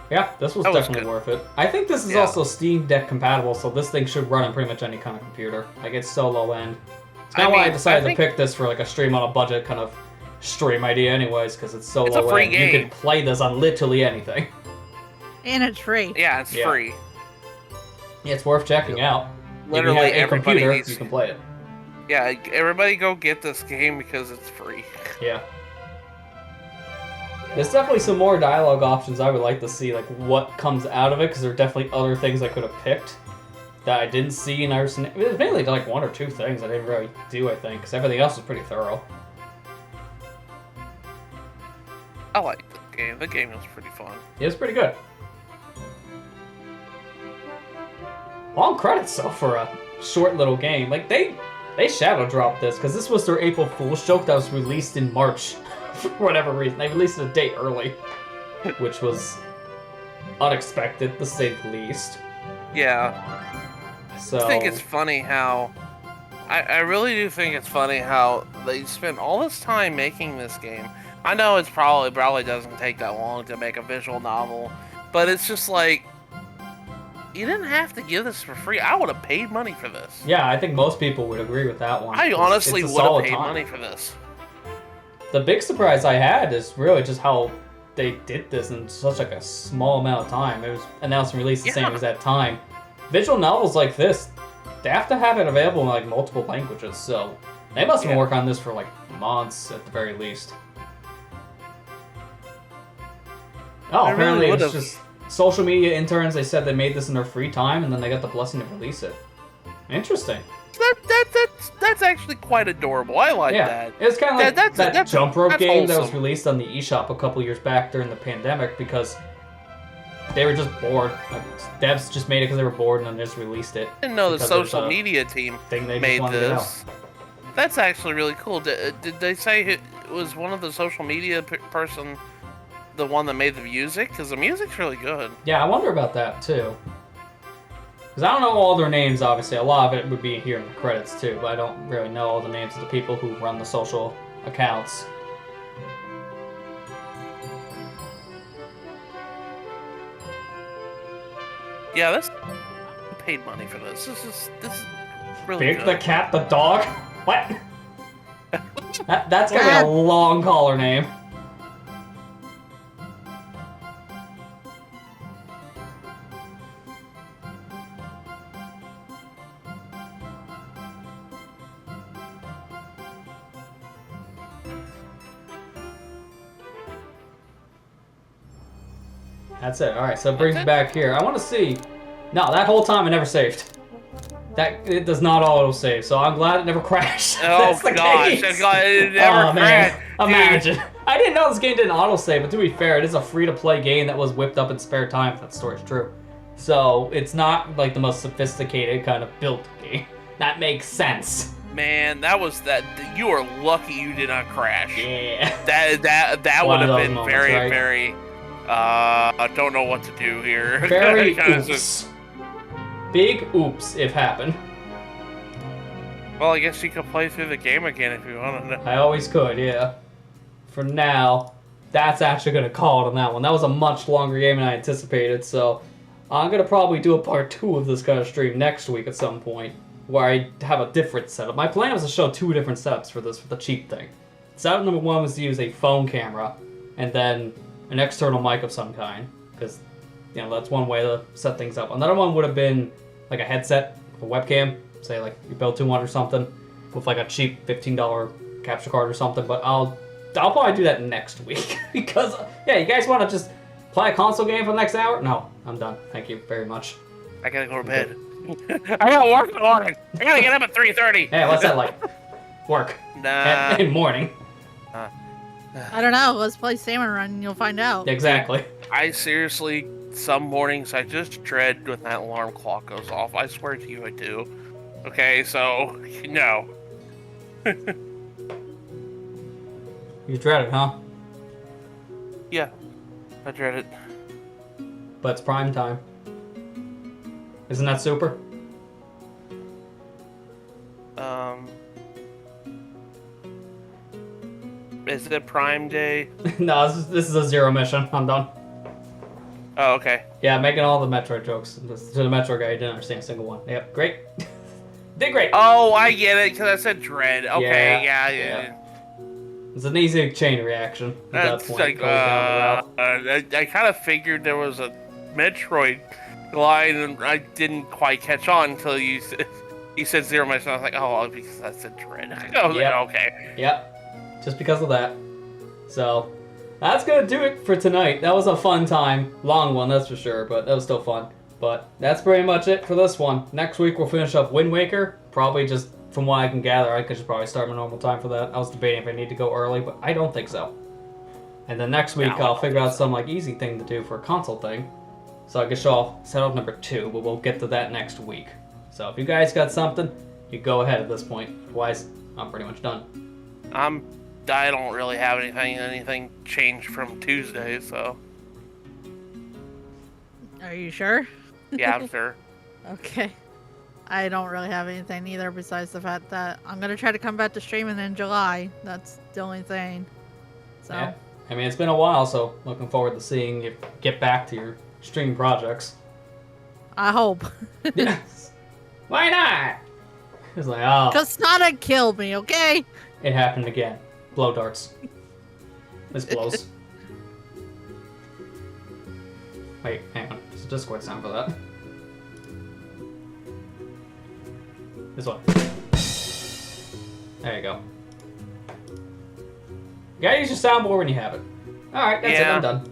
Yeah, this was definitely worth it. I think this is also Steam Deck compatible, so this thing should run on pretty much any kind of computer. Like, it's so low end. It's kind of why I decided to pick this for like a stream on a budget kind of stream idea anyways, because it's so low end. It's a free game. You can play this on literally anything. And it's free. Yeah, it's free. Yeah, it's worth checking out. Literally if you have a everybody computer, needs... you can play it. Yeah, everybody go get this game because it's free. Yeah. There's definitely some more dialogue options I would like to see, like what comes out of it, because there are definitely other things I could have picked that I didn't see, and it was mainly like 1 or 2 things I didn't really do, I think, because everything else was pretty thorough. I like the game. The game was pretty fun. It was pretty good. Long credits, though, for a short little game. Like, they shadow dropped this, because this was their April Fool's joke that was released in March. For whatever reason. They released it a day early. Which was unexpected, to say the least. Yeah. So... I think it's funny how... I really do think it's funny how they spent all this time making this game. I know it's probably doesn't take that long to make a visual novel, but it's just like... You didn't have to give this for free. I would have paid money for this. Yeah, I think most people would agree with that one. I honestly It's a would have solid paid time. money for this. The big surprise I had is really just how they did this in such like a small amount of time. It was announced and released the same as that time. Visual novels like this, they have to have it available in like multiple languages, so they must have been working on this for like months at the very least. Oh, apparently really it's just social media interns. They said they made this in their free time, and then they got the blessing to release it. Interesting. That's actually quite adorable. I like that. It's kind of like that jump rope game that was wholesome. released on the eShop a couple years back during the pandemic because they were just bored. Like, devs just made it because they were bored and then just released it. I didn't know the because social there's a media team thing they just made wanted to get this. That's actually really cool. Did they say it was one of the social media person the one that made the music? Because the music's really good. Yeah, I wonder about that too. Because I don't know all their names, obviously. A lot of it would be here in the credits too, but I don't really know all the names of the people who run the social accounts. Yeah, I paid money for this. This is really Big good. the cat, the dog? What? That's gonna be a long caller name. That's it. Alright, so it brings me back here. I want to see... No, that whole time I never saved. It does not auto-save, so I'm glad it never crashed. Oh gosh, it never crashed. Imagine. I didn't know this game didn't autosave, but to be fair, it is a free-to-play game that was whipped up in spare time, if that story's true. So, it's not like the most sophisticated kind of built game. That makes sense. Man, you are lucky you did not crash. Yeah. That One would of have those been moments, very, right? very, I don't know what to do here. Very Kinda oops. Big oops if happened. Well, I guess you could play through the game again if you wanted to. I always could, yeah. For now, that's actually going to call it on that one. That was a much longer game than I anticipated, so I'm going to probably do a part 2 of this kind of stream next week at some point, where I have a different setup. My plan was to show 2 different setups for this, for the cheap thing. Setup number 1 was to use a phone camera, and then an external mic of some kind, because, you know, that's one way to set things up. Another one would have been like a headset, a webcam, say like you build 200 or something, with like a cheap $15 capture card or something, but I'll probably do that next week, because, yeah, you guys want to just play a console game for the next hour? No, I'm done. Thank you very much. I gotta go to bed. I gotta work in the morning. I gotta get up at 3:30. Hey, what's that like? Work. Nah. In morning. I don't know. Let's play Salmon Run and you'll find out. Exactly. I seriously, some mornings I just dread when that alarm clock goes off. I swear to you I do. Okay, so, no. You dread it, huh? Yeah, I dread it. But it's prime time. Isn't that super? Is it Prime Day? No, this is a zero mission. I'm done. Oh, okay. Yeah, making all the Metro jokes. To the Metro guy, I didn't understand a single one. Yep, great. Did great. Oh, I get it, because I said dread. Okay, yeah. It's an easy chain reaction at that That's point. like, going down the route. I kind of figured there was a Metroid line, and I didn't quite catch on until you said zero mission. I was like, oh, because that's a dread. I was like, okay. Yep. Just because of that. So, that's gonna do it for tonight. That was a fun time. Long one, that's for sure, but that was still fun. But that's pretty much it for this one. Next week we'll finish up Wind Waker. Probably just, from what I can gather, I could just probably start my normal time for that. I was debating if I need to go early, but I don't think so. And then next week I'll figure out some like easy thing to do for a console thing. So I can show off setup number 2, but we'll get to that next week. So if you guys got something, you go ahead at this point. Otherwise, I'm pretty much done. I don't really have anything changed from Tuesday, so. Are you sure? Yeah, I'm sure. Okay. I don't really have anything either besides the fact that I'm going to try to come back to streaming in July. That's the only thing. So. Yeah. I mean, it's been a while, so looking forward to seeing you get back to your stream projects. I hope. Yes. Why not? It's like, oh, Because Sonic killed me, okay? it happened again. Blow darts. This blows. Wait, hang on. There's a Discord sound for that. This one. There you go. You gotta use your soundboard when you have it. Alright, that's it. I'm done.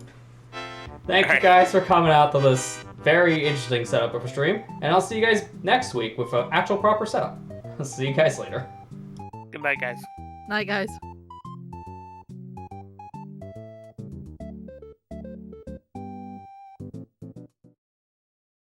Thank you guys for coming out to this very interesting setup of a stream. And I'll see you guys next week with an actual proper setup. I'll see you guys later. Good night, guys. Night, guys.